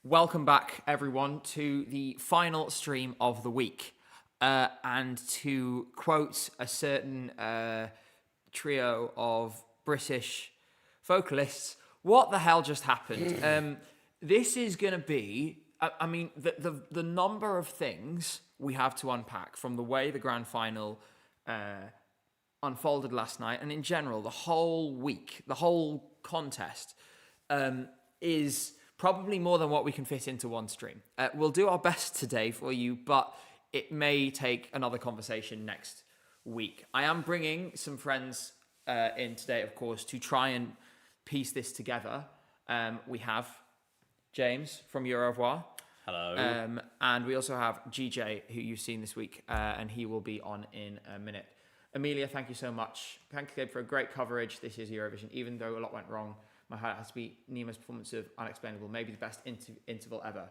Welcome back, everyone, to the final stream of the week. And to quote a certain trio of British vocalists, what the hell just happened? This is going to be, the number of things we have to unpack from the way the grand final unfolded last night, and in general, the whole week, the whole contest, is probably more than what we can fit into one stream. We'll do our best today for you, but it may take another conversation next week. I am bringing some friends in today, of course, to try and piece this together. We have James from Eurovision. Hello. And we also have GJ, who you've seen this week, and he will be on in a minute. Amelia, thank you so much. Thank you for a great coverage this year's Eurovision, even though a lot went wrong. My highlight has to be Nima's performance of Unexplainable, maybe the best interval ever.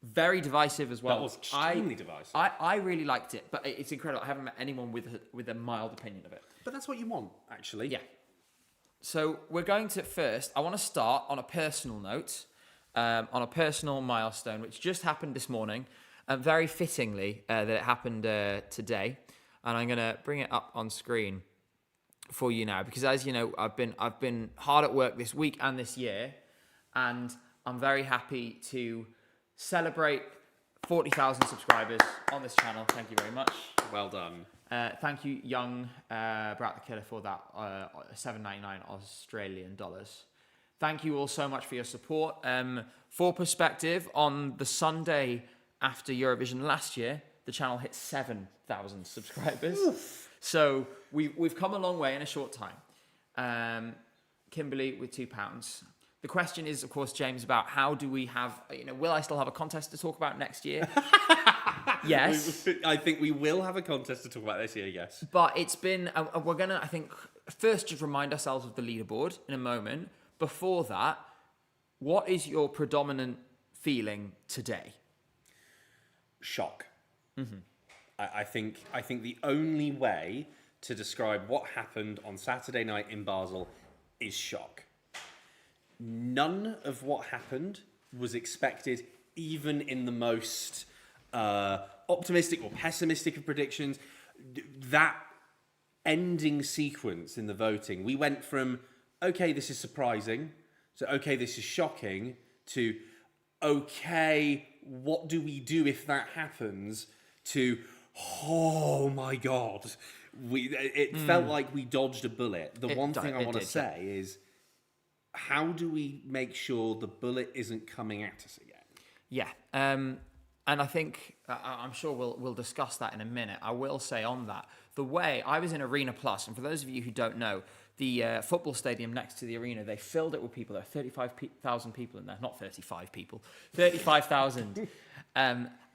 Very divisive as well. That was extremely divisive. I really liked it, but it's incredible. I haven't met anyone with a mild opinion of it. But that's what you want, actually. Yeah. So we're going to first, I want to start on a personal note, on a personal milestone, which just happened this morning, very fittingly that it happened today. And I'm going to bring it up on screen for you now, because as you know, I've been hard at work this week and this year, and I'm very happy to celebrate 40,000 subscribers on this channel. Thank you very much. Well done. Thank you, young Brat the Killer, for that $7.99 Australian dollars. Thank you all so much for your support. For perspective, on the Sunday after Eurovision last year, the channel hit 7,000 subscribers. Oof. So we've come a long way in a short time. Kimberly with £2. The question is, of course, James, about how do we have, will I still have a contest to talk about next year? Yes. I think we will have a contest to talk about this year, yes. But it's been, we're going to, I think, first just remind ourselves of the leaderboard in a moment. Before that, what is your predominant feeling today? Shock. Mm-hmm. I think the only way to describe what happened on Saturday night in Basel is shock. None of what happened was expected, even in the most optimistic or pessimistic of predictions. That ending sequence in the voting, we went from, okay, this is surprising, so okay, this is shocking, to, okay, what do we do if that happens, to, oh my God. It felt like we dodged a bullet. The one thing I want to say is, how do we make sure the bullet isn't coming at us again? Yeah. And I think, I'm sure we'll discuss that in a minute. I will say on that, the way I was in Arena Plus, and for those of you who don't know, the football stadium next to the arena, they filled it with people. There are 35,000 people in there. Not 35 people, 35,000.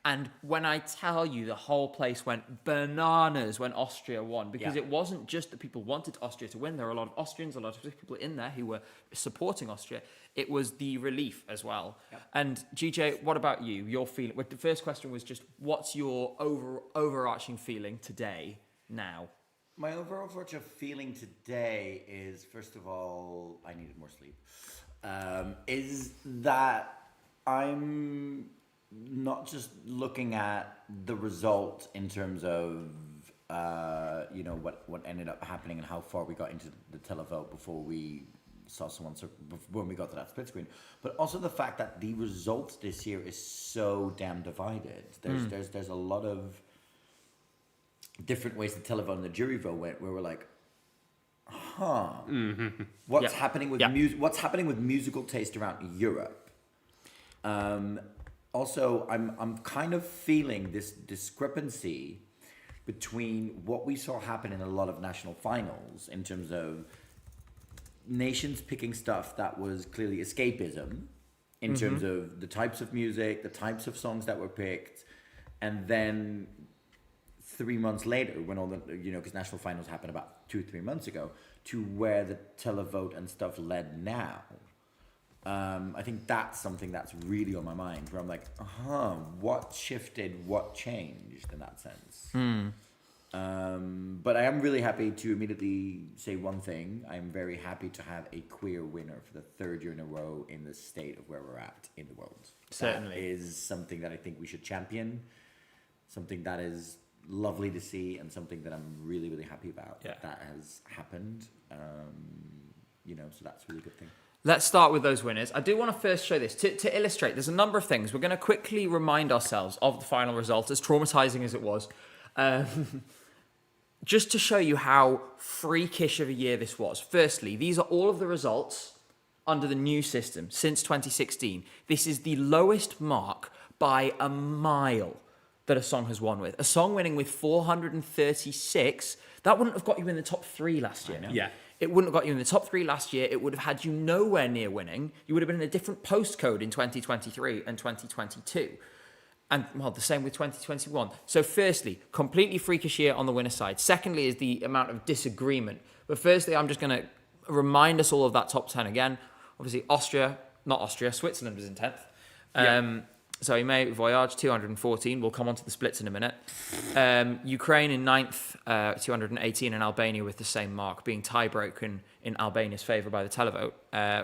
And when I tell you, the whole place went bananas when Austria won, because it wasn't just that people wanted Austria to win. There were a lot of Austrians, a lot of people in there who were supporting Austria. It was the relief as well. Yep. And GJ, what about you? Your feeling? The first question was just, what's your overarching feeling today, now? My overarching feeling today is, first of all, I needed more sleep. Is that I'm not just looking at the result in terms of what ended up happening and how far we got into the televote before we saw someone when we got to that split screen, but also the fact that the result this year is so damn divided. There's a lot of different ways the televote and the jury vote went, where we're like, what's happening with music? What's happening with musical taste around Europe? Also, I'm kind of feeling this discrepancy between what we saw happen in a lot of national finals in terms of nations picking stuff that was clearly escapism in terms of the types of music, the types of songs that were picked, and then 3 months later, when all the, because national finals happened about 2-3 months ago, to where the televote and stuff led now. I think that's something that's really on my mind, where I'm like, what shifted, what changed in that sense? But I am really happy to immediately say one thing. I'm very happy to have a queer winner for the third year in a row in the state of where we're at in the world. Certainly. That is something that I think we should champion, something that is lovely to see, and something that I'm really, really happy about. Yeah. That has happened. So that's a really good thing. Let's start with those winners. I do want to first show this to illustrate. There's a number of things. We're going to quickly remind ourselves of the final result, as traumatizing as it was. Just to show you how freakish of a year this was. Firstly, these are all of the results under the new system since 2016. This is the lowest mark by a mile that a song has won with. A song winning with 436, that wouldn't have got you in the top 3 last year. Yeah. It wouldn't have got you in the top 3 last year. It would have had you nowhere near winning. You would have been in a different postcode in 2023 and 2022. And, well, the same with 2021. So, firstly, completely freakish year on the winner side. Secondly is the amount of disagreement. But firstly, I'm just going to remind us all of that top 10 again. Obviously, Switzerland was in 10th. So, May Voyage, 214. We'll come on to the splits in a minute. Ukraine in 9th, 218, and Albania with the same mark, being tie-broken in Albania's favour by the televote.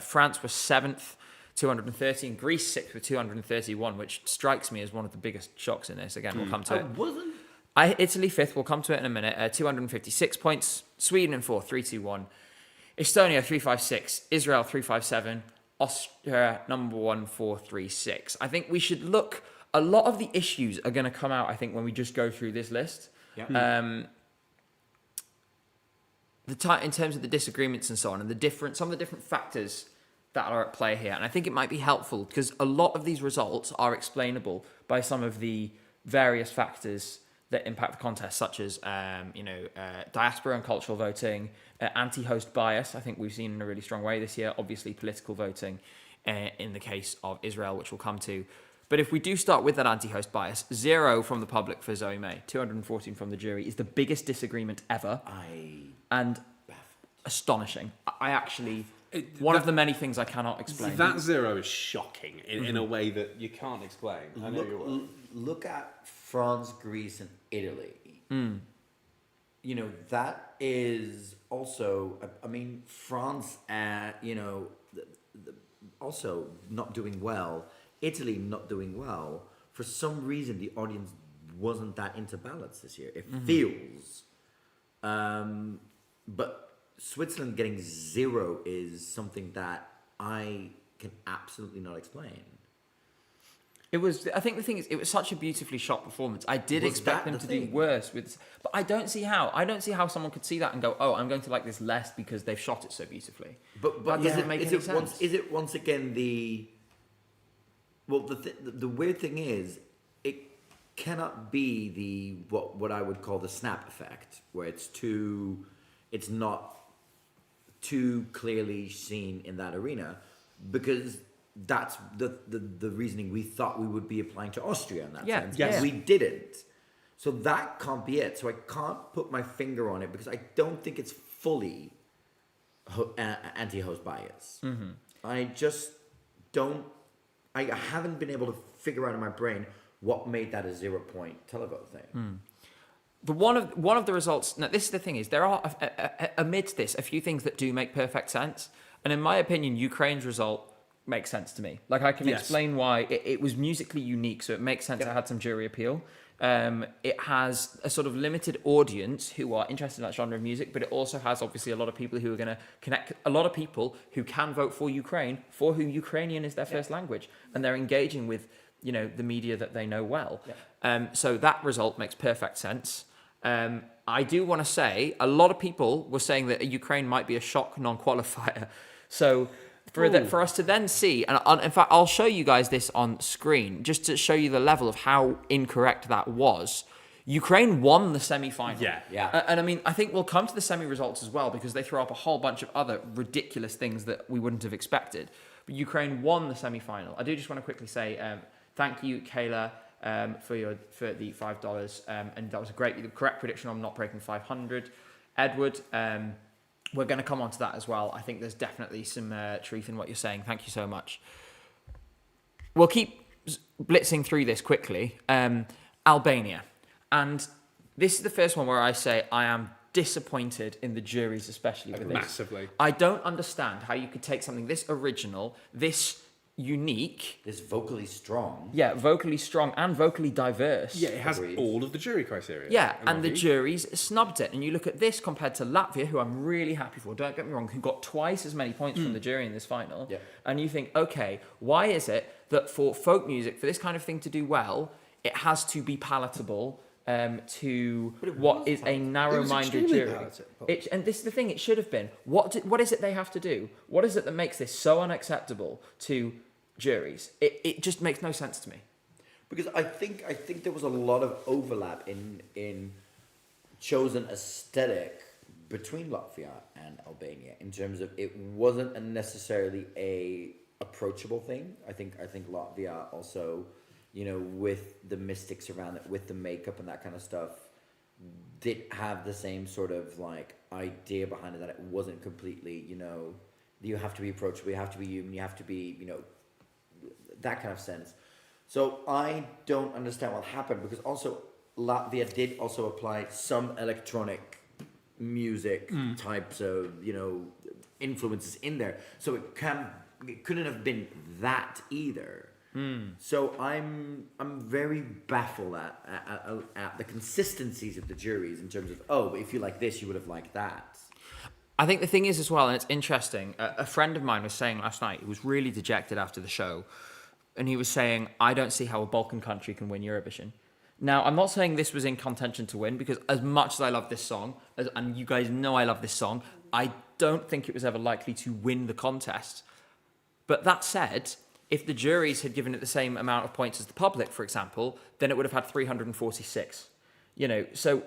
France was 7th, 213. Greece 6th with 231, which strikes me as one of the biggest shocks in this. Again, we'll come to it. Wasn't Italy 5th, we'll come to it in a minute, 256 points. Sweden in 4th, 321. Estonia 356. Israel 357. Austria number 1, 436. I think we should look. A lot of the issues are going to come out, I think, when we just go through this list. Yeah. In terms of the disagreements and so on, and some of the different factors that are at play here. And I think it might be helpful because a lot of these results are explainable by some of the various factors that impact the contest, such as diaspora and cultural voting, anti-host bias. I think we've seen in a really strong way this year. Obviously, political voting in the case of Israel, which we'll come to. But if we do start with that anti-host bias, 0 from the public for Zoe May, 214 from the jury is the biggest disagreement ever, and astonishing. I actually. One of the many things I cannot explain. That 0 is shocking in a way that you can't explain. I know you're right. Look at France, Greece, and Italy. That is also. I mean, France. Also not doing well. Italy not doing well. For some reason, the audience wasn't that into ballads this year. It feels. But Switzerland getting 0 is something that I can absolutely not explain. I think the thing is, it was such a beautifully shot performance. I did expect them to do worse but I don't see how. I don't see how someone could see that and go, oh, I'm going to like this less because they've shot it so beautifully. But does it make any sense? Is it once again the weird thing is, it cannot be what I would call the snap effect, where it's not too clearly seen in that arena, because that's the reasoning we thought we would be applying to Austria in that sense. Yes. We didn't. So that can't be it. So I can't put my finger on it because I don't think it's fully anti-host bias. I just don't. I haven't been able to figure out in my brain what made that a 0-point televote thing. But one of the results. Now, this is the thing: is there are amidst this a few things that do make perfect sense, and in my opinion, Ukraine's result makes sense to me. Like I can explain why it was musically unique, so it makes sense. It had some jury appeal. It has a sort of limited audience who are interested in that genre of music, but it also has obviously a lot of people who are going to connect. A lot of people who can vote for Ukraine, for whom Ukrainian is their first language, and they're engaging with the media that they know well. So that result makes perfect sense. I do want to say a lot of people were saying that Ukraine might be a shock non-qualifier. So for us to then see, and in fact, I'll show you guys this on screen just to show you the level of how incorrect that was. Ukraine won the semi-final. Yeah. And I mean, I think we'll come to the semi results as well because they throw up a whole bunch of other ridiculous things that we wouldn't have expected. But Ukraine won the semi-final. I do just want to quickly say thank you, Kayla. For the $5, and that was the correct prediction on not breaking 500. Edward, we're going to come on to that as well. I think there's definitely some truth in what you're saying. Thank you so much. We'll keep blitzing through this quickly. Albania, and This is the first one where I say I am disappointed in the juries, especially with this. Massively. I don't understand how you could take something this original, this unique, This vocally strong. vocally strong and vocally diverse. Yeah, it has Agreed. all of the jury criteria. Yeah, in my and the view. juries snubbed it. And you look at this compared to Latvia, who I'm really happy for, don't get me wrong, who got twice as many points from the jury in this final. Yeah. And you think, okay, why is it that for folk music, for this kind of thing to do well, it has to be palatable to what is a narrow-minded extremely jury? palatable. And this is the thing, it should have been. What is it they have to do? What is it that makes this so unacceptable to juries? It just makes no sense to me. Because I think there was a lot of overlap in chosen aesthetic between Latvia and Albania in terms of it wasn't necessarily a approachable thing. I think Latvia also, you know, with the mystics around it, with the makeup and that kind of stuff, did have the same sort of like idea behind it, that it wasn't completely, you know, you have to be approachable, you have to be human, you have to be, you know, that kind of sense. So I don't understand what happened, because also Latvia did also apply some electronic music types of, you know, influences in there. So it couldn't have been that either. So I'm very baffled at the consistencies of the juries in terms of, oh, if you like this, you would have liked that. I think the thing is as well, and it's interesting, a friend of mine was saying last night, he was really dejected after the show, and he was saying, I don't see how a Balkan country can win Eurovision. Now, I'm not saying this was in contention to win, because as much as I love this song, and you guys know I love this song, I don't think it was ever likely to win the contest. But that said, if the juries had given it the same amount of points as the public, for example, then it would have had 346. You know, so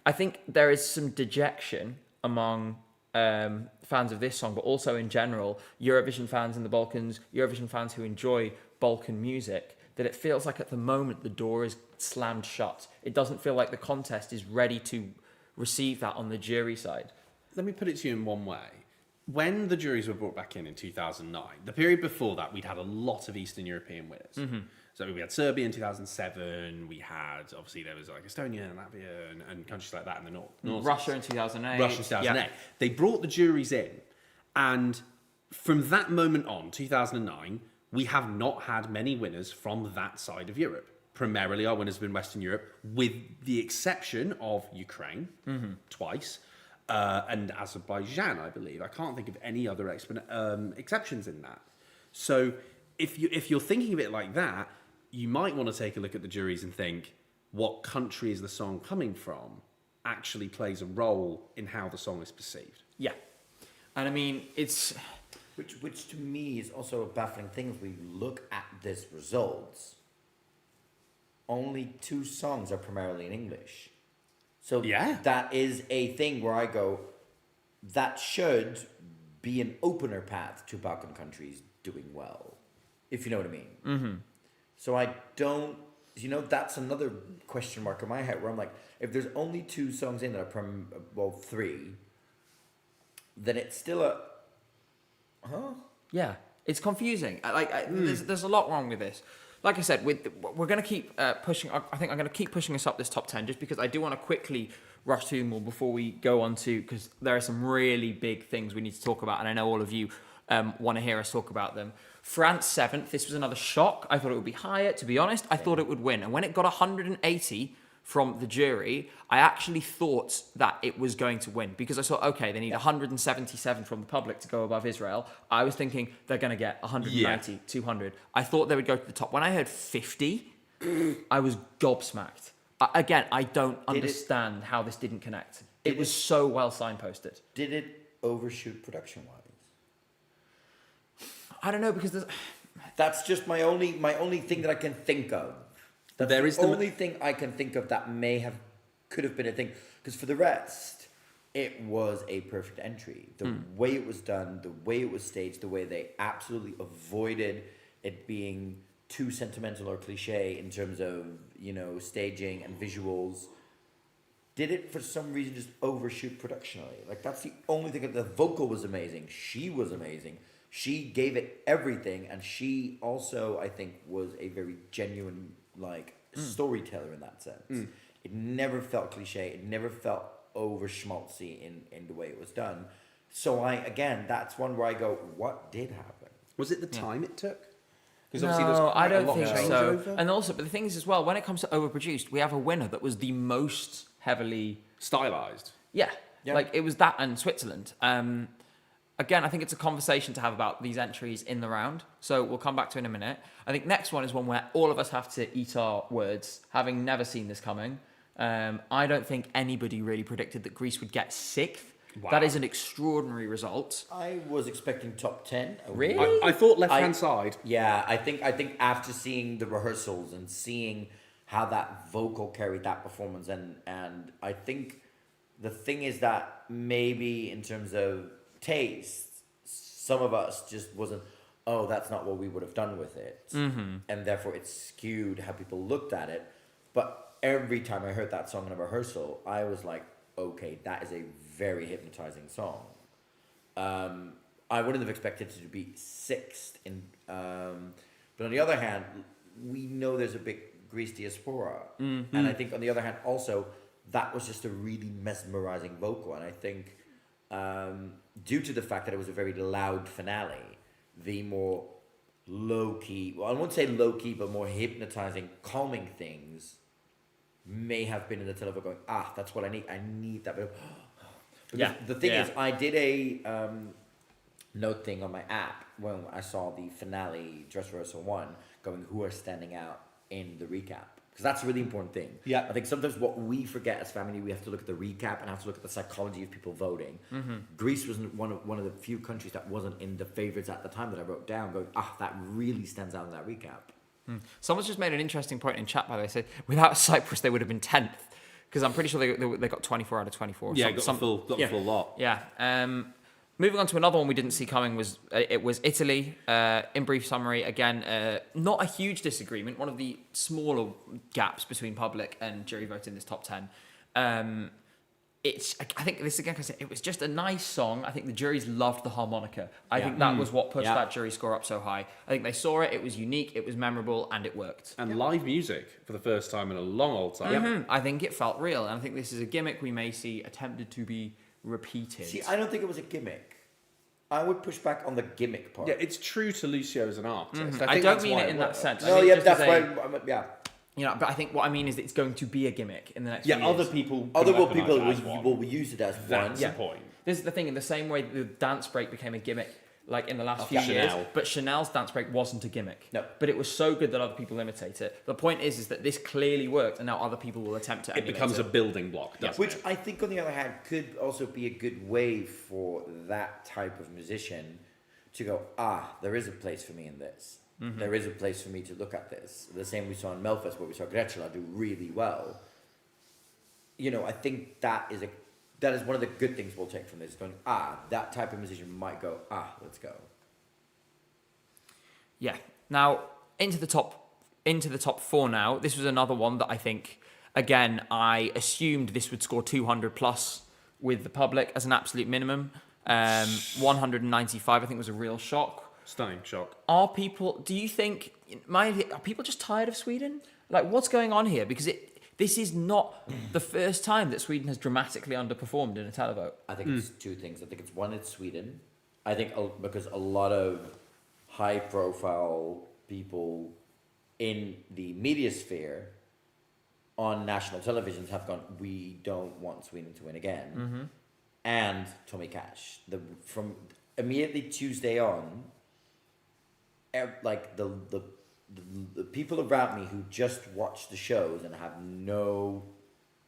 I think there is some dejection among fans of this song, but also in general, Eurovision fans in the Balkans, Eurovision fans who enjoy Balkan music, that it feels like at the moment the door is slammed shut. It doesn't feel like the contest is ready to receive that on the jury side. Let me put it to you in one way. When the juries were brought back in 2009, the period before that, we'd had a lot of Eastern European winners. Mm-hmm. So we had Serbia in 2007. We had, obviously, there was like Estonia and Latvia and countries like that in the north. Russia in 2008. Russia in 2008. Yeah. They brought the juries in. And from that moment on, 2009, we have not had many winners from that side of Europe. Primarily, our winners have been Western Europe, with the exception of Ukraine, twice, and Azerbaijan, I believe. I can't think of any other exceptions in that. So if you're thinking of it like that, you might want to take a look at the juries and think, what country is the song coming from actually plays a role in how the song is perceived. Yeah. And I mean, it's... Which to me is also a baffling thing. If we look at this results, only 2 songs are primarily in English. So that is a thing where I go, that should be an opener path to Balkan countries doing well, if you know what I mean. Mm-hmm. So I don't, you know, that's another question mark in my head where I'm like, if there's only 2 songs in that are 3, then it's still a, Yeah, it's confusing. There's a lot wrong with this. Like I said, we're going to keep pushing. I think I'm going to keep pushing us up this top 10 just because I do want to quickly rush through them all before we go on to, because there are some really big things we need to talk about, and I know all of you want to hear us talk about them. France 7th. This was another shock. I thought it would be higher. To be honest, I thought it would win, and when it got 180 from the jury, I actually thought that it was going to win, because I thought, okay, they need 177 from the public to go above Israel. I was thinking they're going to get 190, 200. I thought they would go to the top. When I heard 50, I was gobsmacked. Again, I don't understand how this didn't connect. It was so well signposted. Did it overshoot production-wise? I don't know, because that's just my only thing that I can think of. That's the only thing I can think of that could have been a thing. Because for the rest, it was a perfect entry. The way it was done, the way it was staged, the way they absolutely avoided it being too sentimental or cliche in terms of, you know, staging and visuals. Did it for some reason just overshoot productionally? Like, that's the only thing. The vocal was amazing. She was amazing. She gave it everything, and she also, I think, was a very genuine like storyteller in that sense. It never felt cliche. It never felt over schmaltzy in the way it was done. So that's one where I go, what did happen? Was it the time it took? Because No, I don't think so. changeover. And also, but the thing is as well, when it comes to overproduced, we have a winner that was the most heavily Stylized. Yeah. Yeah. Like it was that and Switzerland. Again, I think it's a conversation to have about these entries in the round. So we'll come back to it in a minute. I think next one is one where all of us have to eat our words, having never seen this coming. I don't think anybody really predicted that Greece would get sixth. Wow. That is an extraordinary result. I was expecting top 10. Really? I thought left-hand side. Yeah, I think after seeing the rehearsals and seeing how that vocal carried that performance, and I think the thing is that maybe in terms of taste, some of us just wasn't, oh, that's not what we would have done with it. And therefore it skewed how people looked at it. But every time I heard that song in a rehearsal, I was like, okay, that is a very hypnotizing song. I wouldn't have expected it to be sixth. But on the other hand, we know there's a big Greece diaspora. And I think on the other hand, also, that was just a really mesmerizing vocal. And I think due to the fact that it was a very loud finale, the more low-key, well, I won't say low-key, but more hypnotizing, calming things may have been in the telephone going, that's what I need. I need that. Because the thing is, I did a note thing on my app when I saw the finale, Dress Rehearsal 1, going, who are standing out in the recap. Because that's a really important thing. Yeah. I think sometimes what we forget as family, we have to look at the recap and have to look at the psychology of people voting. Greece was one of the few countries that wasn't in the favorites at the time that I wrote down, going, that really stands out in that recap. Someone's just made an interesting point in chat, by the way. They said, without Cyprus, they would have been 10th. Because I'm pretty sure they got 24 out of 24. Yeah, got the full lot. Yeah. Moving on to another one we didn't see coming was Italy. In brief summary, again, not a huge disagreement. One of the smaller gaps between public and jury vote in this top 10. I think this again, it was just a nice song. I think the juries loved the harmonica. I think that was what pushed that jury score up so high. I think they saw it. It was unique. It was memorable, and it worked. And live music for the first time in a long old time. I think it felt real, and I think this is a gimmick we may see attempted to be repeated. See, I don't think it was a gimmick. I would push back on the gimmick part. Yeah, it's true to Lucio as an artist. I don't mean it in that sense. No, I mean yeah, just that's as why. You know, but I think what I mean is that it's going to be a gimmick in the next. Yeah, few years. other people will use it as one. That's the point. This is the thing. In the same way, the dance break became a gimmick, like in the last few Chanel. years. But Chanel's dance break wasn't a gimmick. No. But it was so good that other people imitate it. The point is that this clearly worked, and now other people will attempt to. It becomes a building block, doesn't Which it? I think, on the other hand, could also be a good way for that type of musician to go, there is a place for me in this. There is a place for me to look at this. The same we saw in Melfest, where we saw Grecula do really well. You know, I think that is one of the good things we'll take from this. Going, that type of musician might go, let's go. Yeah. Now into the top four. Now this was another one that I think, again, I assumed this would score 200 plus with the public as an absolute minimum. 195, I think, was a real shock. Stunning shock. Do you think, are people just tired of Sweden? Like, what's going on here? Because this is not the first time that Sweden has dramatically underperformed in a televote. I think it's two things. I think it's Sweden. I think because a lot of high-profile people in the media sphere on national televisions have gone, we don't want Sweden to win again. And Tommy Cash. From immediately Tuesday on, like the people around me who just watch the shows and have no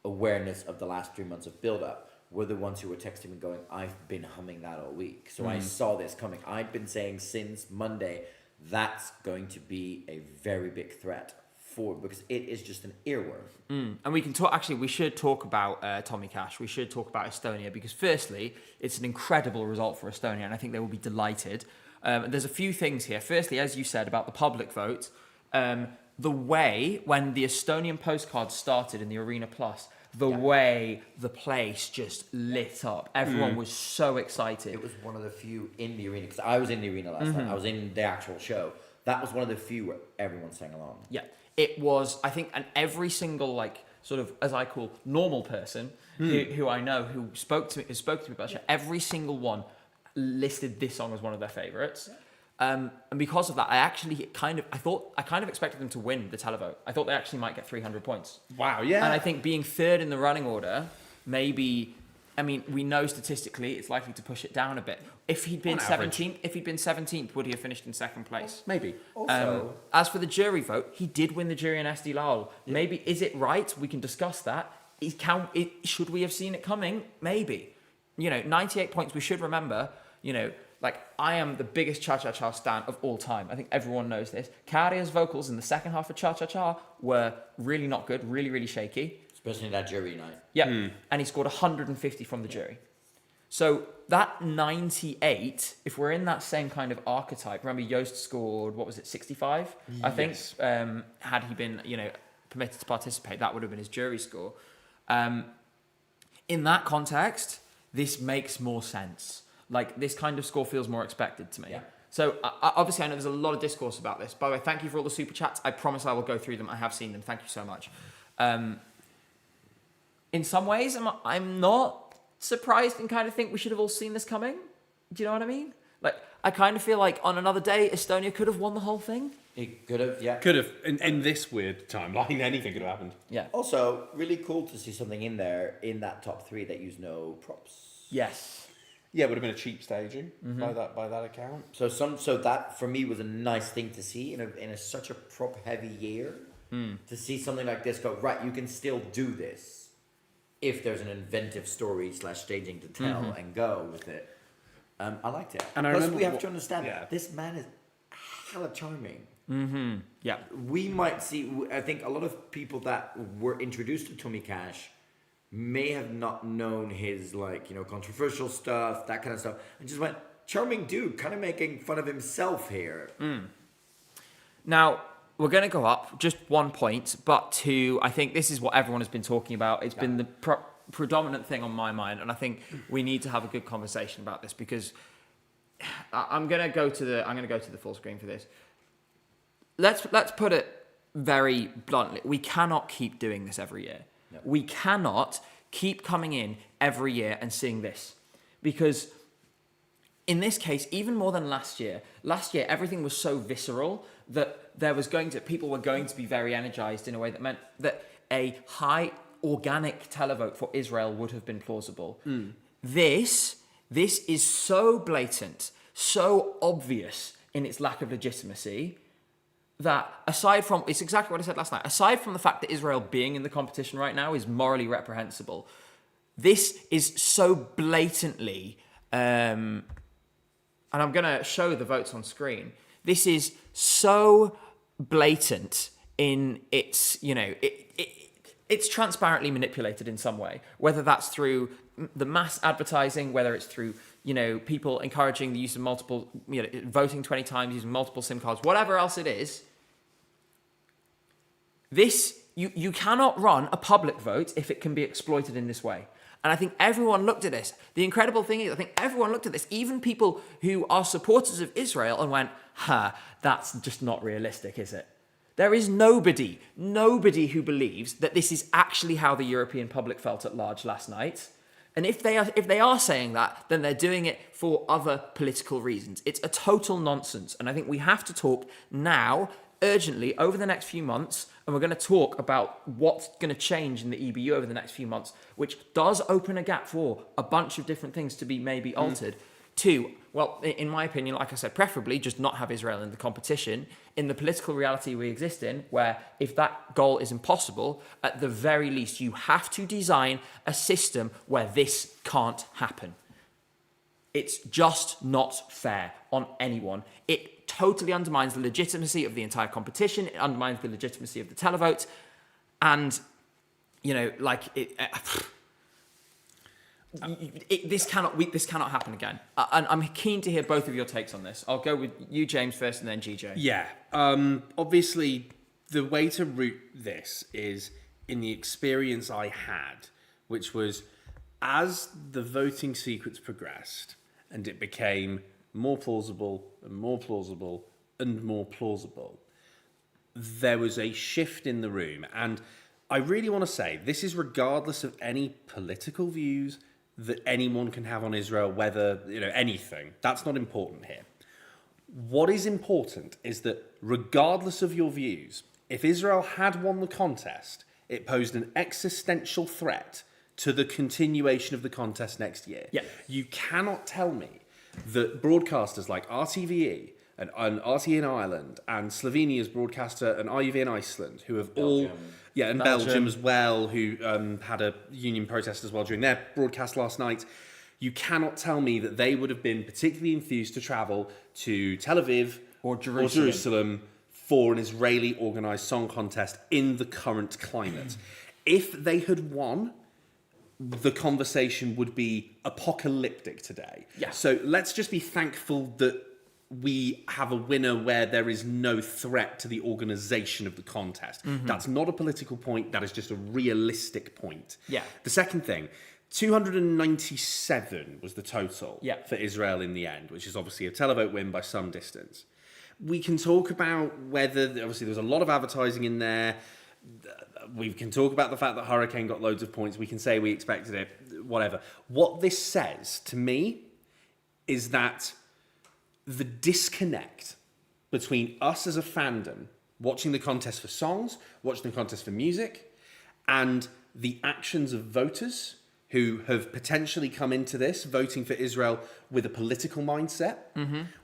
awareness of the last 3 months of build-up were the ones who were texting me going, I've been humming that all week. So I saw this coming. I'd been saying since Monday, that's going to be a very big threat because it is just an earworm. And we can talk. Actually, we should talk about Tommy Cash. We should talk about Estonia because, firstly, it's an incredible result for Estonia, and I think they will be delighted. There's a few things here. Firstly, as you said about the public vote, the way when the Estonian postcards started in the Arena Plus, way the place just lit up. Everyone was so excited. It was one of the few in the arena, because I was in the arena last night. I was in the actual show. That was one of the few where everyone sang along. Yeah. it was, I think, and every single like sort of, as I call, normal person who I know who spoke to me about the show, every single one listed this song as one of their favorites. And because of that, I kind of expected them to win the televote. I thought they actually might get 300 points. Wow, yeah. And I think being third in the running order, maybe, I mean, we know statistically it's likely to push it down a bit. If he'd been 17th, would he have finished in second place? Maybe. Also, As for the jury vote, he did win the jury in SD Lowell. Yeah. Maybe, is it right? We can discuss that. Should we have seen it coming? Maybe. 98 points, we should remember, like, I am the biggest Cha-Cha-Cha stan of all time. I think everyone knows this. Karia's vocals in the second half of Cha-Cha-Cha were really not good, really, really shaky. especially in that jury night. Yeah, and he scored 150 from the jury. So that 98, if we're in that same kind of archetype, remember Joost scored, 65? I think, had he been, permitted to participate, that would have been his jury score. In that context, this makes more sense. Like, this kind of score feels more expected to me. Yeah. So, obviously, I know there's a lot of discourse about this. By the way, thank you for all the super chats. I promise I will go through them. I have seen them. Thank you so much. In some ways, I'm not surprised and kind of think we should have all seen this coming. Do you know what I mean? Like, I kind of feel like on another day, Estonia could have won the whole thing. It could have, yeah. Could have. In this weird timeline, anything could have happened. Yeah. Also, really cool to see something in there in that top three that use no props. Yes. Yeah, it would have been a cheap staging by that account. So that for me was a nice thing to see in a such a prop heavy year. To see something like this go, right, you can still do this if there's an inventive story / staging to tell and go with it. I liked it. And I Plus, remember we have to understand yeah. this man is hella charming. Yeah. We might see, I think a lot of people that were introduced to Tommy Cash may have not known his controversial stuff, that kind of stuff, and just went, charming dude, kind of making fun of himself here. Now, we're going to go up just 1 point, but I think this is what everyone has been talking about. It's been the predominant thing on my mind, and I think we need to have a good conversation about this because I'm going to go to the full screen for this. Let's put it very bluntly. We cannot keep doing this every year. No. We cannot keep coming in every year and seeing this because in this case, even more than last year, everything was so visceral that people were going to be very energized in a way that meant that a high organic televote for Israel would have been plausible. This is so blatant, so obvious in its lack of legitimacy that it's exactly what I said last night, aside from the fact that Israel being in the competition right now is morally reprehensible, this is so blatantly, and I'm going to show the votes on screen, this is so blatant in its, it's transparently manipulated in some way, whether that's through the mass advertising, whether it's through, people encouraging the use of multiple, voting 20 times, using multiple SIM cards, whatever else it is. You cannot run a public vote if it can be exploited in this way. And I think everyone looked at this. The incredible thing is, I think everyone looked at this, even people who are supporters of Israel, and went, that's just not realistic, is it? There is nobody who believes that this is actually how the European public felt at large last night. And if they are saying that, then they're doing it for other political reasons. It's a total nonsense. And I think we have to talk now, urgently, over the next few months, and we're going to talk about what's going to change in the EBU over the next few months, which does open a gap for a bunch of different things to be maybe altered. To, well, in my opinion, like I said, preferably just not have Israel in the competition in the political reality we exist in, where if that goal is impossible, at the very least, you have to design a system where this can't happen. It's just not fair on anyone. It totally undermines the legitimacy of the entire competition. It undermines the legitimacy of the televote. And, this cannot happen again. And I'm keen to hear both of your takes on this. I'll go with you, James, first, and then GJ. Yeah. Obviously, the way to root this is in the experience I had, which was as the voting sequence progressed and it became more plausible and more plausible and more plausible, there was a shift in the room. And I really want to say, this is regardless of any political views that anyone can have on Israel, whether, anything. That's not important here. What is important is that regardless of your views, if Israel had won the contest, it posed an existential threat to the continuation of the contest next year. Yeah. You cannot tell me that broadcasters like RTVE and RTE in Ireland and Slovenia's broadcaster and RUV in Iceland, who have Belgium. and Belgium as well, who had a union protest as well during their broadcast last night. You cannot tell me that they would have been particularly enthused to travel to Tel Aviv Or Jerusalem. for an Israeli organised song contest in the current climate. If they had won, the conversation would be apocalyptic today. Yeah. So let's just be thankful that we have a winner where there is no threat to the organisation of the contest. That's not a political point. That is just a realistic point. Yeah. The second thing, 297 was the total for Israel in the end, which is obviously a televote win by some distance. We can talk about whether, obviously, there's a lot of advertising in there. We can talk about the fact that Hurricane got loads of points. We can say we expected it, whatever. What this says to me is that the disconnect between us as a fandom, watching the contest for songs, watching the contest for music, and the actions of voters who have potentially come into this voting for Israel with a political mindset,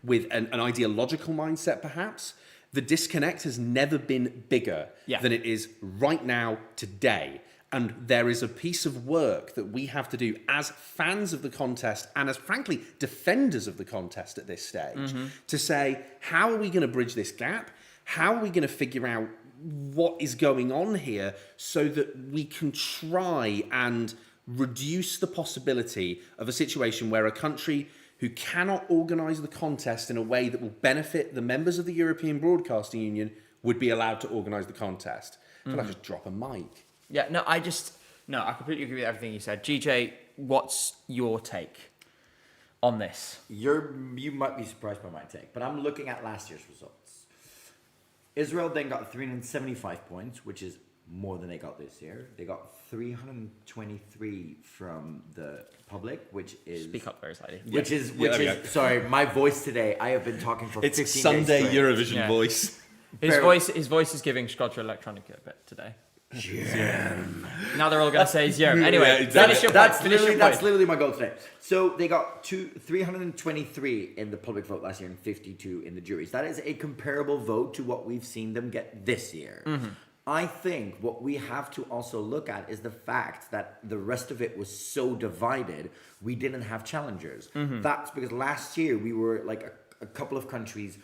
with an ideological mindset perhaps, the disconnect has never been bigger than it is right now, today. And there is a piece of work that we have to do as fans of the contest and as, frankly, defenders of the contest at this stage to say, how are we going to bridge this gap? How are we going to figure out what is going on here so that we can try and reduce the possibility of a situation where a country who cannot organise the contest in a way that will benefit the members of the European Broadcasting Union would be allowed to organise the contest? I feel like I just drop a mic. Yeah, I completely agree with everything you said. GJ, what's your take on this? You might be surprised by my take, but I'm looking at last year's results. Israel then got 375 points, which is more than they got this year. They got 323 from the public, which is... Speak up very slightly. Which is sorry, my voice today, I have been talking for 15 days straight. It's Sunday Eurovision voice. His voice is giving Skrodra Electronica a bit today. Now they're all going to say Zerm. Anyway, that's literally my goal today. So they got 323 in the public vote last year and 52 in the juries. That is a comparable vote to what we've seen them get this year. I think what we have to also look at is the fact that the rest of it was so divided, we didn't have challengers. That's because last year we were like a couple of countries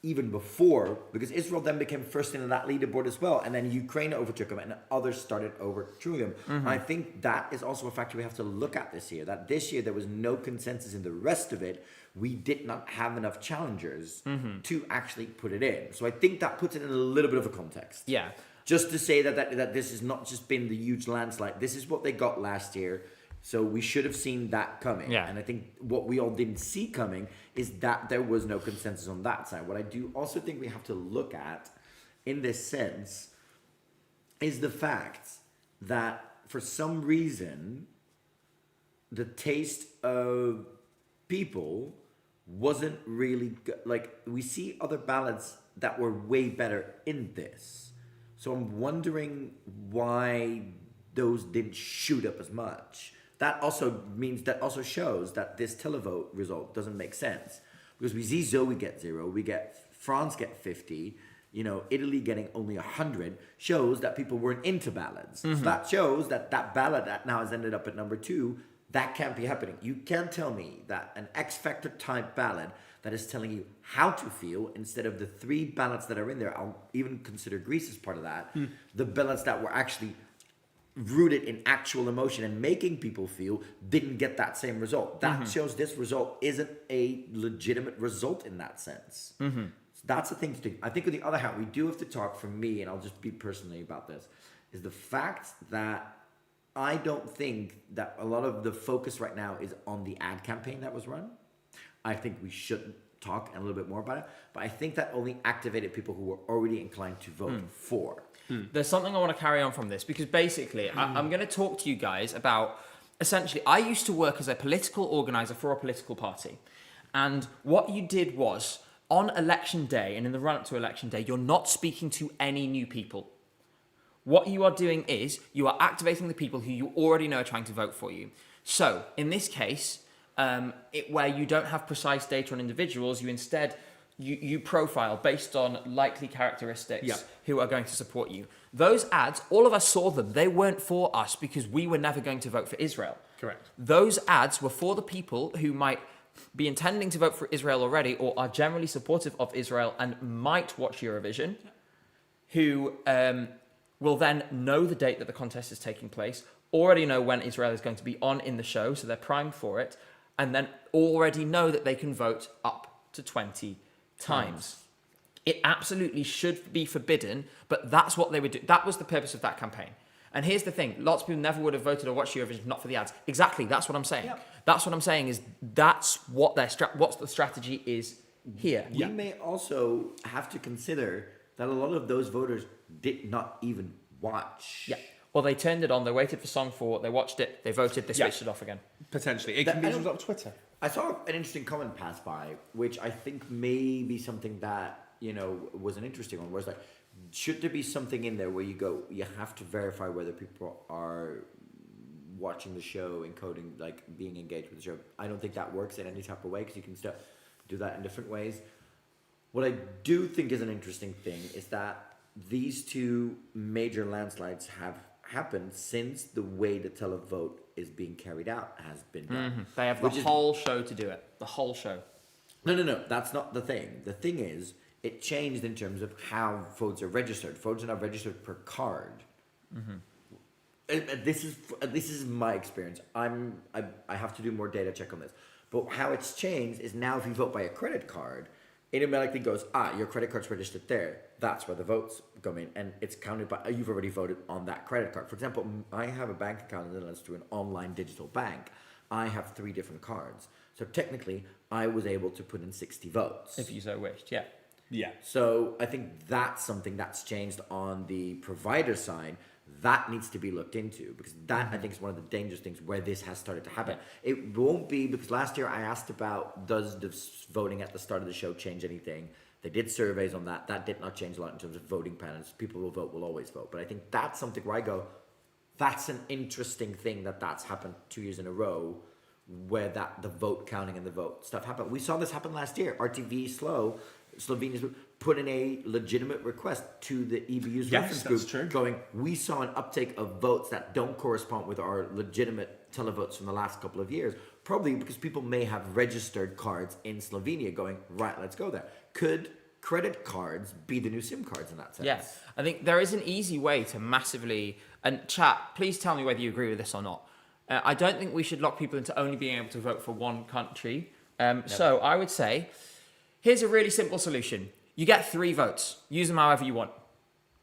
even before, because Israel then became first in that leaderboard as well, and then Ukraine overtook them, and others started overtaking them. I think that is also a factor we have to look at this year, that this year there was no consensus in the rest of it. We did not have enough challengers to actually put it in. So I think that puts it in a little bit of a context. Yeah. Just to say that this has not just been the huge landslide. This is what they got last year. So we should have seen that coming. Yeah. And I think what we all didn't see coming is that there was no consensus on that side. What I do also think we have to look at in this sense is the fact that for some reason, the taste of people wasn't really good. Like, we see other ballads that were way better in this. So I'm wondering why those didn't shoot up as much. That also shows that this televote result doesn't make sense, because we see Zoe get 0, we get France get 50, Italy getting only 100 shows that people weren't into ballads. So that shows that ballad that now has ended up at number 2, that can't be happening. You can't tell me that an X Factor type ballad that is telling you how to feel, instead of the 3 ballads that are in there, I'll even consider Greece as part of that, the ballads that were actually rooted in actual emotion and making people feel, didn't get that same result. That shows this result isn't a legitimate result in that sense. So that's the thing to do. I think on the other hand, we do have to talk, for me, and I'll just be personally about this, is the fact that I don't think that a lot of the focus right now is on the ad campaign that was run. I think we shouldn't talk and a little bit more about it. But I think that only activated people who were already inclined to vote for. There's something I want to carry on from this because basically I'm going to talk to you guys about essentially I used to work as a political organizer for a political party. And what you did was on election day and in the run up to election day, you're not speaking to any new people. What you are doing is you are activating the people who you already know are trying to vote for you. So in this case, where you don't have precise data on individuals, you instead you profile based on likely characteristics who are going to support you. Those ads, all of us saw them. They weren't for us because we were never going to vote for Israel. Correct. Those ads were for the people who might be intending to vote for Israel already or are generally supportive of Israel and might watch Eurovision, who will then know the date that the contest is taking place, already know when Israel is going to be on in the show, so they're primed for it, and then already know that they can vote up to 20 times. It absolutely should be forbidden, but that's what they would do. That was the purpose of that campaign. And here's the thing, lots of people never would have voted or watched Eurovision if not for the ads. Exactly, that's what I'm saying. Yep. That's what I'm saying is that's what what the strategy is here. We may also have to consider that a lot of those voters did not even watch. Yeah. Well, they turned it on, they waited for song 4, they watched it, they voted, they switched it off again. Potentially. It can be on Twitter. I saw an interesting comment pass by, which I think may be something that, was an interesting one, where it's like, should there be something in there where you go, you have to verify whether people are watching the show, encoding, like being engaged with the show. I don't think that works in any type of way because you can still do that in different ways. What I do think is an interesting thing is that these two major landslides have happened since the way the televote is being carried out has been done. Mm-hmm. They have the whole show to do it. The whole show. No. That's not the thing. The thing is, it changed in terms of how votes are registered. Votes are now registered per card. Mm-hmm. This is my experience. I have to do more data check on this. But how it's changed is now if you vote by a credit card, it automatically goes, your credit card's registered there. That's where the votes come in, and it's counted by, you've already voted on that credit card. For example, I have a bank account in the Netherlands through an online digital bank. I have 3 different cards. So technically, I was able to put in 60 votes. If you so wished, yeah. Yeah. So I think that's something that's changed on the provider side. That needs to be looked into because that I think is one of the dangerous things where this has started to happen. Yeah. It won't be because last year I asked about does the voting at the start of the show change anything? They did surveys on that. That did not change a lot in terms of voting patterns. People will always vote. But I think that's something where I go, that's an interesting thing that's happened 2 years in a row where the vote counting and the vote stuff happened. We saw this happen last year. RTV Slovenia's put in a legitimate request to the EBU's reference group true. going, we saw an uptake of votes that don't correspond with our legitimate televotes from the last couple of years, probably because people may have registered cards in Slovenia going, right, let's go there. Could credit cards be the new SIM cards in that sense? Yes. I think there is an easy way to massively, and chat, please tell me whether you agree with this or not. I don't think we should lock people into only being able to vote for one country. So I would say, here's a really simple solution. You get 3 votes. Use them however you want.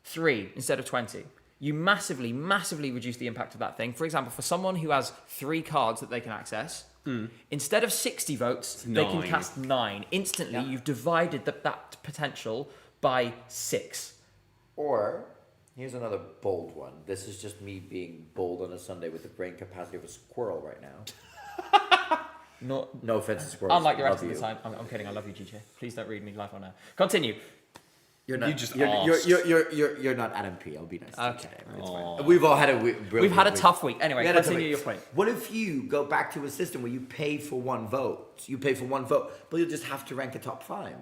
3 instead of 20. You massively, massively reduce the impact of that thing. For example, for someone who has 3 cards that they can access, instead of 60 votes, they can cast 9. Instantly, you've divided that potential by 6. Or, here's another bold one. This is just me being bold on a Sunday with the brain capacity of a squirrel right now. No offense to squirrels. Unlike the rest of the time. I'm kidding. I love you, GJ. Please don't read me live on air. Continue. You're not. You just you're not Adam P. I'll be nice to you today. It's fine. We've all had a tough week. Anyway, continue your point. What if you go back to a system where you pay for 1 vote? You pay for 1 vote, but you'll just have to rank a top 5,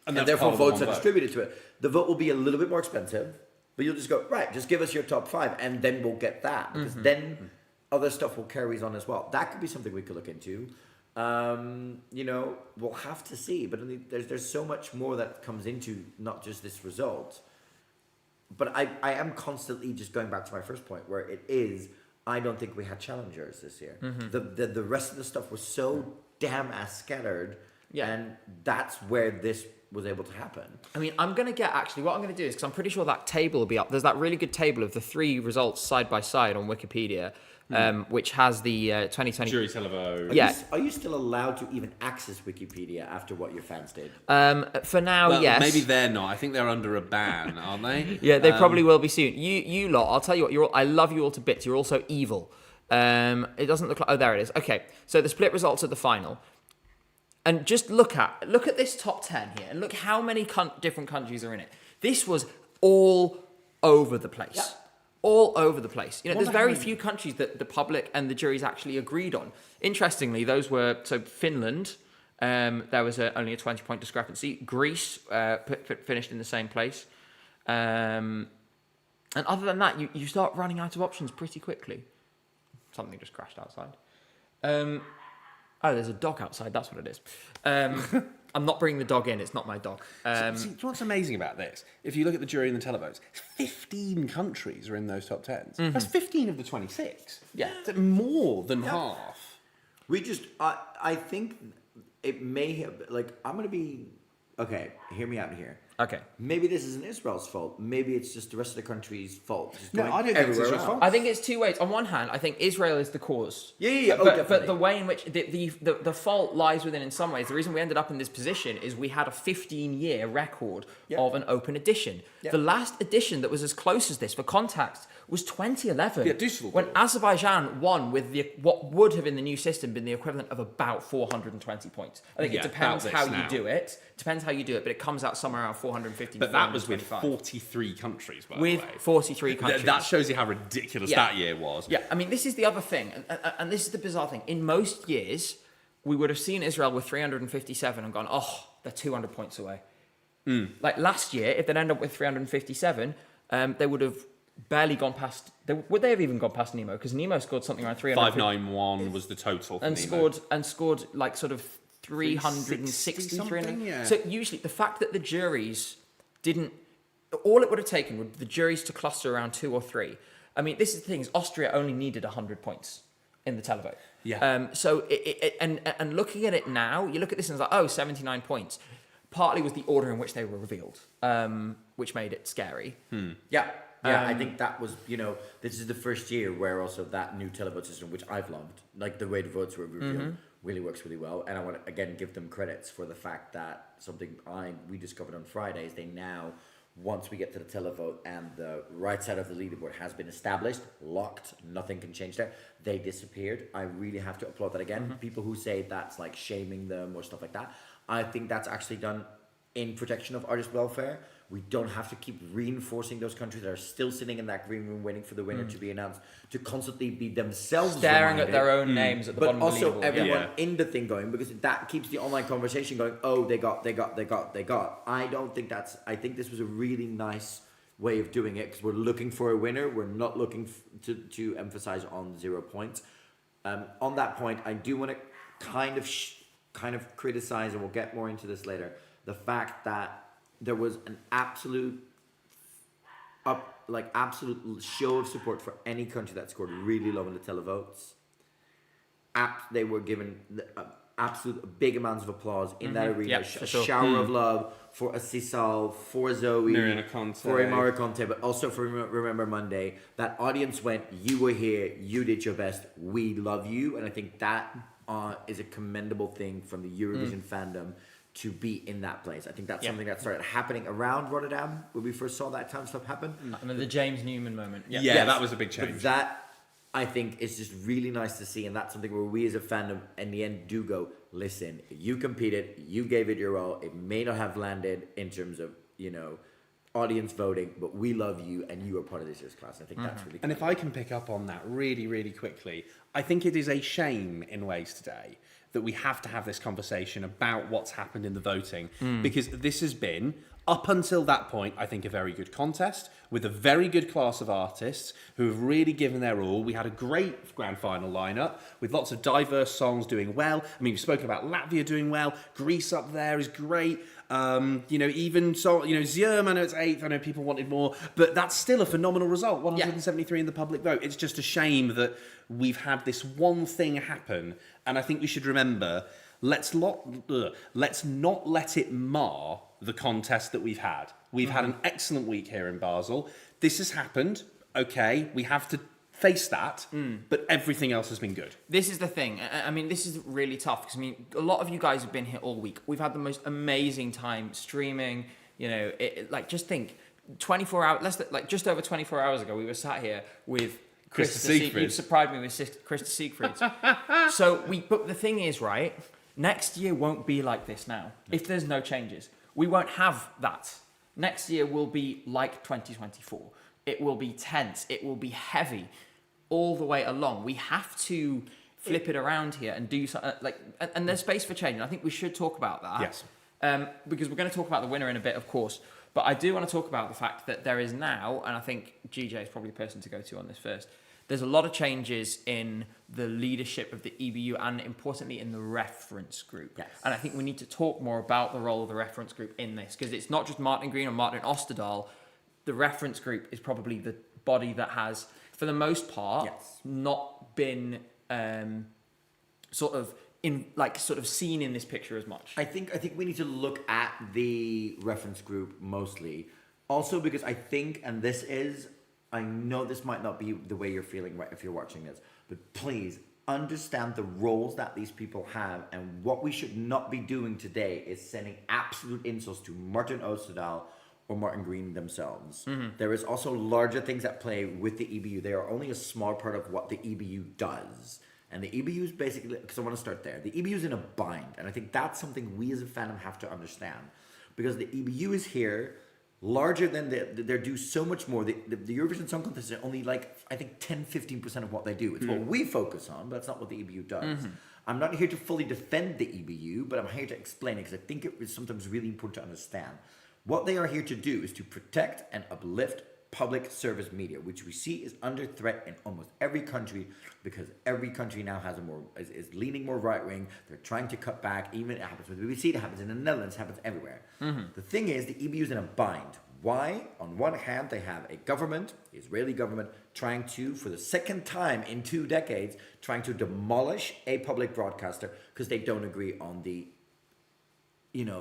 and therefore votes are distributed to it. The vote will be a little bit more expensive, but you'll just go right. Just give us your top 5, and then we'll get that because then other stuff will carries on as well. That could be something we could look into. We'll have to see. But there's so much more that comes into not just this result. But I am constantly just going back to my first point where it is, I don't think we had challengers this year. Mm-hmm. The rest of the stuff was so damn ass scattered. Yeah. And that's where this was able to happen. I mean, I'm going to get actually what I'm going to do is because I'm pretty sure that table will be up. There's that really good table of the 3 results side by side on Wikipedia, which has the 2020 Jury televote. Yeah. Are you still allowed to even access Wikipedia after what your fans did? For now, Well, yes. maybe they're not. I think they're under a ban, aren't they? Yeah, they probably will be soon. You lot, I'll tell you what. I love you all to bits. You're also evil. It doesn't look like. Oh, there it is. Okay, so the split results of the final. And just look at this top 10 here, and look how many different countries are in it. This was all over the place. Yep. All over the place. You know, there's Wonder very how- few countries that the public and the juries actually agreed on. Interestingly, those were Finland. There was only a 20-point discrepancy. Greece finished in the same place. And other than that, you start running out of options pretty quickly. Something just crashed outside. Oh, there's a dog outside. That's what it is. I'm not bringing the dog in. It's not my dog. See, do you know what's amazing about this? If you look at the jury and the televotes, 15 countries are in those top 10s. That's 15 of the 26. Yeah. That's more than half. I think it may have, like, I'm going to be, okay, hear me out here. Okay. Maybe this isn't Israel's fault. Maybe it's just the rest of the country's fault. Just No, going I don't think it's everywhere Israel's else. fault. I think it's two ways. On one hand, I think Israel is the cause. Yeah. Oh, But definitely. the way in which the fault lies within, in some ways, the reason we ended up in this position is we had a 15-year record of an open edition. Yeah. The last edition that was as close as this, for context, was 2011. Yeah, Düsseldorf. When Azerbaijan won with what would have in the new system been the equivalent of about 420 points. I think Yeah, it depends about how this you now. do it. Depends how you do it, but it comes out somewhere around 450. But that was with 425. 43 countries, by With the way. 43 countries. That shows you how ridiculous Yeah. that year was. Yeah, I mean, this is the other thing, and this is the bizarre thing. In most years, we would have seen Israel with 357 and gone, oh, they're 200 points away. Like last year, if they'd end up with 357, they would have barely gone past. Would they have even gone past Nemo? Because Nemo scored something around 300 591 was the total. For and Nemo. scored like sort of 360, 360 something, 300. yeah. So usually the fact that the juries didn't, all it would have taken would the juries to cluster around 2 or 3. I mean, this is the thing: is Austria only needed 100 points in the televote. Yeah. So and looking at it now, you look at this and it's like, oh, 79 points. Partly was the order in which they were revealed, which made it scary. Yeah. I think that was, this is the first year where also that new televote system, which I've loved, like the way the votes were revealed, really works really well. And I want to, again, give them credits for the fact that something we discovered on Friday is they now, once we get to the televote and the right side of the leaderboard has been established, locked, nothing can change there, they disappeared. I really have to applaud that again. People who say that's like shaming them or stuff like that, I think that's actually done in protection of artist welfare. We don't have to keep reinforcing those countries that are still sitting in that green room waiting for the winner to be announced to constantly be themselves Staring at reminded. their own names at the But bottom also of the leaderboard. everyone Yeah. in the thing going, because that keeps the online conversation going. Oh, they got. I don't think that's. I think this was a really nice way of doing it because we're looking for a winner. We're not looking to emphasize on 0 points. On that point, I do want to kind of criticize, and we'll get more into this later, the fact that there was an absolute show of support for any country that scored really low in the televotes. They were given absolute big amounts of applause in that arena. Yeah, A for sure. shower of love for Asisal, for Zoe, Mariana Conte. for Imara Conte, but also for Remember Monday. That audience went, you were here, you did your best, we love you. And I think that is a commendable thing from the Eurovision fandom to be in that place. I think that's something that started happening around Rotterdam when we first saw that kind of stuff happen. I mean, the James Newman moment. Yeah, Yes, that was a big But change. that, I think, is just really nice to see, and that's something where we as a fandom, in the end, do go, listen, you competed, you gave it your all, it may not have landed in terms of, audience voting, but we love you, and you are part of this year's class. I think that's really And if I can pick up on that really, really quickly, I think it is a shame in ways today that we have to have this conversation about what's happened in the voting, because this has been, up until that point, I think a very good contest with a very good class of artists who have really given their all. We had a great grand final lineup with lots of diverse songs doing well. I mean, we've spoken about Latvia doing well. Greece up there is great. Even so, Zerm, I know it's 8th. I know people wanted more, but that's still a phenomenal result. 173 in the public vote. It's just a shame that we've had this one thing happen. And I think we should remember let's not let it mar the contest that we've had. We've had an excellent week here in Basel. This has happened. Okay, we have to face that, but everything else has been good. This is the thing. I mean, this is really tough because, I mean, a lot of you guys have been here all week. We've had the most amazing time streaming. You know, like, just think, 24 hours, just over 24 hours ago, we were sat here with Krista Siegfried. You surprised me with Krista Siegfried. But the thing is, right, next year won't be like this now. If there's no changes, we won't have that. Next year will be like 2024. It will be tense. It will be heavy all the way along. We have to flip it around here and do something and there's space for change. And I think we should talk about that. Yes. Because we're going to talk about the winner in a bit, of course. But I do want to talk about the fact that there is now, and I think GJ is probably the person to go to on this first, there's a lot of changes in the leadership of the EBU and, importantly, in the reference group. Yes. And I think we need to talk more about the role of the reference group in this, because it's not just Martin Green or Martin Osterdahl. The reference group is probably the body that has, for the most part, not been sort of seen in this picture as much. I think we need to look at the reference group mostly, also because I think, and this is, I know this might not be the way you're feeling right if you're watching this, but please understand the roles that these people have, and what we should not be doing today is sending absolute insults to Martin Osterdahl or Martin Green themselves. Mm-hmm. There is also larger things at play with the EBU. They are only a small part of what the EBU does. And the EBU is basically, because I want to start there, the EBU is in a bind. And I think that's something we as a fandom have to understand. Because the EBU is here, larger than they're due so much more. The Eurovision Song Contest is only I think 10-15% of what they do. It's what we focus on, but that's not what the EBU does. Mm-hmm. I'm not here to fully defend the EBU, but I'm here to explain it because I think it is sometimes really important to understand. What they are here to do is to protect and uplift public service media, which we see is under threat in almost every country, because every country now has is leaning more right wing. They're trying to cut back. Even it happens with the BBC, it happens in the Netherlands, it happens everywhere. Mm-hmm. The thing is, the EBU is in a bind. Why? On one hand, they have a government, Israeli government, trying to, for the second time in 2 decades, trying to demolish a public broadcaster because they don't agree on the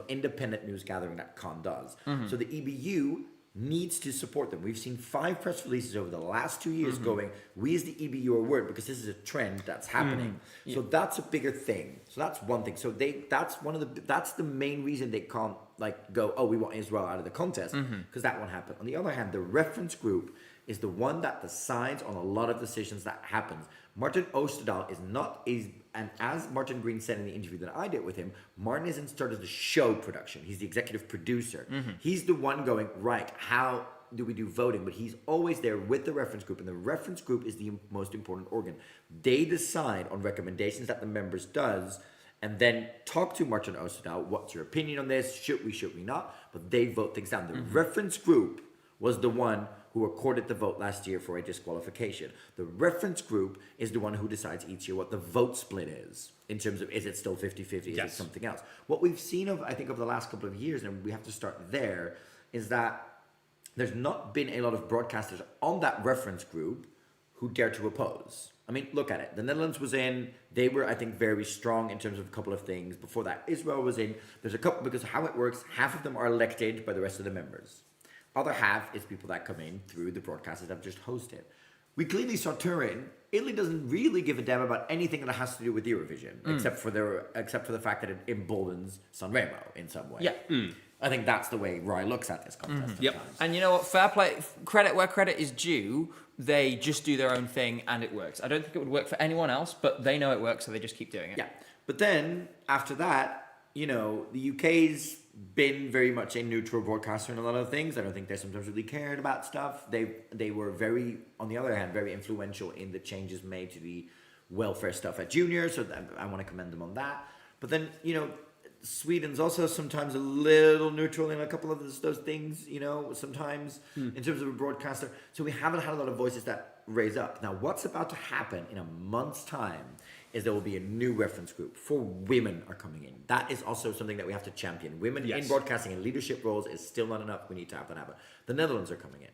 independent news gathering that Khan does. Mm-hmm. So the EBU needs to support them. We've seen 5 press releases over the last 2 years going, we as the EBU are worried because this is a trend that's happening. Mm-hmm. Yeah. So that's a bigger thing. So that's one thing. So that's the main reason they can't go, oh, we want Israel out of the contest, because that won't happen. On the other hand, the reference group is the one that decides on a lot of decisions that happens. Martin Osterdahl and as Martin Green said in the interview that I did with him, Martin is in charge of the show production. He's the executive producer. Mm-hmm. He's the one going, right, how do we do voting? But he's always there with the reference group, and the reference group is the most important organ. They decide on recommendations that the members does, and then talk to Martin Osterdahl, what's your opinion on this? Should we not? But they vote things down. The reference group was the one who recorded the vote last year for a disqualification. The reference group is the one who decides each year what the vote split is, in terms of, is it still 50-50, is it something else? What we've seen I think over the last couple of years, and we have to start there, is that there's not been a lot of broadcasters on that reference group who dare to oppose. I mean, look at it. The Netherlands was in. They were, I think, very strong in terms of a couple of things. Before that, Israel was in. There's a couple, because how it works, half of them are elected by the rest of the members. Other half is people that come in through the broadcasters that have just hosted. We clearly saw Turin. Italy doesn't really give a damn about anything that has to do with Eurovision, except for the fact that it emboldens Sanremo in some way. Yeah. I think that's the way Rai looks at this contest. Yep. Sometimes. And you know what? Fair play, credit where credit is due. They just do their own thing and it works. I don't think it would work for anyone else, but they know it works, so they just keep doing it. Yeah. But then after that, the UK's been very much a neutral broadcaster in a lot of things. I don't think they sometimes really cared about stuff. They were very, on the other hand, very influential in the changes made to the welfare stuff at Junior. So I want to commend them on that. But then, Sweden's also sometimes a little neutral in a couple of those things, sometimes in terms of a broadcaster. So we haven't had a lot of voices that raise up. Now, what's about to happen in a month's time is there will be a new reference group for women are coming in. That is also something that we have to champion. Women in broadcasting and leadership roles is still not enough. We need to have that happen. The Netherlands are coming in.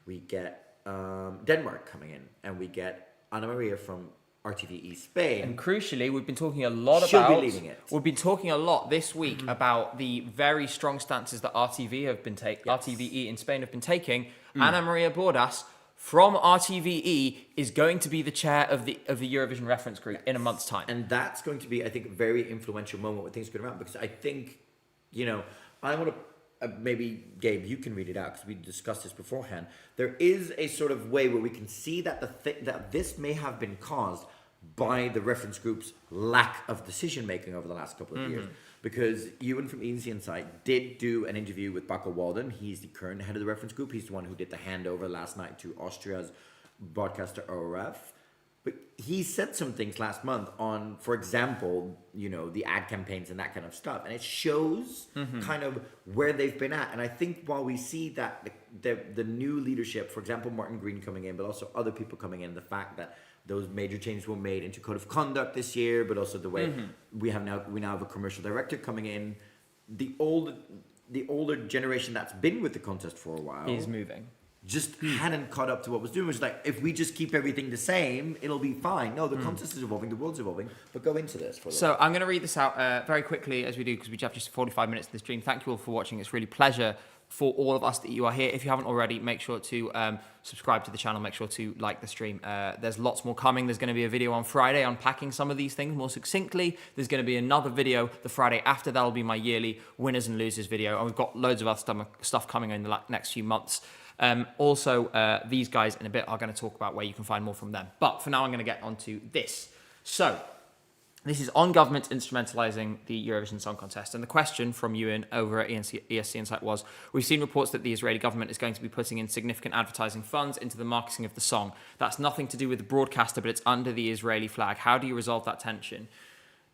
We get Denmark coming in, and we get Anna Maria from RTVE Spain. And crucially, we've been talking a lot She'll be about. leading it. We've been talking a lot this week about the very strong stances that RTVE in Spain have been taking. Ana Maria Bordas from RTVE is going to be the chair of the Eurovision reference group in a month's time. And that's going to be, I think, a very influential moment when things go around, because I think, I want to, maybe, Gabe, you can read it out because we discussed this beforehand. There is a sort of way where we can see that that this may have been caused by the reference group's lack of decision making over the last couple of years. Because Ewan from Easy Insight did do an interview with Baco Walden. He's the current head of the reference group. He's the one who did the handover last night to Austria's broadcaster ORF. But he said some things last month on, for example, the ad campaigns and that kind of stuff. And it shows kind of where they've been at. And I think while we see that the new leadership, for example, Martin Green coming in, but also other people coming in, the fact that those major changes were made into code of conduct this year, but also the way we now have a commercial director coming in. The older generation that's been with the contest for a while is moving. Just hadn't caught up to what was doing. It was like, if we just keep everything the same, it'll be fine. No, the contest is evolving, the world's evolving. But go into this for a So I'm going to read this out very quickly as we do, because we have just 45 minutes of the stream. Thank you all for watching. It's really a pleasure for all of us that you are here. If you haven't already, make sure to subscribe to the channel. Make sure to like the stream. There's lots more coming. There's going to be a video on Friday unpacking some of these things more succinctly. There's going to be another video the Friday after. That'll be my yearly winners and losers video. And we've got loads of other stuff coming in the next few months. Also, these guys in a bit are going to talk about where you can find more from them. But for now, I'm going to get onto this. So, this is on government instrumentalising the Eurovision Song Contest. And the question from Ewan over at ESC Insight was, we've seen reports that the Israeli government is going to be putting in significant advertising funds into the marketing of the song. That's nothing to do with the broadcaster, but it's under the Israeli flag. How do you resolve that tension?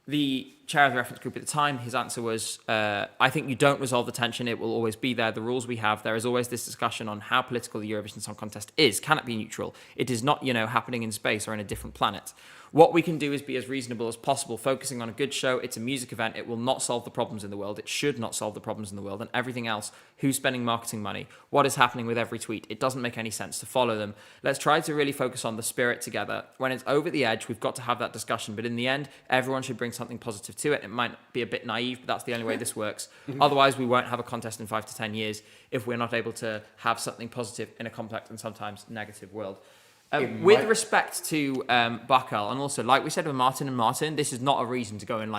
The chair of the reference group at the time, his answer was, I think you don't resolve the tension. It will always be there. The rules we have, there is always this discussion on how political the Eurovision Song Contest is. Can it be neutral? It is not, happening in space or in a different planet. What we can do is be as reasonable as possible, focusing on a good show. It's a music event. It will not solve the problems in the world. It should not solve the problems in the world. And everything else, who's spending marketing money? What is happening with every tweet? It doesn't make any sense to follow them. Let's try to really focus on the spirit together. When it's over the edge, we've got to have that discussion. But in the end, everyone should bring something positive to it. It might be a bit naive, but that's the only way this works. Otherwise, we won't have a contest in 5 to 10 years if we're not able to have something positive in a complex and sometimes negative world. With respect to Bacal, and also, like we said with Martin and Martin, this is not a reason to go and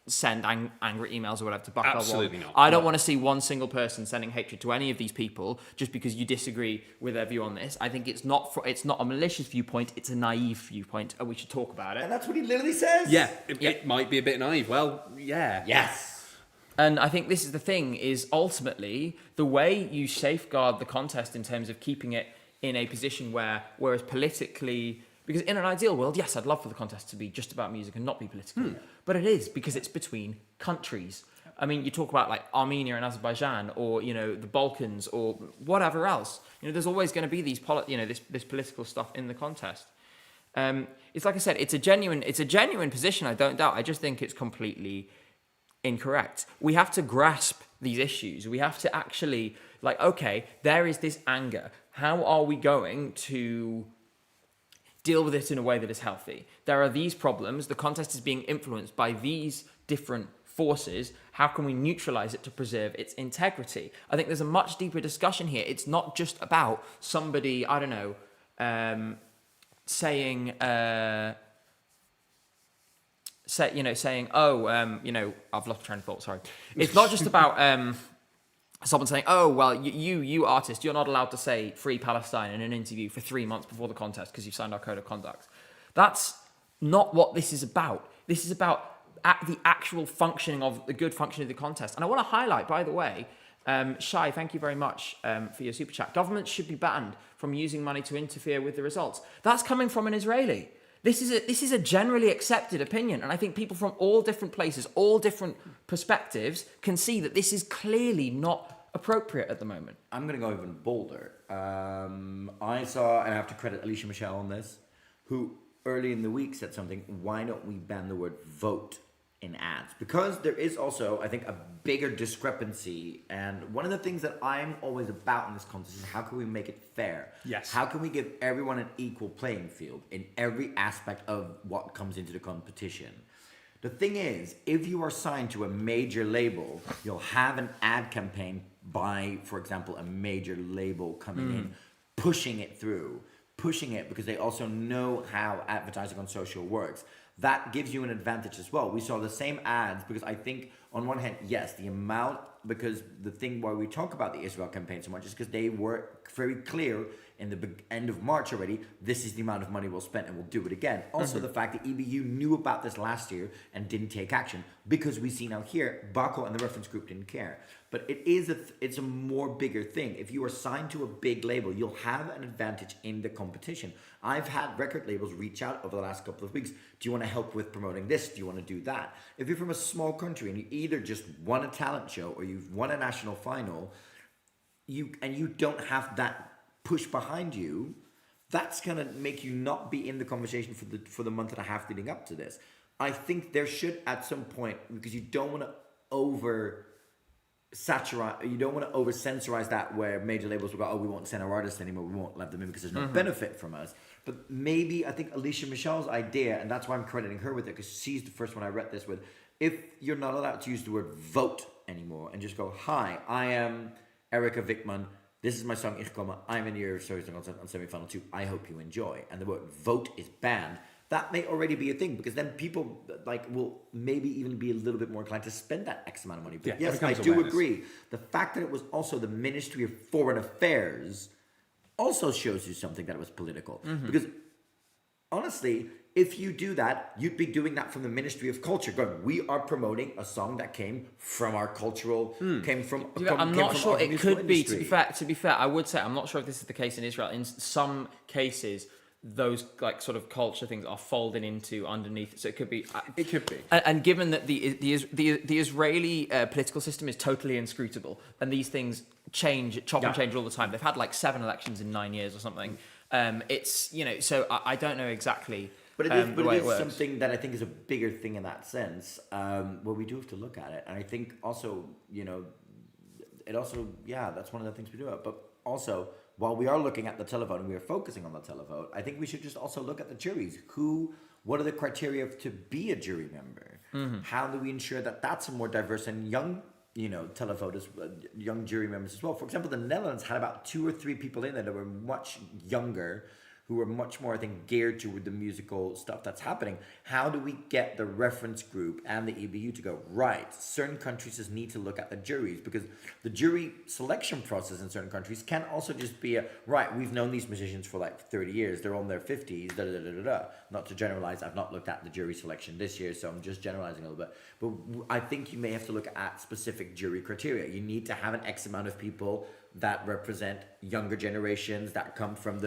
send angry emails or whatever to Bacal. Absolutely not. I don't want to see one single person sending hatred to any of these people just because you disagree with their view on this. I think it's not a malicious viewpoint; it's a naive viewpoint, and we should talk about it. And that's what he literally says. Yeah, it might be a bit naive. Well, yeah. Yes. And I think this is the thing: is ultimately the way you safeguard the contest in terms of keeping it in a position whereas politically, because in an ideal world, yes, I'd love for the contest to be just about music and not be political, but it is because it's between countries. I mean, you talk about Armenia and Azerbaijan, or the Balkans, or whatever else. There's always going to be these this political stuff in the contest. It's like I said, it's a genuine position. I don't doubt. I just think it's completely incorrect. We have to grasp these issues. We have to actually okay, there is this anger. How are we going to deal with it in a way that is healthy? There are these problems. The contest is being influenced by these different forces. How can we neutralize it to preserve its integrity? I think there's a much deeper discussion here. It's not just about somebody, I don't know, saying, I've lost train of thought. Sorry. It's not just about someone saying, oh, well, you artist, you're not allowed to say Free Palestine in an interview for 3 months before the contest because you've signed our code of conduct. That's not what this is about. This is about the actual functioning of the good functioning of the contest. And I want to highlight, by the way, Shai, thank you very much for your super chat. Governments should be banned from using money to interfere with the results. That's coming from an Israeli. This is a generally accepted opinion, and I think people from all different places, all different perspectives, can see that this is clearly not appropriate at the moment. I'm going to go even bolder. I saw, and I have to credit Alicia Michelle on this, who early in the week said something, why don't we ban the word vote in ads, because there is also, I think, a bigger discrepancy. And one of the things that I'm always about in this contest is how can we make it fair? Yes. How can we give everyone an equal playing field in every aspect of what comes into the competition? The thing is, if you are signed to a major label, you'll have an ad campaign by, for example, a major label coming in, pushing it through, pushing it because they also know how advertising on social works. That gives you an advantage as well. We saw the same ads because I think on one hand, yes, the amount, because the thing why we talk about the Israel campaign so much is because they were very clear in the end of March already, this is the amount of money we'll spend and we'll do it again. Also, the fact that EBU knew about this last year and didn't take action, because we see now here, Baco and the reference group didn't care. But it's a more bigger thing. If you are signed to a big label, you'll have an advantage in the competition. I've had record labels reach out over the last couple of weeks. Do you want to help with promoting this? Do you want to do that? If you're from a small country and you either just won a talent show or you've won a national final, you don't have that push behind you, that's gonna make you not be in the conversation for the month and a half leading up to this. I think there should at some point, because you don't want to over censorize that, where major labels will go, oh, we won't send our artists anymore, we won't let them in because there's no benefit from us. But maybe I think Alicia Michelle's idea, and that's why I'm crediting her with it, because she's the first one I read this with, if you're not allowed to use the word vote anymore and just go, hi, I am Erica Wickman, this is my song Ich Komme, I'm in the Eurovision on semi-final 2, I hope you enjoy, and the word vote is banned, that may already be a thing, because then people will maybe even be a little bit more inclined to spend that X amount of money. But yes, I do agree. The fact that it was also the Ministry of Foreign Affairs also shows you something that it was political. Because honestly, if you do that, you'd be doing that from the Ministry of Culture, going, we are promoting a song that came from our cultural, came from. I'm not sure it could be. Industry. To be fair, I would say I'm not sure if this is the case in Israel. In some cases, those sort of culture things are folding into underneath. So it could be. It could be. And given that the Israeli political system is totally inscrutable, and these things change, chop and change all the time. They've had 7 elections in 9 years or something. It's so I don't know exactly. But it is works. something that I think is a bigger thing in that sense, where we do have to look at it. And I think also, it also, that's one of the things we do. But also, while we are looking at the televote and we are focusing on the televote, I think we should just also look at the juries. What are the criteria to be a jury member? How do we ensure that that's a more diverse and young, televoters, young jury members as well? For example, the Netherlands had about 2 or 3 people in there that were much younger, who are much more, I think, geared to the musical stuff that's happening. How do we get the reference group and the EBU to go, right, certain countries just need to look at the juries, because the jury selection process in certain countries can also just be right, we've known these musicians for 30 years, they're on their 50s, Not to generalize, I've not looked at the jury selection this year, so I'm just generalizing a little bit. But I think you may have to look at specific jury criteria. You need to have an X amount of people that represent younger generations, that come from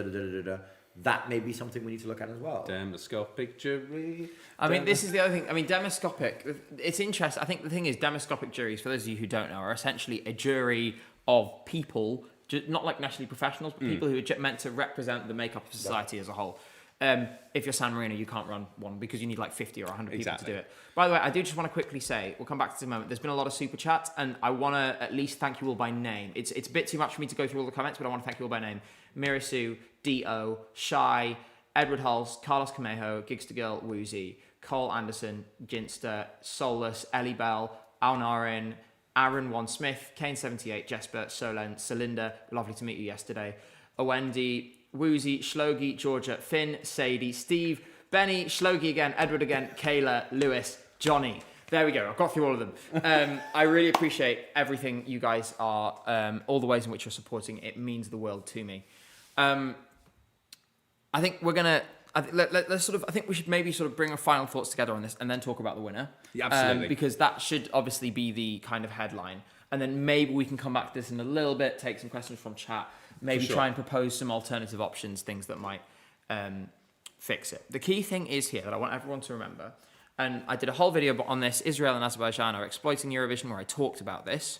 That may be something we need to look at as well. Demoscopic jury. I mean, this is the other thing. I mean, demoscopic, it's interesting. I think the thing is, demoscopic juries, for those of you who don't know, are essentially a jury of people, not like nationally professionals, but people who are meant to represent the makeup of society as a whole. If you're San Marino, you can't run one because you need 50 or 100 people to do it. By the way, I do just want to quickly say, we'll come back to this in a moment, there's been a lot of super chats, and I want to at least thank you all by name. It's a bit too much for me to go through all the comments, but I want to thank you all by name. Mirisu, D.O., Shy, Edward Hulse, Carlos Camejo, Gigster Girl, Woozy, Cole Anderson, Ginster, Solus, Ellie Bell, Alnarin, Aaron One Smith, Kane78, Jesper, Solen, Celinda, lovely to meet you yesterday, Owendi, Woozy, Shlogi, Georgia, Finn, Sadie, Steve, Benny, Shlogi again, Edward again, Kayla, Lewis, Johnny. There we go. I've got through all of them. I really appreciate everything you guys are, all the ways in which you're supporting. It means the world to me. I think we're gonna. Let's sort of. I think we should maybe sort of bring our final thoughts together on this, and then talk about the winner. Yeah, absolutely. Because that should obviously be the kind of headline, and then maybe we can come back to this in a little bit, take some questions from chat, maybe try and propose some alternative options, things that might fix it. The key thing is here that I want everyone to remember, and I did a whole video on this. Israel and Azerbaijan are exploiting Eurovision, where I talked about this.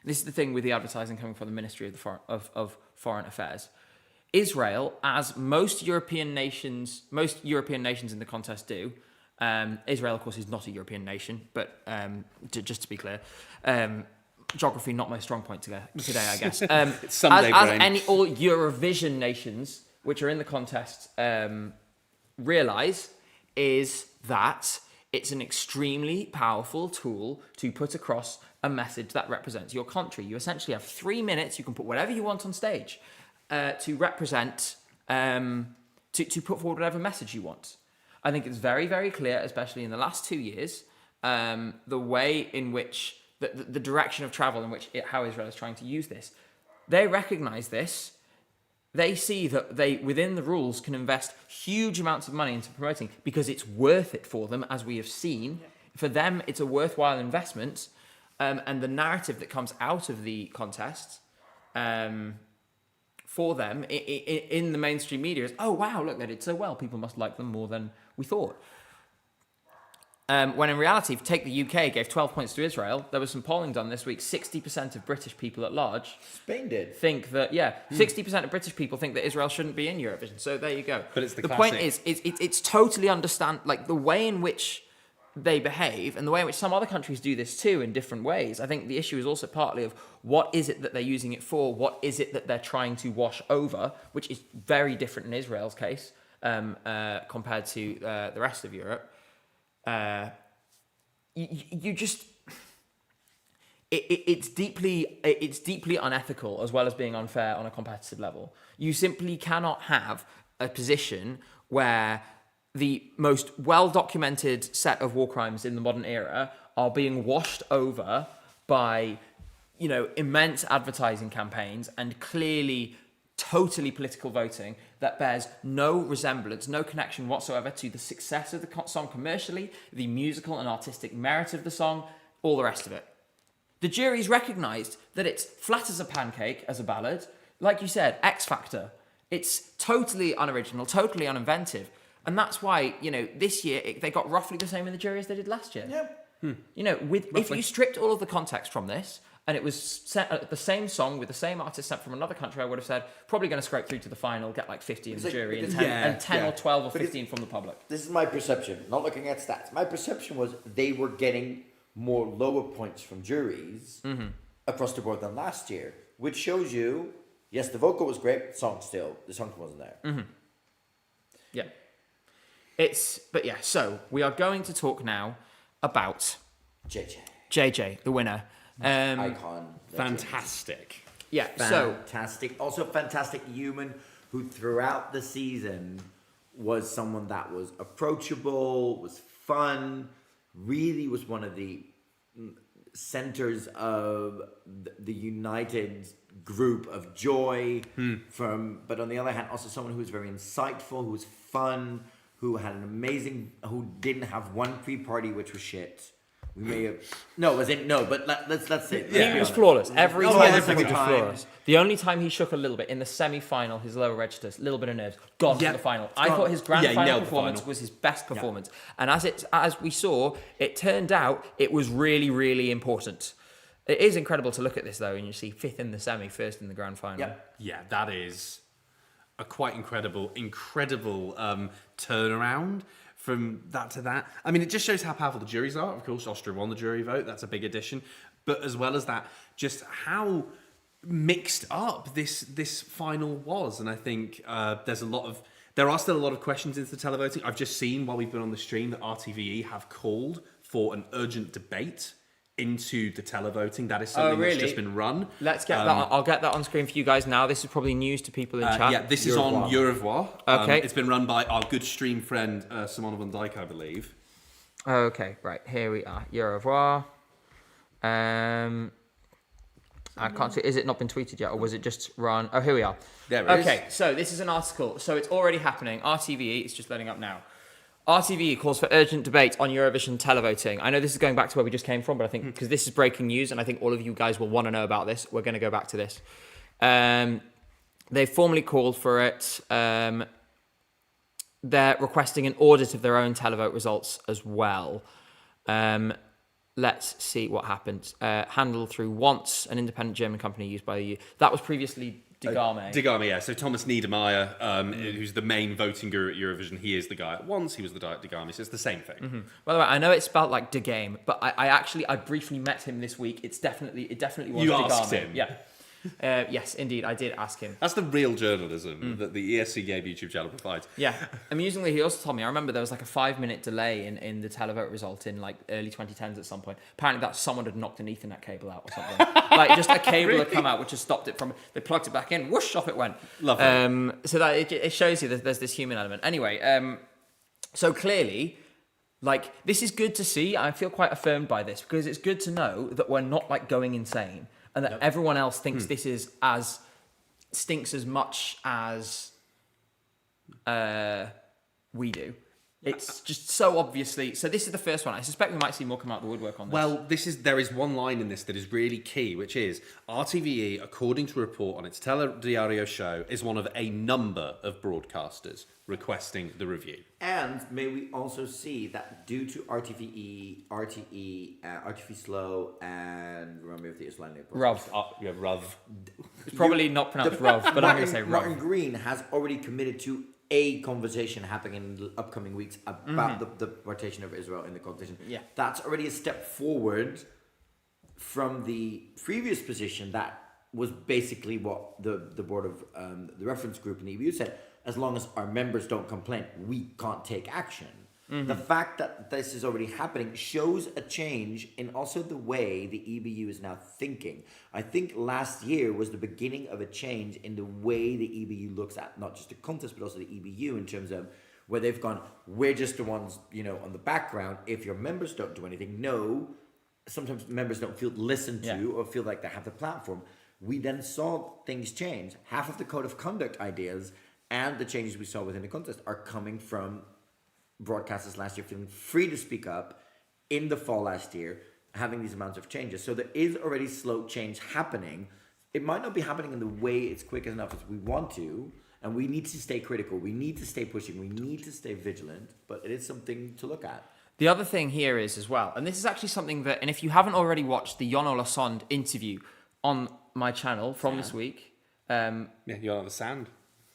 This is the thing with the advertising coming from the Ministry of Foreign Affairs. Israel, as most European nations in the contest do, Israel, of course, is not a European nation, but just to be clear, geography not my strong point today, I guess. It's Sunday brain. All Eurovision nations which are in the contest realise is that it's an extremely powerful tool to put across a message that represents your country. You essentially have 3 minutes. You can put whatever you want on stage to represent, to put forward whatever message you want. I think it's very, very clear, especially in the last 2 years, the way in which, the direction of travel in which how Israel is trying to use this. They recognise this. They see that they, within the rules, can invest huge amounts of money into promoting because it's worth it for them, as we have seen. Yeah. For them, it's a worthwhile investment. And the narrative that comes out of the contest for them in the mainstream media is, oh, wow, look, they did so well. People must like them more than we thought. When in reality, if you take the UK, gave 12 points to Israel. There was some polling done this week. 60% of British people at large Spain did think that 60% of British people think that Israel shouldn't be in Eurovision. So there you go. But it's the point is it's totally understand, like, the way in which they behave and the way in which some other countries do this too in different ways. I think the issue is also partly of what is it that they're using it for? What is it that they're trying to wash over? Which is very different in Israel's case compared to the rest of Europe. You just it's deeply unethical as well as being unfair on a competitive level. You simply cannot have a position where the most well-documented set of war crimes in the modern era are being washed over by, immense advertising campaigns and clearly totally political voting that bears no resemblance, no connection whatsoever to the success of the song commercially, the musical and artistic merit of the song, all the rest of it. The jury's recognised that it's flat as a pancake as a ballad. Like you said, X Factor. It's totally unoriginal, totally uninventive. And that's why, this year they got roughly the same in the jury as they did last year. Yeah. If you stripped all of the context from this, and it was the same song with the same artist sent from another country, I would have said, probably going to scrape through to the final, get like 50 in the jury, and 10 or 12 or 15 from the public. This is my perception, not looking at stats. My perception was they were getting more lower points from juries across the board than last year, which shows you, yes, the vocal was great, the song wasn't there. Mm-hmm. Yeah. So we are going to talk now about JJ, the winner. Icon. Fantastic. Yeah, fantastic. Also fantastic human who throughout the season was someone that was approachable, was fun, really was one of the centers of the united group of joy but on the other hand, also someone who was very insightful, who was fun, who had who didn't have one pre-party which was shit. We may have but let's say he was flawless. Every time he was flawless. The only time he shook a little bit in the semi-final, his lower registers, a little bit of nerves, gone to the final. I thought his grand final performance was his best performance, and as we saw, it turned out it was really, really important. It is incredible to look at this though, and you see fifth in the semi, first in the grand final. Yeah, that is a quite incredible turnaround. From that to that. I mean, it just shows how powerful the juries are. Of course, Austria won the jury vote. That's a big addition. But as well as that, just how mixed up this final was. And I think there are still a lot of questions into the televoting. I've just seen while we've been on the stream that RTVE have called for an urgent debate into the televoting. That is something that's just been run. Let's get that. I'll get that on screen for you guys now. This is probably news to people in chat. Yeah, this is on Eurovoix. Okay. It's been run by our good stream friend Simona van Dijk, I believe. Okay, right, here we are. Eurovoix. I can't see. Is it not been tweeted yet, or was it just run? Oh, here we are. There it is. Okay, so this is an article. So it's already happening. RTVE, it's just loading up now. RTVE calls for urgent debate on Eurovision televoting. I know this is going back to where we just came from, but I think because this is breaking news, and I think all of you guys will want to know about this, we're going to go back to this. They've formally called for it. They're requesting an audit of their own televote results as well. Let's see what happens. Handled through Once, an independent German company used by the EU. That was previously Degame. Degame, yeah. So Thomas Niedermeyer, who's the main voting guru at Eurovision, he is the guy at once. He was the Degame, so it's the same thing. By the way, I know it's spelled like Degame, but I briefly met him this week. It definitely was You Degame. asked him? Yeah. Yes, indeed, I did ask him. That's the real journalism that the ESC Game YouTube channel provides. Yeah. Amusingly, he also told me, I remember there was like a 5-minute delay in the televote result in like early 2010s at some point. Apparently that someone had knocked an Ethernet cable out or something. Like just a cable had come out which has stopped it from, they plugged it back in, whoosh, off it went. Lovely. So that it shows you that there's this human element. Anyway, so clearly, like, this is good to see. I feel quite affirmed by this because it's good to know that we're not like going insane and that everyone else thinks this is stinks as much as we do. It's just so obviously. So this is the first one. I suspect we might see more come out the woodwork on this. Well, there is one line in this that is really key, which is RTVE, according to a report on its Telediario show, is one of a number of broadcasters requesting the review. And may we also see that due to RTVE, RTE, RTV Slow, and remind me of the Islamic Rav. Rav. It's probably not pronounced Rav, but I'm going to say Rav. Martin Green has already committed to a conversation happening in the upcoming weeks about the partition of Israel in the competition. Yeah. That's already a step forward from the previous position that was basically what the board of the reference group in the EBU said. As long as our members don't complain, we can't take action. The fact that this is already happening shows a change in also the way the EBU is now thinking. I think last year was the beginning of a change in the way the EBU looks at not just the contest, but also the EBU in terms of where they've gone, we're just the ones, on the background. If your members don't do anything, no, sometimes members don't feel listened to or feel like they have the platform. We then saw things change. Half of the code of conduct ideas and the changes we saw within the contest are coming from broadcasters last year feeling free to speak up in the fall last year, having these amounts of changes. So there is already slow change happening. It might not be happening in the way it's quick enough as we want to, and we need to stay critical. We need to stay pushing. We need to stay vigilant, but it is something to look at. The other thing here is as well, and this is actually something that, and if you haven't already watched the Jon Olason interview on my channel from this week, Yeah, you're on the sand.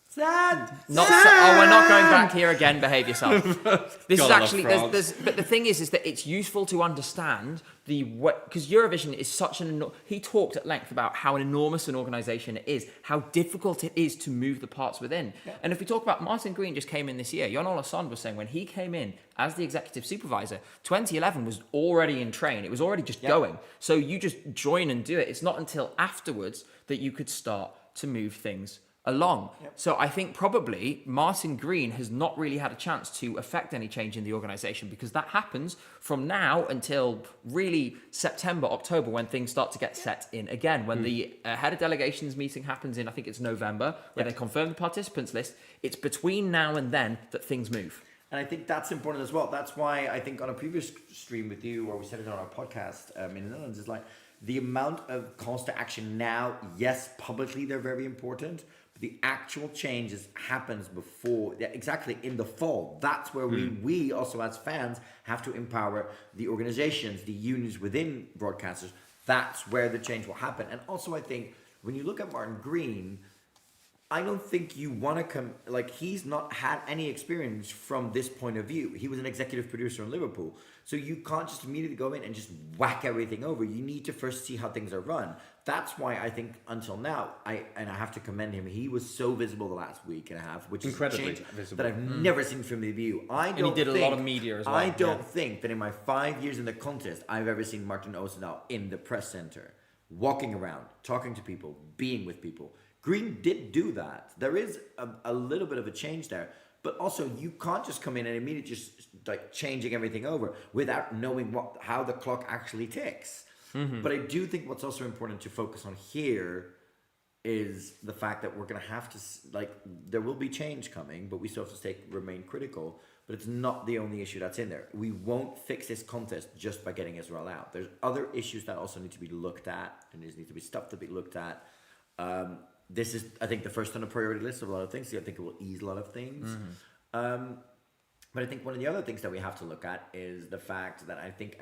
Sad. we're not going back here again. Behave yourself. This is God, I love actually, France. but the thing is that it's useful to understand because Eurovision is such he talked at length about how enormous an organisation it is, how difficult it is to move the parts within. Yeah. And if we talk about Martin Green just came in this year, Jon Olason was saying when he came in as the executive supervisor, 2011 was already in train. It was already just going. So you just join and do it. It's not until afterwards that you could start to move things along. Yep. So I think probably Martin Green has not really had a chance to affect any change in the organisation because that happens from now until really September, October when things start to get set in again. When the head of delegations meeting happens in, I think it's November, where they confirm the participants list. It's between now and then that things move. And I think that's important as well. That's why I think on a previous stream with you, or we said it on our podcast in the Netherlands, is like the amount of calls to action now, yes, publicly they're very important, but the actual changes happens before, exactly in the fall. That's where we also as fans have to empower the organizations, the unions within broadcasters. That's where the change will happen. And also I think when you look at Martin Green, I don't think you want to come, like he's not had any experience from this point of view. He was an executive producer in Liverpool. So you can't just immediately go in and just whack everything over. You need to first see how things are run. That's why I think until now, I have to commend him. He was so visible the last week and a half, which incredibly is visible that I've never seen from the view. And he did a lot of media as well. I don't think that in my 5 years in the contest, I've ever seen Martin Oostendaal in the press center, walking around, talking to people, being with people. Green did do that. There is a little bit of a change there. But also, you can't just come in and immediately just like changing everything over without knowing how the clock actually ticks. Mm-hmm. But I do think what's also important to focus on here is the fact that we're going to have to, there will be change coming, but we still have to remain critical. But it's not the only issue that's in there. We won't fix this contest just by getting Israel out. There's other issues that also need to be looked at, and there needs to be stuff to be looked at. This is, I think, the first on the priority list of a lot of things. So I think it will ease a lot of things. Mm-hmm. But I think one of the other things that we have to look at is the fact that I think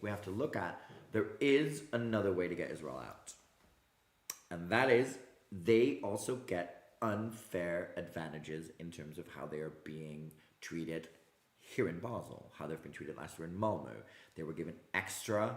we have to look at there is another way to get Israel out. And that is they also get unfair advantages in terms of how they are being treated here in Basel, how they've been treated last year in Malmo. They were given extra,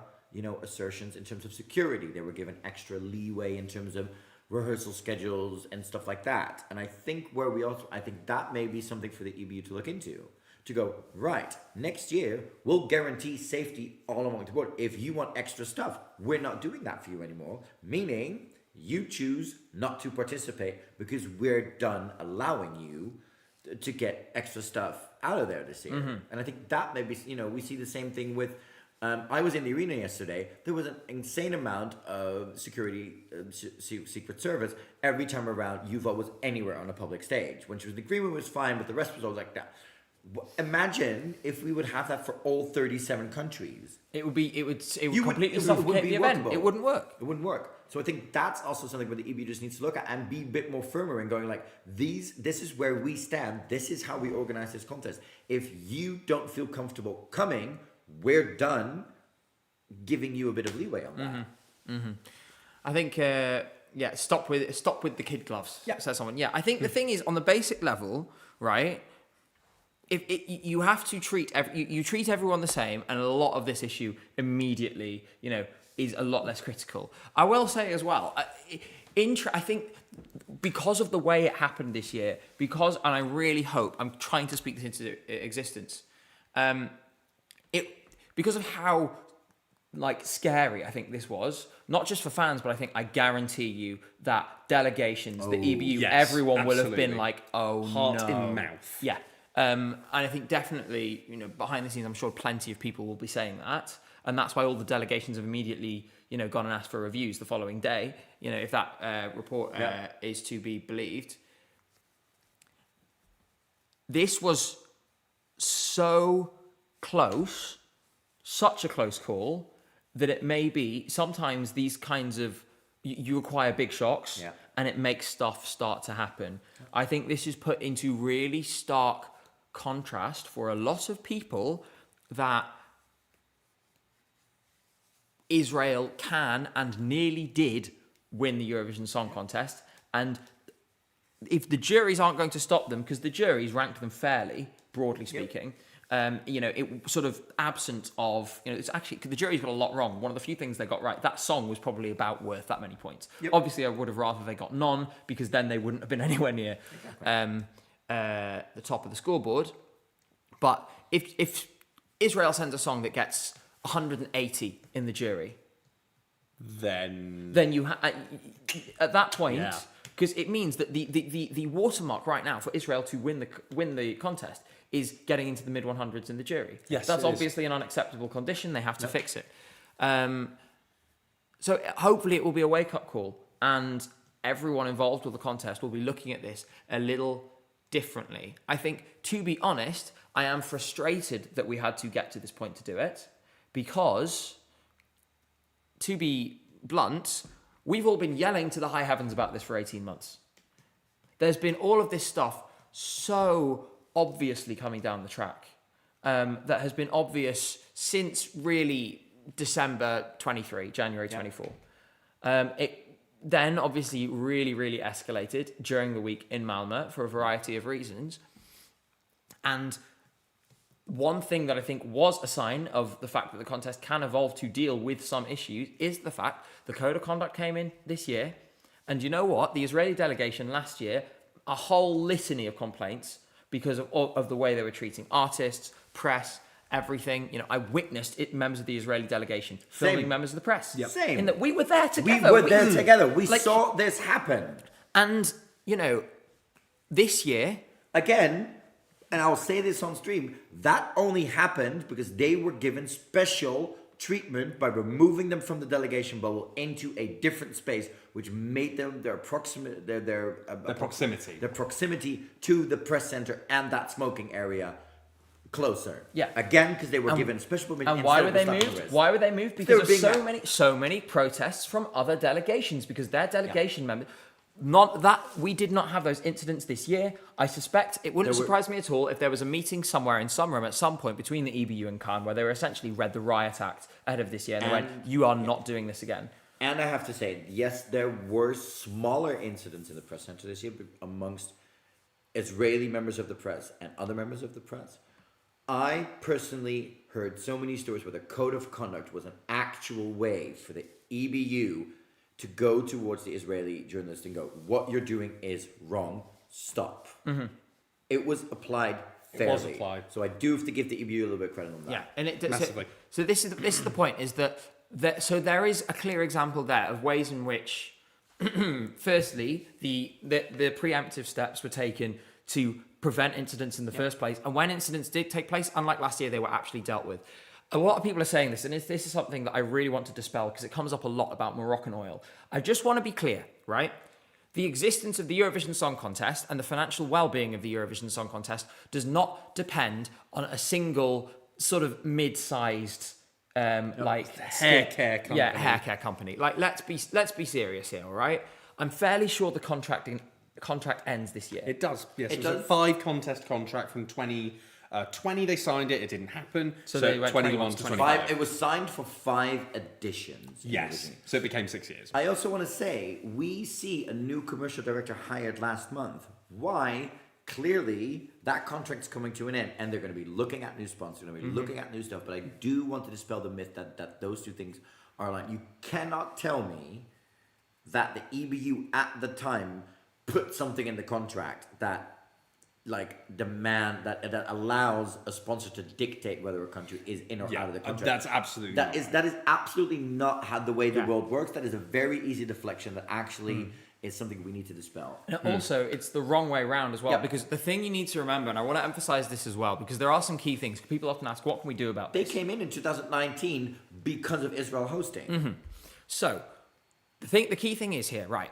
assertions in terms of security. They were given extra leeway in terms of rehearsal schedules and stuff like that. And I think that may be something for the EBU to look into. To go, right, next year, we'll guarantee safety all along the board. If you want extra stuff, we're not doing that for you anymore. Meaning, you choose not to participate because we're done allowing you to get extra stuff out of there this year. Mm-hmm. And I think that maybe, we see the same thing with, I was in the arena yesterday. There was an insane amount of security, Secret Service every time around Yuval was anywhere on a public stage. When she was in the green room, it was fine, but the rest was always like that. Imagine if we would have that for all 37 countries. It would completely suffocate the event. It wouldn't work. It wouldn't work. So I think that's also something where the EBU just needs to look at and be a bit more firmer in going like, this is where we stand. This is how we organize this contest. If you don't feel comfortable coming, we're done giving you a bit of leeway on that. Mm-hmm. Mm-hmm. I think, stop with the kid gloves. Yeah. Says someone. Yeah, I think the thing is on the basic level, right? You have to treat you treat everyone the same, and a lot of this issue immediately, is a lot less critical. I will say as well, I think because of the way it happened this year, and I really hope, I'm trying to speak this into existence, because of how scary I think this was, not just for fans, but I guarantee you that delegations, the EBU, everyone will have been like, oh, heart in mouth. Yeah. And I think definitely, behind the scenes, I'm sure plenty of people will be saying that. And that's why all the delegations have immediately, gone and asked for reviews the following day, if that report is to be believed. This was so close, such a close call, that it may be sometimes these kinds of, you acquire big shocks and it makes stuff start to happen. I think this is put into really stark contrast for a lot of people that Israel can and nearly did win the Eurovision Song Contest, and if the juries aren't going to stop them, because the juries ranked them fairly, broadly speaking, it sort of absent of, it's actually, the jury's got a lot wrong. One of the few things they got right, that song was probably about worth that many points. Yep. Obviously, I would have rather they got none, because then they wouldn't have been anywhere near the top of the scoreboard. But if Israel sends a song that gets 180 in the jury, then you at that point, because it means that the watermark right now for Israel to win the contest is getting into the mid 100s in the jury. Yes, that's obviously an unacceptable condition. They have to fix it. So hopefully it will be a wake up call, and everyone involved with the contest will be looking at this a little differently. I think, to be honest, I am frustrated that we had to get to this point to do it, because, to be blunt, we've all been yelling to the high heavens about this for 18 months. There's been all of this stuff so obviously coming down the track that has been obvious since really December 23, January 24. It then obviously really, really escalated during the week in Malmö for a variety of reasons. And one thing that I think was a sign of the fact that the contest can evolve to deal with some issues is the fact the code of conduct came in this year. And you know what? The Israeli delegation last year, a whole litany of complaints because of the way they were treating artists, press, everything. I witnessed it, members of the Israeli delegation filming members of the press. Yep. Same. In that we were there together. We were there together. We saw this happen. And, this year... Again, and I'll say this on stream, that only happened because they were given special treatment by removing them from the delegation bubble into a different space, which made them their proximity to the press center and that smoking area closer. Yeah. Again, because they were given special permission. And why were they moved? Why were they moved? Because of so many protests from other delegations, because their delegation members. Not that we did not have those incidents this year. I suspect it wouldn't surprise me at all if there was a meeting somewhere in some room at some point between the EBU and Khan where they were essentially read the riot act ahead of this year and they went, "You are not doing this again." And I have to say, yes, there were smaller incidents in the press center this year amongst Israeli members of the press and other members of the press. I personally heard so many stories where the code of conduct was an actual way for the EBU to go towards the Israeli journalist and go, what you're doing is wrong, stop. It was applied fairly. It was applied. So I do have to give the EBU a little bit of credit on that. Yeah, and Massively. so this is the point, is that so there is a clear example there of ways in which, firstly, the preemptive steps were taken to prevent incidents in the first place, and when incidents did take place, unlike last year, they were actually dealt with. A lot of people are saying this, and this is something that I really want to dispel because it comes up a lot about Moroccan oil. I just want to be clear, right? The existence of the Eurovision Song Contest and the financial well-being of the Eurovision Song Contest does not depend on a single sort of mid-sized hair care company. Yeah, hair care company. Like, let's be serious here, all right? I'm fairly sure the contract ends this year. It does. Yes, It it was does. a 5 contest contract from 2020. They signed it. It didn't happen. So they went 21 to 25. It was signed for 5 editions. Yes. So it became 6 years. I also want to say, we see a new commercial director hired last month. Why? Clearly, that contract's coming to an end, and they're going to be looking at new sponsors, they're going to be looking at new stuff. But I do want to dispel the myth that those two things are like, you cannot tell me that the EBU at the time put something in the contract that that allows a sponsor to dictate whether a country is in or out of the contract. That's absolutely That not is absolutely not how the way the world works. That is a very easy deflection that actually is something we need to dispel. And also, it's the wrong way around as well, Yep. because the thing you need to remember, and I want to emphasize this as well, because there are some key things. People often ask, what can we do about They this? came in 2019 because of Israel hosting. So, the key thing is here, right?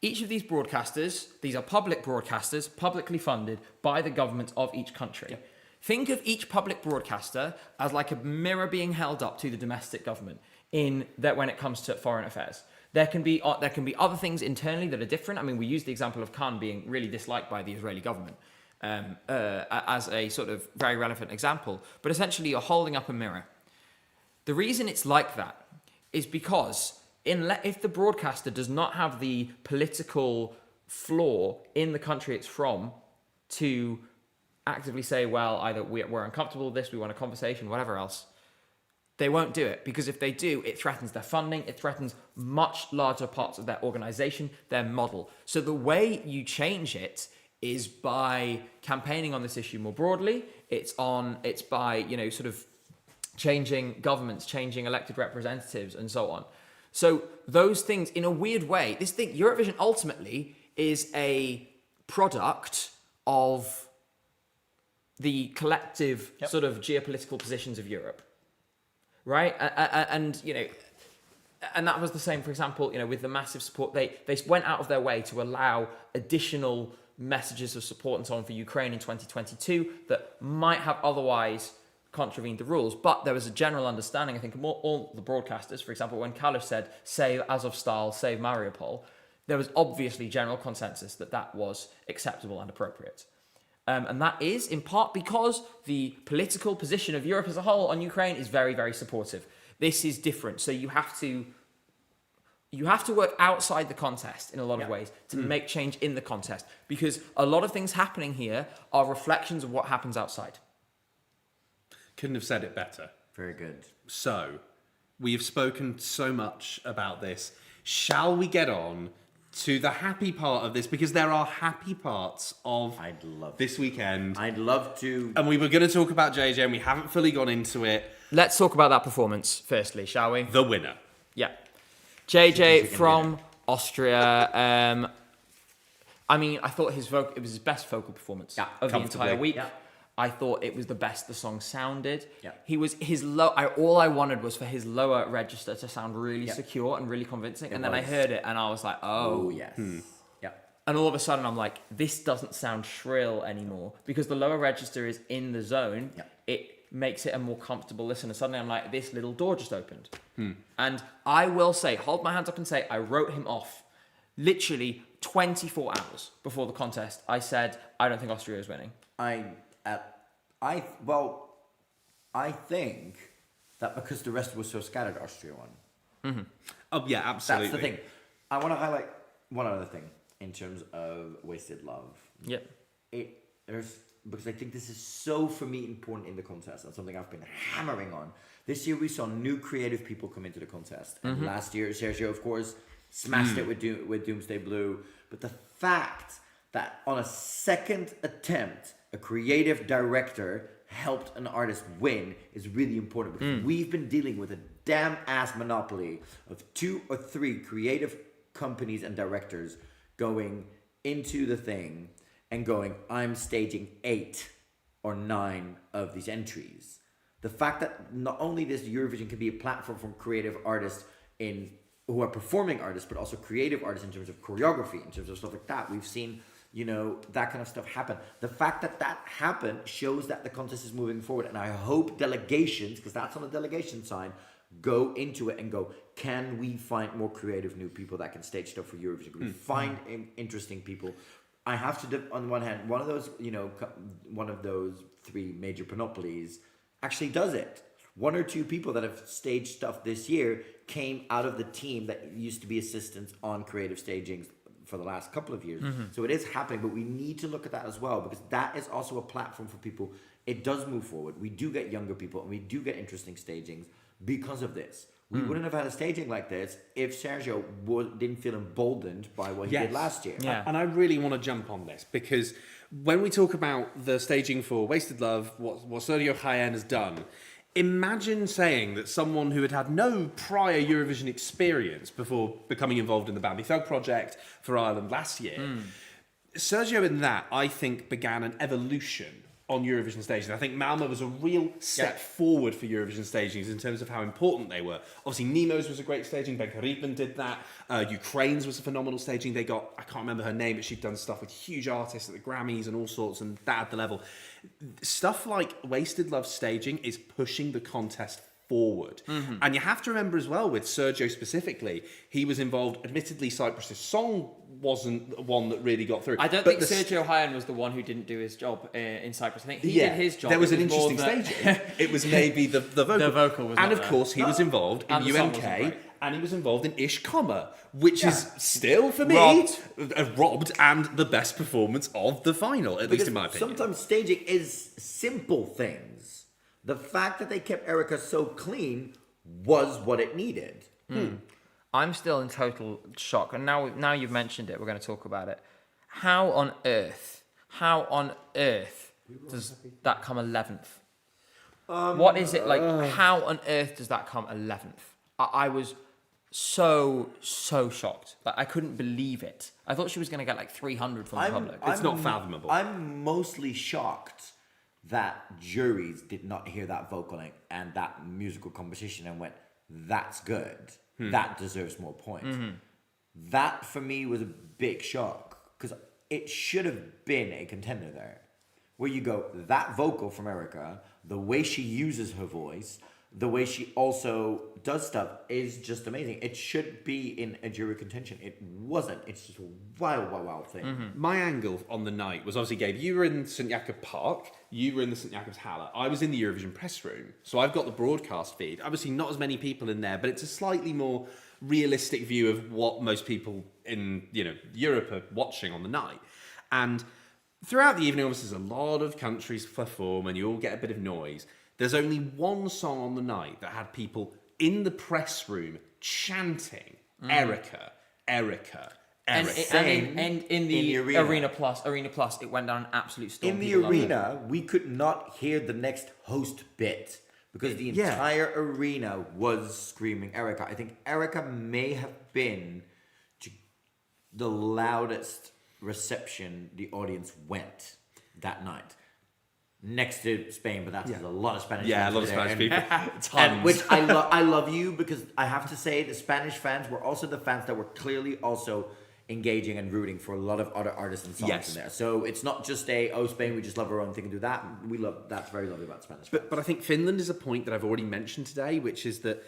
Each of these broadcasters, these are public broadcasters, publicly funded by the government of each country. Think of each public broadcaster as like a mirror being held up to the domestic government in that when it comes to foreign affairs. There can be other things internally that are different. I mean, we use the example of Khan being really disliked by the Israeli government as a sort of very relevant example. But essentially, you're holding up a mirror. The reason it's like that is because if the broadcaster does not have the political floor in the country it's from to actively say, well, either we're uncomfortable with this, we want a conversation, whatever else, they won't do it, because if they do, it threatens their funding, it threatens much larger parts of their organization, their model. So the way you change it is by campaigning on this issue more broadly. It's by, sort of changing governments, changing elected representatives, and so on. So those things, in a weird way, Eurovision ultimately is a product of the collective sort of geopolitical positions of Europe. Right, and that was the same, for example, with the massive support. They went out of their way to allow additional messages of support and so on for Ukraine in 2022 that might have otherwise contravened the rules. But there was a general understanding, I think, among all the broadcasters. For example, when Kalish said "Save Azovstal, save Mariupol," there was obviously general consensus that was acceptable and appropriate. And that is in part because the political position of Europe as a whole on Ukraine is very, very supportive. This is different. So you have to work outside the contest in a lot of ways to make change in the contest, because a lot of things happening here are reflections of what happens outside. Couldn't have said it better. Very good. So, we have spoken so much about this. Shall we get on to the happy part of this? Because there are happy parts of this weekend. I'd love to. And we were going to talk about JJ, and we haven't fully gone into it. Let's talk about that performance firstly, shall we? The winner. Yeah. JJ from Austria. I mean, I thought it was his best vocal performance of the entire week. Yeah. I thought it was the best the song sounded. Yeah. He was all I wanted was for his lower register to sound really secure and really convincing. And then I heard it and I was like, oh yes. Yeah. And all of a sudden I'm like, this doesn't sound shrill anymore, because the lower register is in the zone. Yeah. It makes it a more comfortable listen. And suddenly I'm like, this little door just opened. And I will say, hold my hands up and say, I wrote him off literally 24 hours before the contest. I said, I don't think Austria is winning. I think that because the rest was so scattered, Austria won. Oh yeah, absolutely. That's the thing. I want to highlight one other thing in terms of Wasted Love. Yep. Because I think this is so, for me, important in the contest, and something I've been hammering on. This year we saw new creative people come into the contest. And last year, Sergio, of course, smashed it with Doomsday Blue. But the fact that on a second attempt, a creative director helped an artist win is really important, because we've been dealing with a damn ass monopoly of 2 or 3 creative companies and directors going into the thing and going, I'm staging 8 or 9 of these entries. The fact that not only this Eurovision can be a platform for creative artists who are performing artists, but also creative artists in terms of choreography, in terms of stuff like that. We've seen, that kind of stuff happen. The fact that that happened shows that the contest is moving forward. And I hope delegations, because that's on the delegation side, go into it and go, can we find more creative new people that can stage stuff for Eurovision? Can we find interesting people? I have to, on one hand, one of those 3 major monopolies actually does it. 1 or 2 people that have staged stuff this year came out of the team that used to be assistants on creative stagings for the last couple of years. So it is happening, but we need to look at that as well, because that is also a platform for people. It does move forward. We do get younger people, and we do get interesting stagings because of this. We wouldn't have had a staging like this if Sergio didn't feel emboldened by what he did last year. Yeah. And I really want to jump on this, because when we talk about the staging for Wasted Love, what Sergio Jaén has done, imagine saying that someone who had had no prior Eurovision experience before becoming involved in the Bambi Thug project for Ireland last year, Sergio in that, I think, began an evolution on Eurovision staging. I think Malmö was a real step forward for Eurovision stagings in terms of how important they were. Obviously, Nemo's was a great staging. Ben Karibman did that. Ukraine's was a phenomenal staging. They got, I can't remember her name, but she'd done stuff with huge artists at the Grammys and all sorts, and that at the level. Stuff like Wasted Love staging is pushing the contest forward. And you have to remember as well, with Sergio specifically, he was involved. Admittedly, Cyprus's song wasn't one that really got through. I don't think Sergio Jaén was the one who didn't do his job in Cyprus. I think he did his job. There was an more interesting staging. It was maybe the vocal. The vocal was and not of there. course, he was involved in And the song wasn't UMK, great. and he was involved in Ish Comma, which is still, for me, robbed and the best performance of the final, at least in my opinion. Sometimes staging is simple things. The fact that they kept Erica so clean was what it needed. I'm still in total shock. And now you've mentioned it, we're going to talk about it. How on earth does that come 11th? What is it like? How on earth does that come 11th? I was so shocked. Like, I couldn't believe it. I thought she was going to get like 300 from the public. It's not fathomable. I'm mostly shocked that juries did not hear that vocal and that musical composition and went, that's good. That deserves more points. That, for me, was a big shock, because it should have been a contender there. Where you go, that vocal from Erica, the way she uses her voice, the way she also does stuff is just amazing. It should be in a jury contention. It wasn't. It's just a wild thing. My angle on the night was, obviously, Gabe, you were in St Jakob Park, you were in the St Jakob's Halle, I was in the Eurovision press room, so I've got the broadcast feed. Obviously, not as many people in there, but it's a slightly more realistic view of what most people in Europe are watching on the night. And throughout the evening, obviously, there's a lot of countries perform, and you all get a bit of noise. There's only one song on the night that had people in the press room chanting Erica, Erica, Erica. And in the Arena Plus, it went down an absolute storm. In the arena, we could not hear the next host bit, because the entire arena was screaming Erica. I think Erica may have been the loudest reception the audience went that night. Next to Spain, but that's a lot of Spanish fans. Yeah, a lot of Spanish people. And which I love you, because I have to say the Spanish fans were also the fans that were clearly also engaging and rooting for a lot of other artists and songs in there. So it's not just Spain, we just love our own thing and do that. That's very lovely about Spanish fans. But I think Finland is a point that I've already mentioned today, which is that